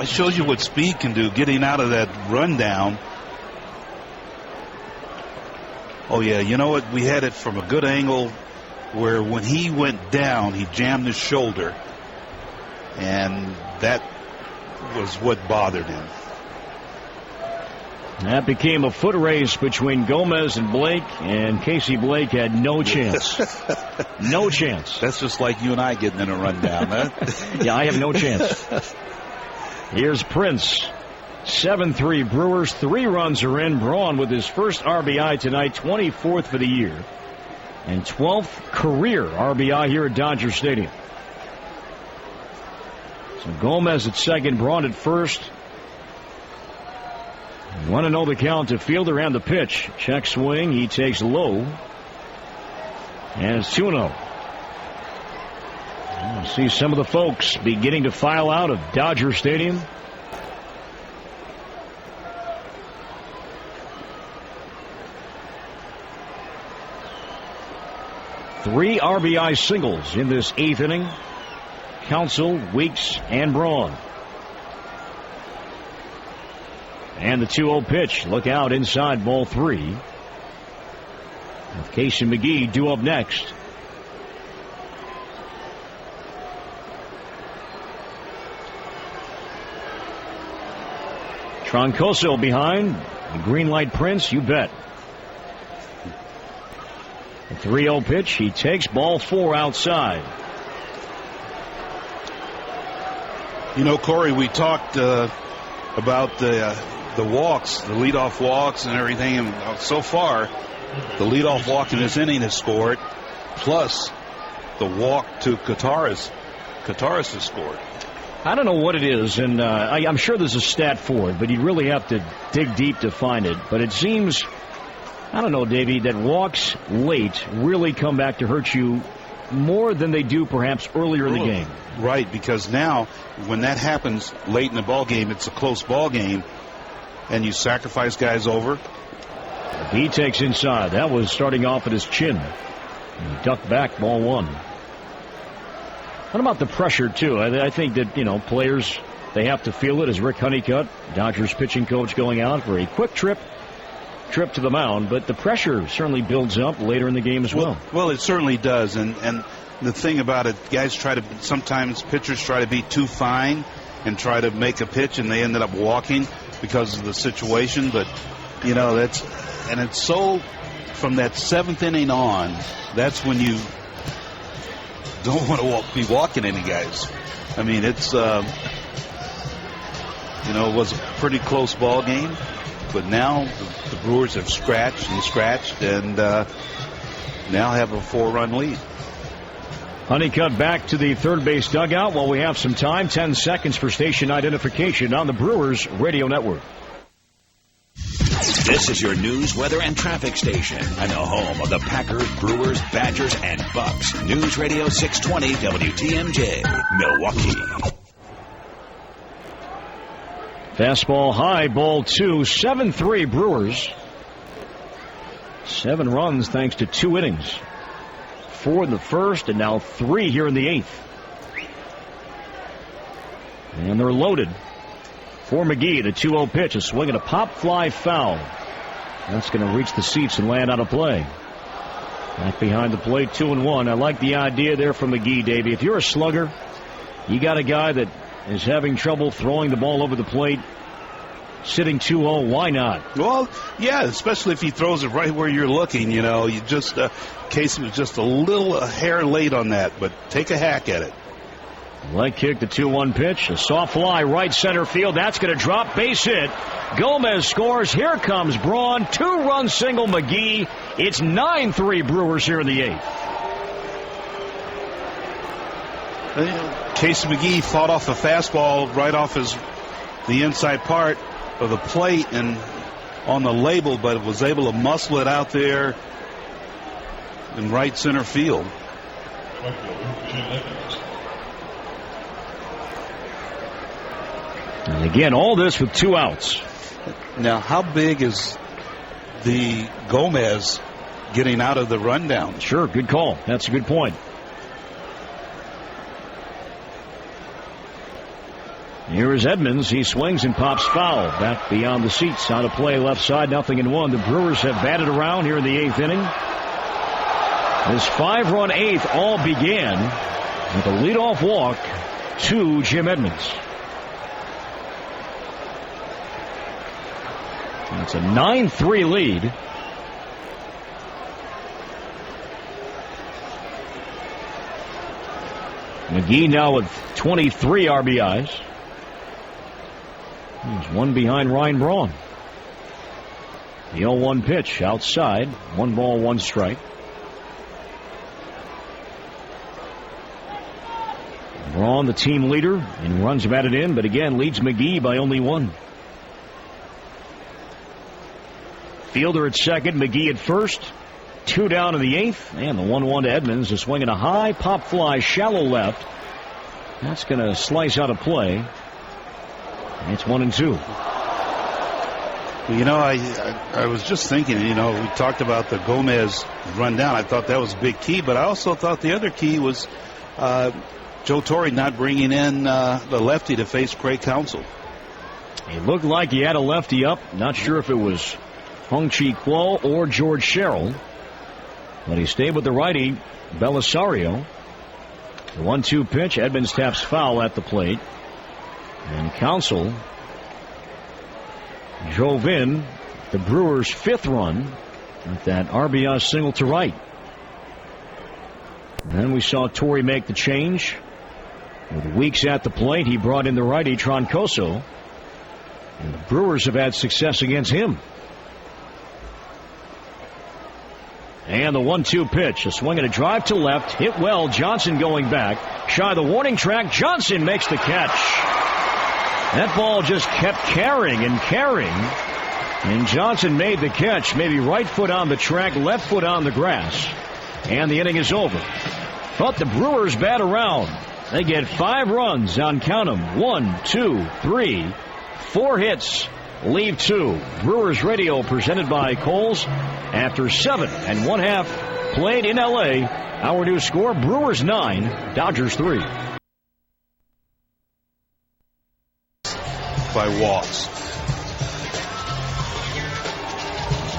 It shows you what speed can do, getting out of that rundown. Oh yeah, you know what? We had it from a good angle where when he went down, he jammed his shoulder. And that was what bothered him. That became a foot race between Gomez and Blake, and Casey Blake had no chance. No chance. That's just like you and I getting in a rundown, huh? Yeah, I have no chance. Here's Prince. 7-3 Brewers. 3 runs are in. Braun with his first RBI tonight, 24th for the year, and 12th career RBI here at Dodger Stadium. So Gomez at second, Braun at first. You want to know the count to fielder and the pitch. Check swing. He takes low. And it's 2-0. See some of the folks beginning to file out of Dodger Stadium. Three RBI singles in this 8th inning. Counsell, Weeks, and Braun. And the 2-0 pitch. Look out inside, ball 3. With Case and McGee due up next. Troncoso behind. The green light Prince, you bet. The 3-0 pitch. He takes ball 4 outside. You know, Corey, we talked about the walks, the leadoff walks and everything, and so far the leadoff walk in this inning has scored, plus the walk to Kataris. Kataris has scored. I don't know what it is, and I'm sure there's a stat for it, but you'd really have to dig deep to find it. But it seems, I don't know, Davey, that walks late really come back to hurt you more than they do perhaps earlier in the game. Right, because now when that happens late in the ball game, it's a close ball game, and you sacrifice guys over. He takes inside. That was starting off at his chin. He ducked back, ball 1. What about the pressure, too? I think that, players, they have to feel it, as Rick Honeycutt, Dodgers pitching coach, going out for a quick trip to the mound, but the pressure certainly builds up later in the game as well. Well, it certainly does, and the thing about it, sometimes pitchers try to be too fine and try to make a pitch, and they ended up walking because of the situation. But it's so, from that 7th inning on, that's when you don't want to be walking any guys. I mean, it's it was a pretty close ball game, but now the Brewers have scratched and now have a 4-run lead. Honeycutt back to the third base dugout while we have some time. 10 seconds for station identification on the Brewers Radio Network. This is your news, weather, and traffic station, and the home of the Packers, Brewers, Badgers, and Bucks. News Radio 620 WTMJ, Milwaukee. Fastball high, ball 2, 7-3 Brewers. 7 runs thanks to 2 innings. 4 in the first, and now 3 here in the 8th. And they're loaded. For McGee, the 2-0 pitch, a swing and a pop fly foul. That's going to reach the seats and land out of play. Back behind the plate, 2-1. I like the idea there from McGee, Davey. If you're a slugger, you got a guy that is having trouble throwing the ball over the plate, sitting 2-0, why not? Well, yeah, especially if he throws it right where you're looking. You just Casey was just a hair late on that, but take a hack at it. Leg kick, the 2-1 pitch. A soft fly, right center field. That's going to drop. Base hit. Gomez scores. Here comes Braun. 2-run single McGee. It's 9-3 Brewers here in the 8th. Casey McGee fought off a fastball right off the inside part of the plate and on the label, but was able to muscle it out there in right center field. And again, all this with 2 outs. Now, how big is the Gomez getting out of the rundown? Sure, good call. That's a good point. Here is Edmonds. He swings and pops foul. Back beyond the seats. Out of play left side. 0-1. The Brewers have batted around here in the 8th inning. This 5-run 8th all began with a leadoff walk to Jim Edmonds. It's a 9-3 lead. McGee now with 23 RBIs. He's 1 behind Ryan Braun. The 0-1 pitch outside. 1 ball, 1 strike. Braun, the team leader, in runs batted in, but again leads McGee by only 1. Fielder at second, McGee at first. 2 down in the 8th, and the 1-1 to Edmonds. A swing and a high pop fly, shallow left. That's going to slice out of play. It's 1-2. You know, I was just thinking, you know, we talked about the Gomez rundown. I thought that was a big key, but I also thought the other key was Joe Torre not bringing in the lefty to face Craig Counsell. It looked like he had a lefty up. Not sure if it was Hung-Chi Kuo or George Sherrill, but he stayed with the righty, Belisario. The 1-2 pitch. Edmonds taps foul at the plate. And Counsell drove in the Brewers' 5th run with that RBI single to right. And then we saw Torre make the change. With Weeks at the plate, he brought in the righty Troncoso. And the Brewers have had success against him. And the 1-2 pitch. A swing and a drive to left. Hit well. Johnson going back. Shy of the warning track. Johnson makes the catch. That ball just kept carrying and carrying. And Johnson made the catch. Maybe right foot on the track, left foot on the grass. And the inning is over. But the Brewers bat around. They get 5 runs on, count 'em, 1, 2, 3, 4 hits. Leave 2. Brewers Radio presented by Kohl's. After 7 1/2 played in LA, our new score, Brewers 9, Dodgers 3. By walks.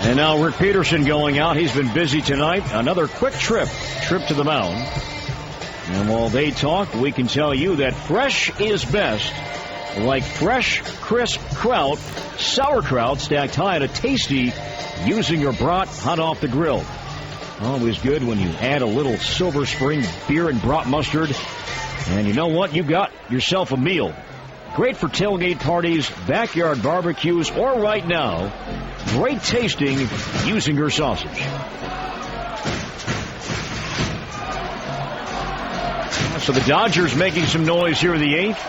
And now Rick Peterson going out. He's been busy tonight. Another quick trip to the mound. And while they talk, we can tell you that fresh is best. Like fresh, crisp kraut, sauerkraut stacked high and a tasty using your brat hot off the grill. Always good when you add a little Silver Spring beer and brat mustard. And you know what? You got yourself a meal. Great for tailgate parties, backyard barbecues, or right now, great tasting using your sausage. So the Dodgers making some noise here in the 8th.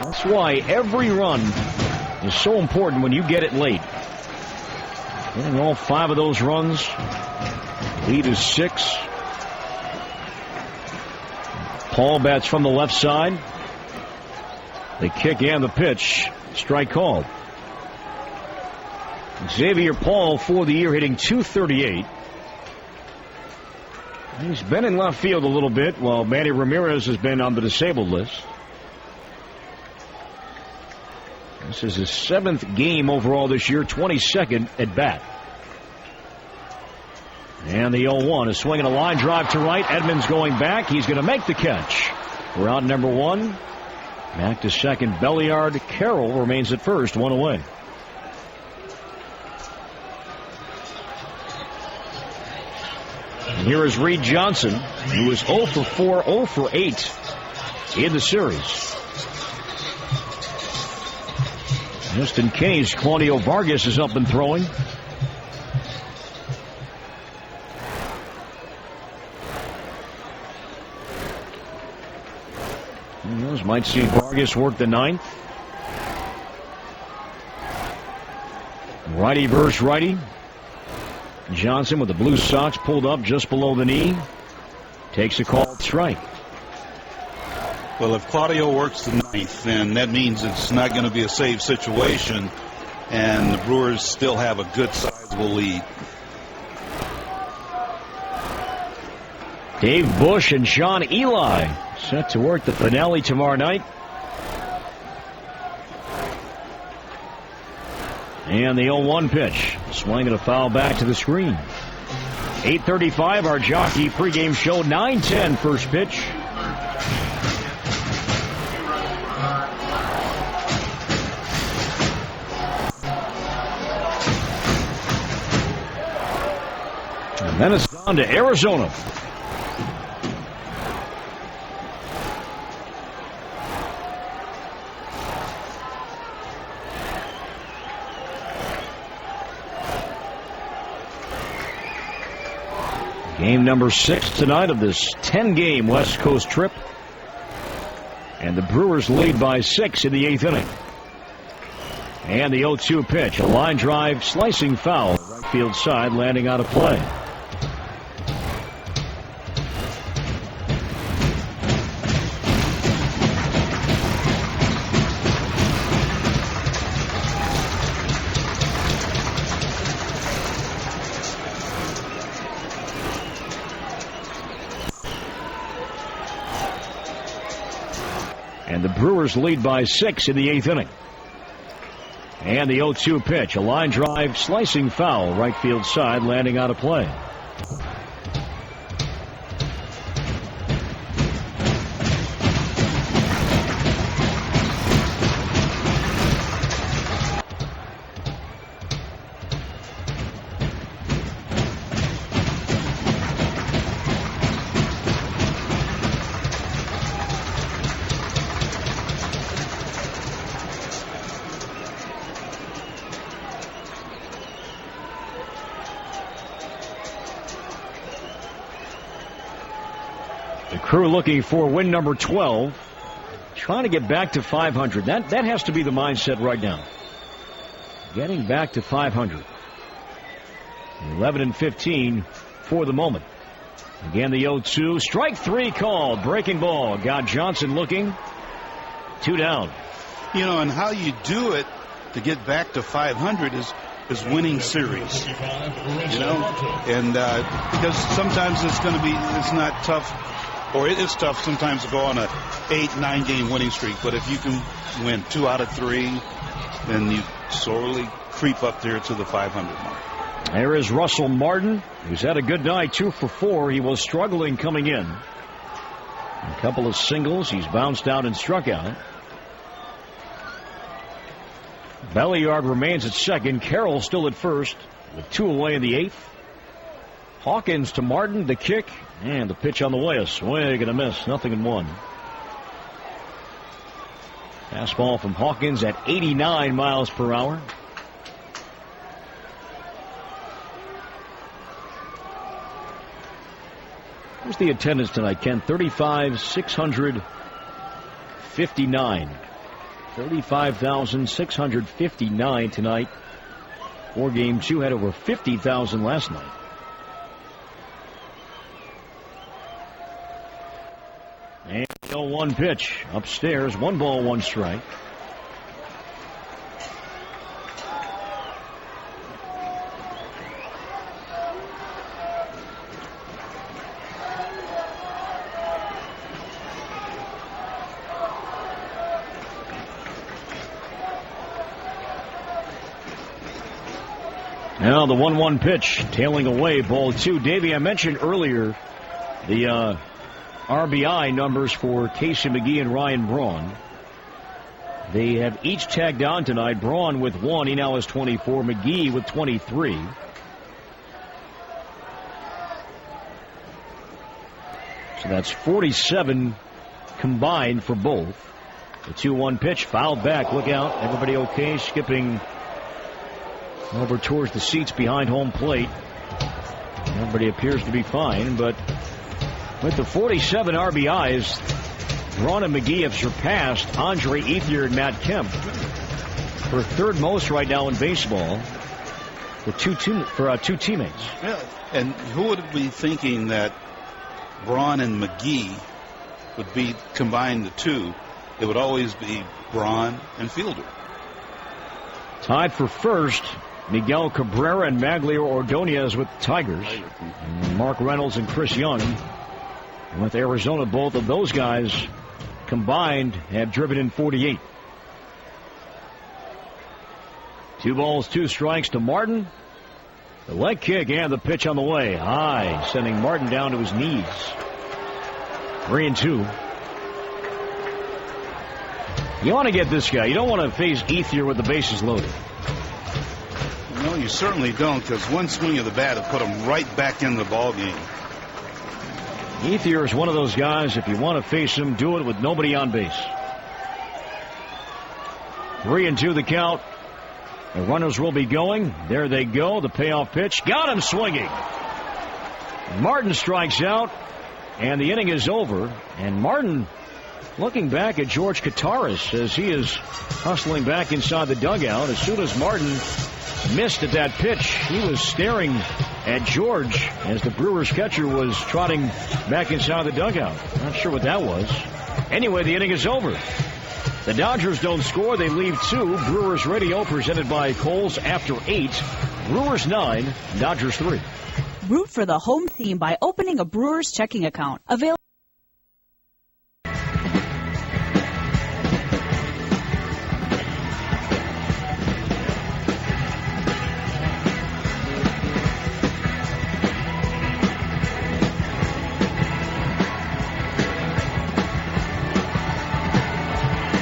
That's why every run is so important when you get it late. Getting all 5 of those runs. Lead is 6. Paul bats from the left side. The kick and the pitch. Strike called. Xavier Paul for the year hitting .238. He's been in left field a little bit while Manny Ramirez has been on the disabled list. This is his 7th game overall this year, 22nd at bat. And the 0-1 is swinging a line drive to right. Edmonds going back. He's going to make the catch. We're out number 1. Back to second, Belliard. Carroll remains at first, 1 away. And here is Reed Johnson, who is 0 for 4, 0 for 8 in the series. Just in case, Claudio Vargas is up and throwing. Who knows, might see Vargas work the ninth. Righty versus righty. Johnson with the blue socks pulled up just below the knee. Takes a called strike. Well, if Claudio works the ninth, then that means it's not going to be a save situation, and the Brewers still have a good sizable lead. Dave Bush and Sean Eli set to work the finale tomorrow night. And the 0-1 pitch. Swing and a foul back to the screen. 8:35, our jockey pregame show. 9:10 first pitch. And then it's on to Arizona. Game number 6 tonight of this 10-game West Coast trip. And the Brewers lead by 6 in the 8th inning. And the 0-2 pitch. A line drive, slicing foul. Right field side, landing out of play. And the Brewers lead by 6 in the 8th inning. And the 0-2 pitch. A line drive, slicing foul. Right field side, landing out of play. Crew looking for win number 12. Trying to get back to 500. That has to be the mindset right now. Getting back to 500. 11-15 for the moment. Again, the 0-2. Strike 3 called. Breaking ball. Got Johnson looking. 2 down. You know, and how you do it to get back to 500 is winning series. You know, and because sometimes it's not tough. Or it is tough sometimes to go on a 8-9 game winning streak, but if you can win 2 out of 3, then you slowly creep up there to the 500 mark. There is Russell Martin, who's had a good night, 2 for 4. He was struggling coming in. A couple of singles. He's bounced out and struck out. Belliard remains at second. Carroll still at first with 2 away in the 8th. Hawkins to Martin, the kick, and the pitch on the way. A swing and a miss. 0-1. Fastball from Hawkins at 89 miles per hour. What's the attendance tonight, Ken? 35,659. 35,659 tonight. For game 2, had over 50,000 last night. And 0-1 pitch upstairs. 1 ball, 1 strike. Now the 1-1 pitch, tailing away, ball 2. Davey, I mentioned earlier the RBI numbers for Casey McGee and Ryan Braun. They have each tagged on tonight. Braun with 1. He now has 24. McGee with 23. So that's 47 combined for both. The 2-1 pitch fouled back. Look out. Everybody okay? Skipping over towards the seats behind home plate. Everybody appears to be fine, but with the 47 RBIs, Braun and McGee have surpassed Andre Ethier and Matt Kemp for third most right now in baseball for two teammates. Yeah, and who would be thinking that Braun and McGee would be combined the two? It would always be Braun and Fielder. Tied for first, Miguel Cabrera and Maglio Ordonez with the Tigers. And Mark Reynolds and Chris Young with Arizona. Both of those guys combined have driven in 48. 2 balls, 2 strikes to Martin. The leg kick and the pitch on the way. High, sending Martin down to his knees. 3-2. You want to get this guy. You don't want to face Ethier with the bases loaded. No, you certainly don't, because one swing of the bat will put him right back in the ball game. Ethier is one of those guys, if you want to face him, do it with nobody on base. 3-2 the count. The runners will be going. There they go. The payoff pitch. Got him swinging. Martin strikes out, and the inning is over. And Martin looking back at George Kataris as he is hustling back inside the dugout. As soon as Martin missed at that pitch, he was staring at George as the Brewers catcher was trotting back inside the dugout. Not sure what that was. Anyway, the inning is over. The Dodgers don't score. They leave 2. Brewers Radio presented by Kohl's after 8. Brewers 9, Dodgers 3. Root for the home team by opening a Brewers checking account. Available.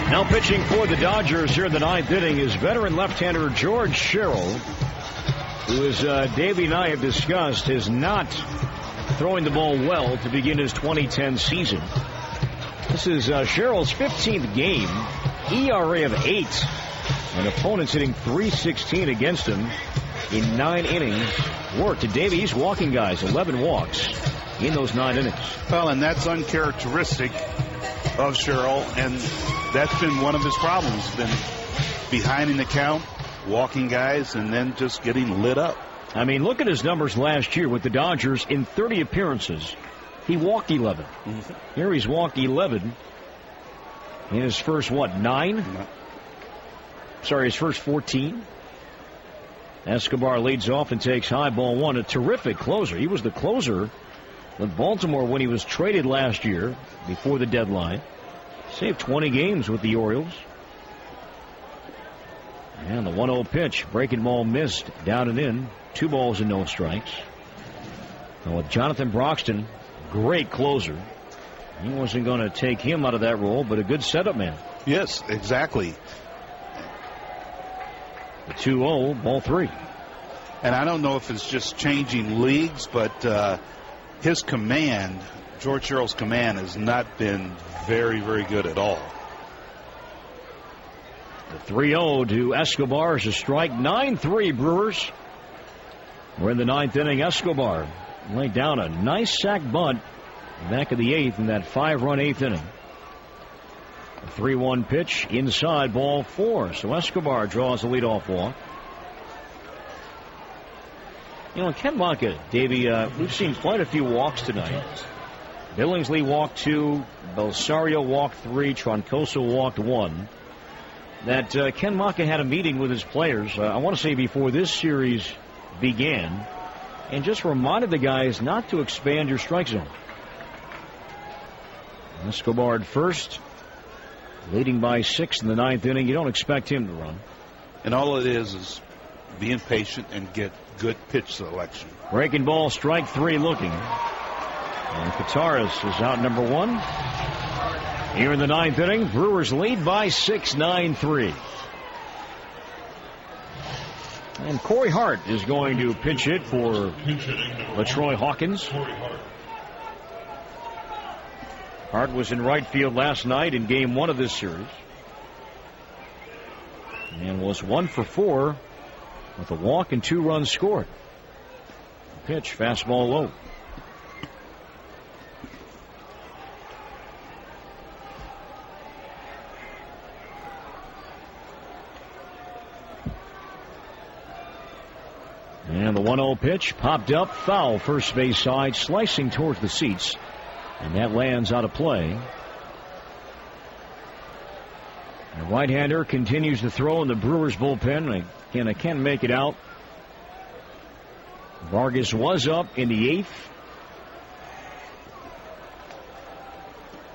Now pitching for the Dodgers here in the 9th inning is veteran left-hander George Sherrill, who, as Davey and I have discussed, is not throwing the ball well to begin his 2010 season. This is Sherrill's 15th game, ERA of 8, and opponents hitting .316 against him in 9 innings worked. Davey, he's walking guys, 11 walks in those 9 innings. Well, and that's uncharacteristic of Sherrill, and that's been one of his problems. Been behind in the count, walking guys, and then just getting lit up. I mean, look at his numbers last year with the Dodgers. In 30 appearances, he walked 11. Mm-hmm. Here he's walked 11 in his first, 9? Sorry, his first 14. Escobar leads off and takes high, ball 1. A terrific closer. He was the closer with Baltimore when he was traded last year before the deadline. Saved 20 games with the Orioles. And the 1-0 pitch. Breaking ball missed. Down and in. 2 balls and no strikes. Now with Jonathan Broxton, great closer. He wasn't going to take him out of that role, but a good setup man. Yes, exactly. The 2-0, ball 3. And I don't know if it's just changing leagues, but his command, George Sherrill's command, has not been very, very good at all. The 3-0 to Escobar is a strike. 9-3 Brewers. We're in the 9th inning. Escobar laid down a nice sac bunt back of the 8th in that 5-run 8th inning. A 3-1 pitch inside, ball 4. So Escobar draws the leadoff walk. You know, Ken Monka, Davey, we've seen quite a few walks tonight. Billingsley walked 2, Belsario walked 3, Troncoso walked 1. That Ken Monka had a meeting with his players, I want to say before this series began, and just reminded the guys not to expand your strike zone. Escobar at first, leading by 6 in the 9th inning. You don't expect him to run. And all it is being patient and get good pitch selection. Breaking ball, strike 3 looking. And Kataris is out number 1. Here in the 9th inning, Brewers lead by 6, 9-3. And Corey Hart is going to pinch hit for LaTroy Hawkins. Hart was in right field last night in Game 1 of this series. And was 1 for 4 with a walk and 2 runs scored. Pitch, fastball low. And the 1-0 pitch popped up, foul, first base side, slicing towards the seats. And that lands out of play. The right-hander continues to throw in the Brewers bullpen. Again, I can't make it out. Vargas was up in the 8th.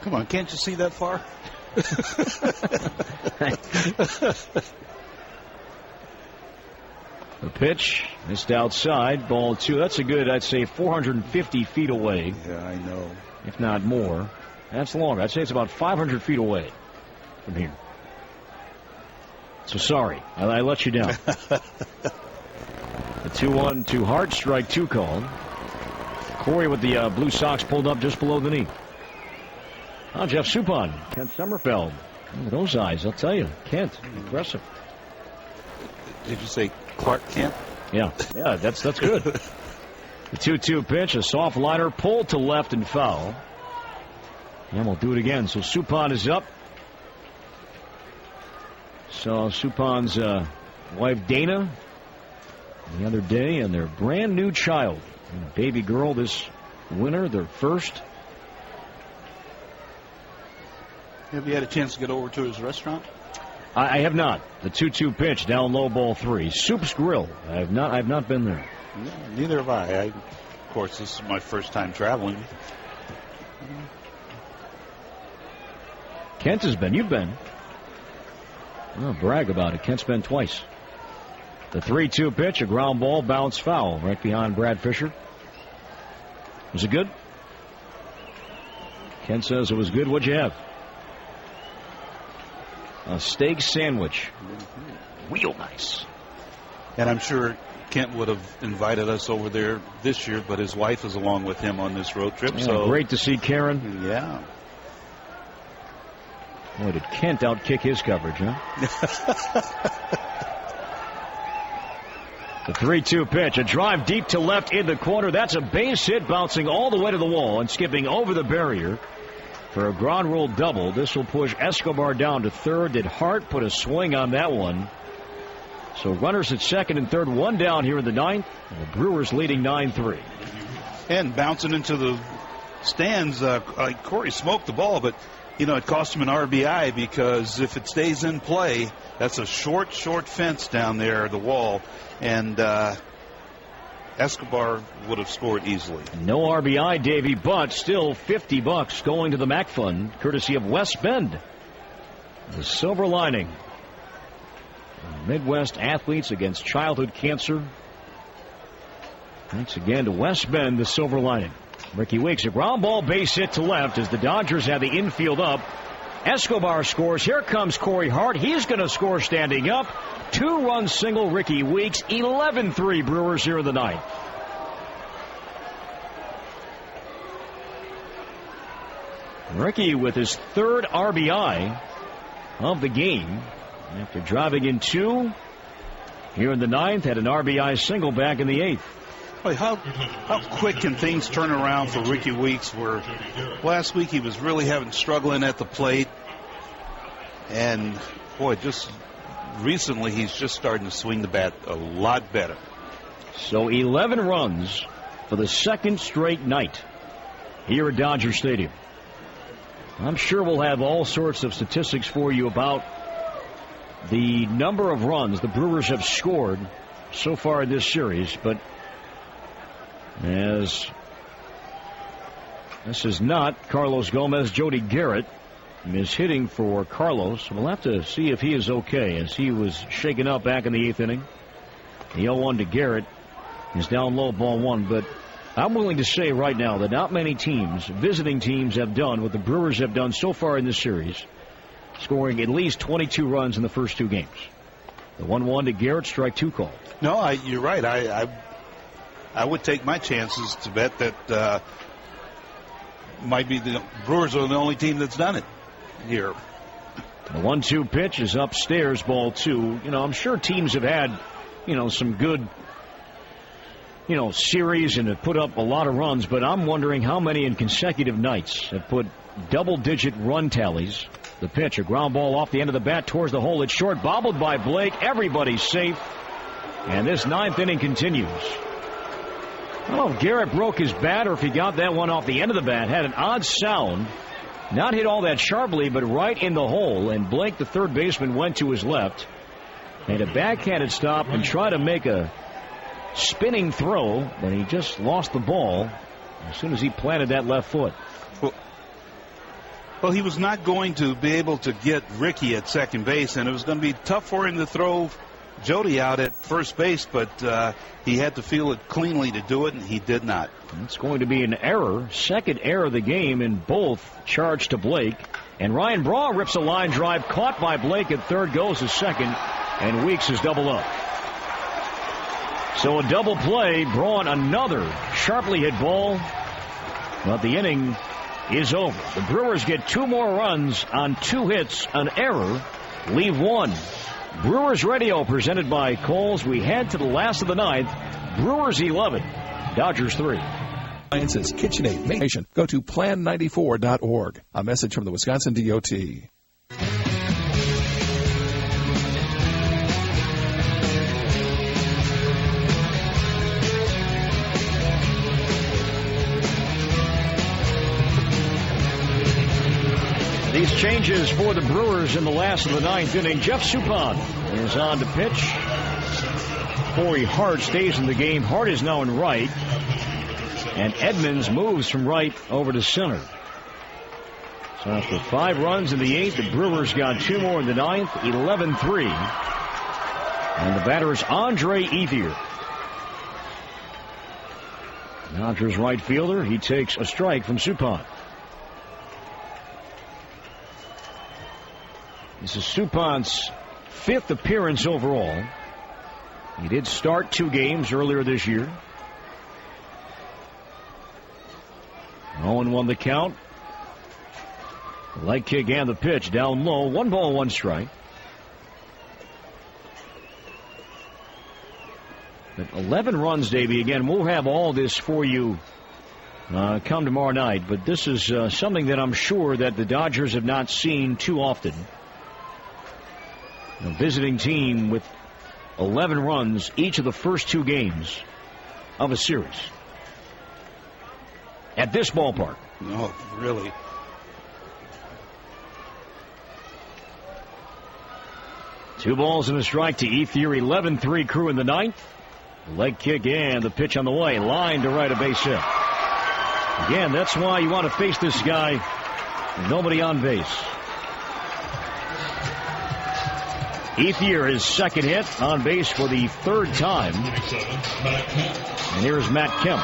Come on, can't you see that far? The pitch missed outside, ball 2. That's a good, I'd say, 450 feet away. Yeah, I know. If not more. That's longer. I'd say it's about 500 feet away from here. So sorry, I let you down. The 2-1 to Hart, strike 2 called. Corey with the Blue Sox pulled up just below the knee. Oh, Jeff Suppan, Kent Sommerfeld. Look at those eyes, I'll tell you. Kent, impressive. Did you say Clark Kent? Yeah, that's good. The 2-2 pitch, a soft liner pulled to left and foul. And we'll do it again. So Suppan is up. Saw Suppan's wife Dana the other day and their brand new child, a baby girl this winter, their first. Have you had a chance to get over to his restaurant? I have not. The 2-2 pitch, down low, ball 3. Soup's Grill. I've not been there. No, neither have I. Of course, this is my first time traveling. Kent has been. You've been. Oh, brag about it. Kent's been twice. The 3-2 pitch, a ground ball, bounce foul right behind Brad Fisher. Was it good? Kent says it was good. What'd you have? A steak sandwich. Real nice. And I'm sure Kent would have invited us over there this year, but his wife is along with him on this road trip. Yeah, so great to see Karen. Yeah. Boy, did Kent outkick his coverage, huh? The 3-2 pitch, a drive deep to left in the corner. That's a base hit, bouncing all the way to the wall and skipping over the barrier for a ground rule double. This will push Escobar down to third. Did Hart put a swing on that one? So runners at second and third, one down here in the 9th. And the Brewers leading 9-3. And bouncing into the stands, Corey smoked the ball, but it cost him an RBI because if it stays in play, that's a short fence down there, the wall, and Escobar would have scored easily. No RBI, Davey, but still $50 going to the MAC Fund, courtesy of West Bend. The silver lining. Midwest athletes against childhood cancer. Thanks again to West Bend, the silver lining. Ricky Weeks, a ground ball base hit to left as the Dodgers have the infield up. Escobar scores. Here comes Corey Hart. He's going to score standing up. 2-run single, Ricky Weeks. 11-3 Brewers here in the 9th. Ricky with his third RBI of the game after driving in 2 here in the 9th. Had an RBI single back in the 8th. Boy, how quick can things turn around for Ricky Weeks, where last week he was really struggling at the plate, and boy, just recently he's just starting to swing the bat a lot better. So 11 runs for the second straight night here at Dodger Stadium. I'm sure we'll have all sorts of statistics for you about the number of runs the Brewers have scored so far in this series, but as this is not Carlos Gomez, Jody Garrett is hitting for Carlos. We'll have to see if he is okay, as he was shaken up back in the 8th inning. The 0-1 to Garrett is down low, ball 1. But I'm willing to say right now that not many teams, visiting teams, have done what the Brewers have done so far in this series, scoring at least 22 runs in the first 2 games. The 1-1 to Garrett, strike 2 call. No, you're right. I would take my chances to bet that might be the Brewers are the only team that's done it here. The 1-2 pitch is upstairs, ball 2. I'm sure teams have had, some good, series and have put up a lot of runs, but I'm wondering how many in consecutive nights have put double-digit run tallies. The pitch, a ground ball off the end of the bat towards the hole. It's short, bobbled by Blake. Everybody's safe. And this 9th inning continues. I don't know if Garrett broke his bat or if he got that one off the end of the bat. Had an odd sound. Not hit all that sharply, but right in the hole. And Blake, the third baseman, went to his left. Made a backhanded stop and tried to make a spinning throw, but he just lost the ball as soon as he planted that left foot. Well, he was not going to be able to get Ricky at second base, and it was going to be tough for him to throw Jody out at first base, but he had to feel it cleanly to do it, and he did not. It's going to be an error, second error of the game, in both charged to Blake. And Ryan Braun rips a line drive, caught by Blake at third, goes to second, and Weeks is double up. So a double play, Braun another sharply hit ball, but the inning is over. The Brewers get 2 more runs on 2 hits, an error, leave 1. Brewers Radio presented by Kohl's. We head to the last of the 9th. Brewers 11, Dodgers 3. Appliances, KitchenAid, Nation. Go to plan94.org. A message from the Wisconsin DOT. These changes for the Brewers in the last of the 9th inning. Jeff Suppan is on to pitch. Corey Hart stays in the game. Hart is now in right. And Edmonds moves from right over to center. So after 5 runs in the 8th, the Brewers got 2 more in the 9th, 11-3. And the batter is Andre Ethier. Dodgers right fielder. He takes a strike from Suppan. This is Suppan's 5th appearance overall. He did start 2 games earlier this year. 0-1 the count. The leg kick and the pitch down low. 1 ball, 1 strike. But 11 runs, Davey. Again, we'll have all this for you come tomorrow night. But this is something that I'm sure that the Dodgers have not seen too often. A visiting team with 11 runs each of the first 2 games of a series. At this ballpark. No, really. Two balls and a strike to Ethier. 11-3 crew in the 9th. Leg kick and the pitch on the way. Line to right, a base hit. Again, that's why you want to face this guy. Nobody on base. Ethier, his second hit, on base for the 3rd time. And here's Matt Kemp.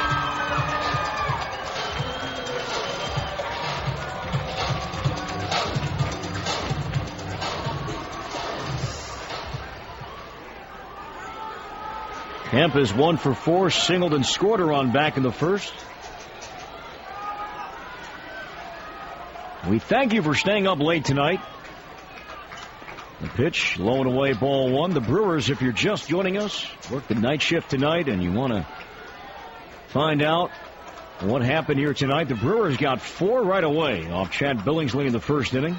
Kemp is 1 for 4, singled and scored a run back in the 1st. We thank you for staying up late tonight. The pitch, low and away, ball 1. The Brewers, if you're just joining us, work the night shift tonight and you want to find out what happened here tonight. The Brewers got 4 right away off Chad Billingsley in the 1st inning.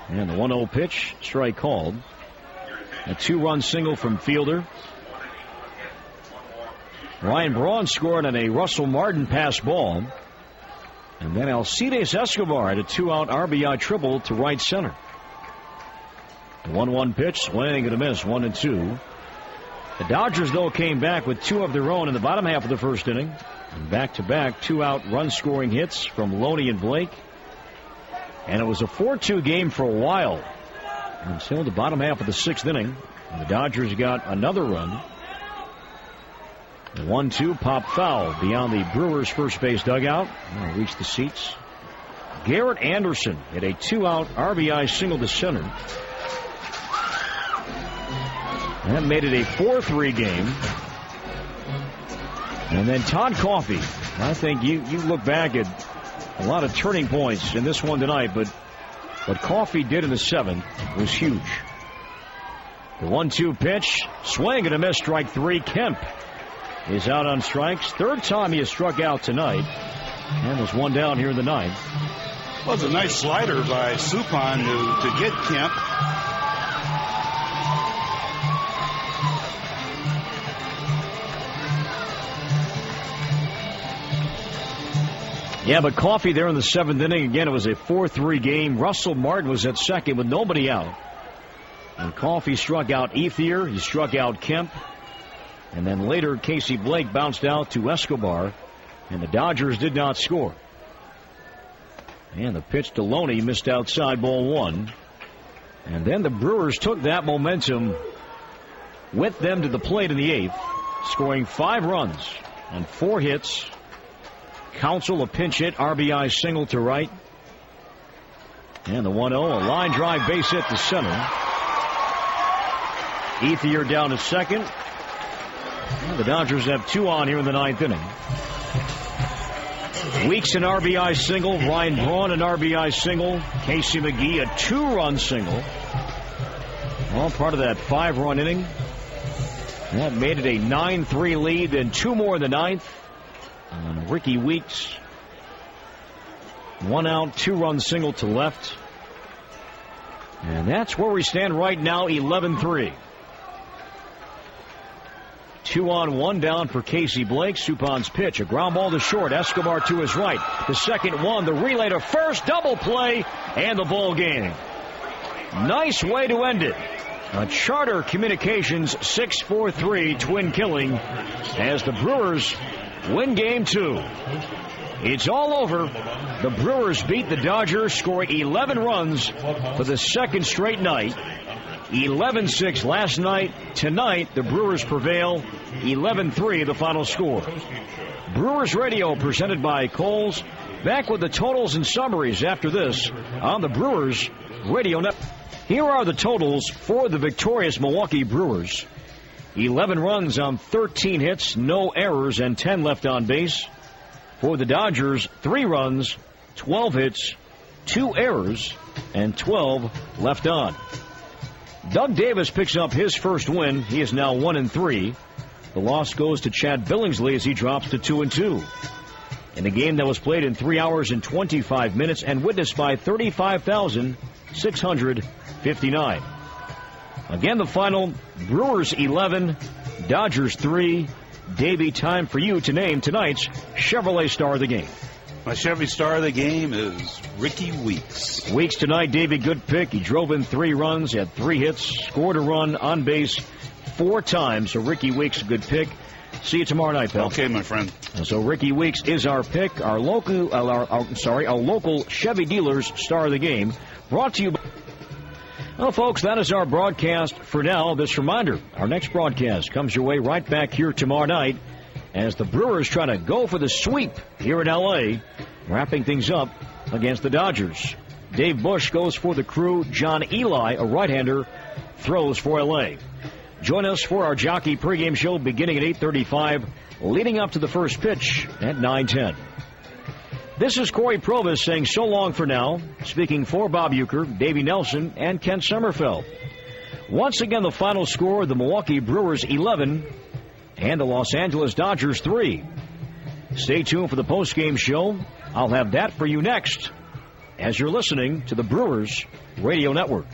And the 1-0 pitch, strike called. A 2-run single from Fielder. Ryan Braun scored on a Russell Martin pass ball. And then Alcides Escobar had a 2-out RBI triple to right center. The 1-1 pitch, swing and a miss, 1-2. The Dodgers, though, came back with 2 of their own in the bottom half of the 1st inning. And back-to-back 2-out run-scoring hits from Loney and Blake. And it was a 4-2 game for a while until the bottom half of the 6th inning. And the Dodgers got another run. The 1-2 pop foul beyond the Brewers' first base dugout. Now reach the seats. Garrett Anderson hit a 2-out RBI single to center. That made it a 4-3 game. And then Todd Coffey. I think you look back at A lot of turning points in this one tonight, but what Coffey did in the 7th was huge. The 1-2 pitch, swing and a miss, strike 3. Kemp is out on strikes. Third time he has struck out tonight. And there's one down here in the 9th. Well, it's a nice slider by Suppan to get Kemp. Yeah, but Coffey there in the 7th inning. Again, it was a 4-3 game. Russell Martin was at second with nobody out. And Coffey struck out Ethier. He struck out Kemp. And then later, Casey Blake bounced out to Escobar. And the Dodgers did not score. And the pitch to Loney missed outside, ball 1. And then the Brewers took that momentum with them to the plate in the 8th, scoring 5 runs on 4 hits. Counsell a pinch hit, RBI single to right. And the 1-0, a line drive base hit to center. Ethier down to second. And the Dodgers have 2 on here in the 9th inning. Weeks an RBI single. Ryan Braun an RBI single. Casey McGee a 2-run single. All part of that 5-run inning. That made it a 9-3 lead. Then 2 more in the 9th. On Ricky Weeks. 1 out, 2-run single to left. And that's where we stand right now, 11-3. 2 on, 1 down for Casey Blake. Suppan's pitch, a ground ball to short. Escobar to his right. The second one, the relay to first, double play, and the ball game. Nice way to end it. A Charter Communications 6-4-3 twin killing as the Brewers win game 2. It's all over. The Brewers beat the Dodgers, scoring 11 runs for the second straight night. 11-6 last night. Tonight, the Brewers prevail. 11-3 the final score. Brewers Radio presented by Kohl's. Back with the totals and summaries after this on the Brewers Radio Network. Here are the totals for the victorious Milwaukee Brewers. 11 runs on 13 hits, no errors, and 10 left on base. For the Dodgers, 3 runs, 12 hits, 2 errors, and 12 left on. Doug Davis picks up his first win. He is now 1-3. The loss goes to Chad Billingsley as he drops to 2-2. In a game that was played in 3 hours and 25 minutes and witnessed by 35,659. Again, the final, Brewers 11, Dodgers 3. Davey, time for you to name tonight's Chevrolet Star of the Game. My Chevy Star of the Game is Ricky Weeks. Weeks tonight, Davey, good pick. He drove in 3 runs, had 3 hits, scored a run on base 4 times. So Ricky Weeks, a good pick. See you tomorrow night, pal. Okay, my friend. So Ricky Weeks is our pick, our local Chevy dealer's Star of the Game. Brought to you by... Well, folks, that is our broadcast for now. This reminder, our next broadcast comes your way right back here tomorrow night as the Brewers try to go for the sweep here in L.A., wrapping things up against the Dodgers. Dave Bush goes for the Crew. John Eli, a right-hander, throws for L.A. Join us for our Jockey pregame show beginning at 8:35, leading up to the first pitch at 9:10. This is Corey Provis saying so long for now, speaking for Bob Uecker, Davey Nelson, and Kent Sommerfeld. Once again, the final score, the Milwaukee Brewers 11 and the Los Angeles Dodgers 3. Stay tuned for the postgame show. I'll have that for you next as you're listening to the Brewers Radio Network.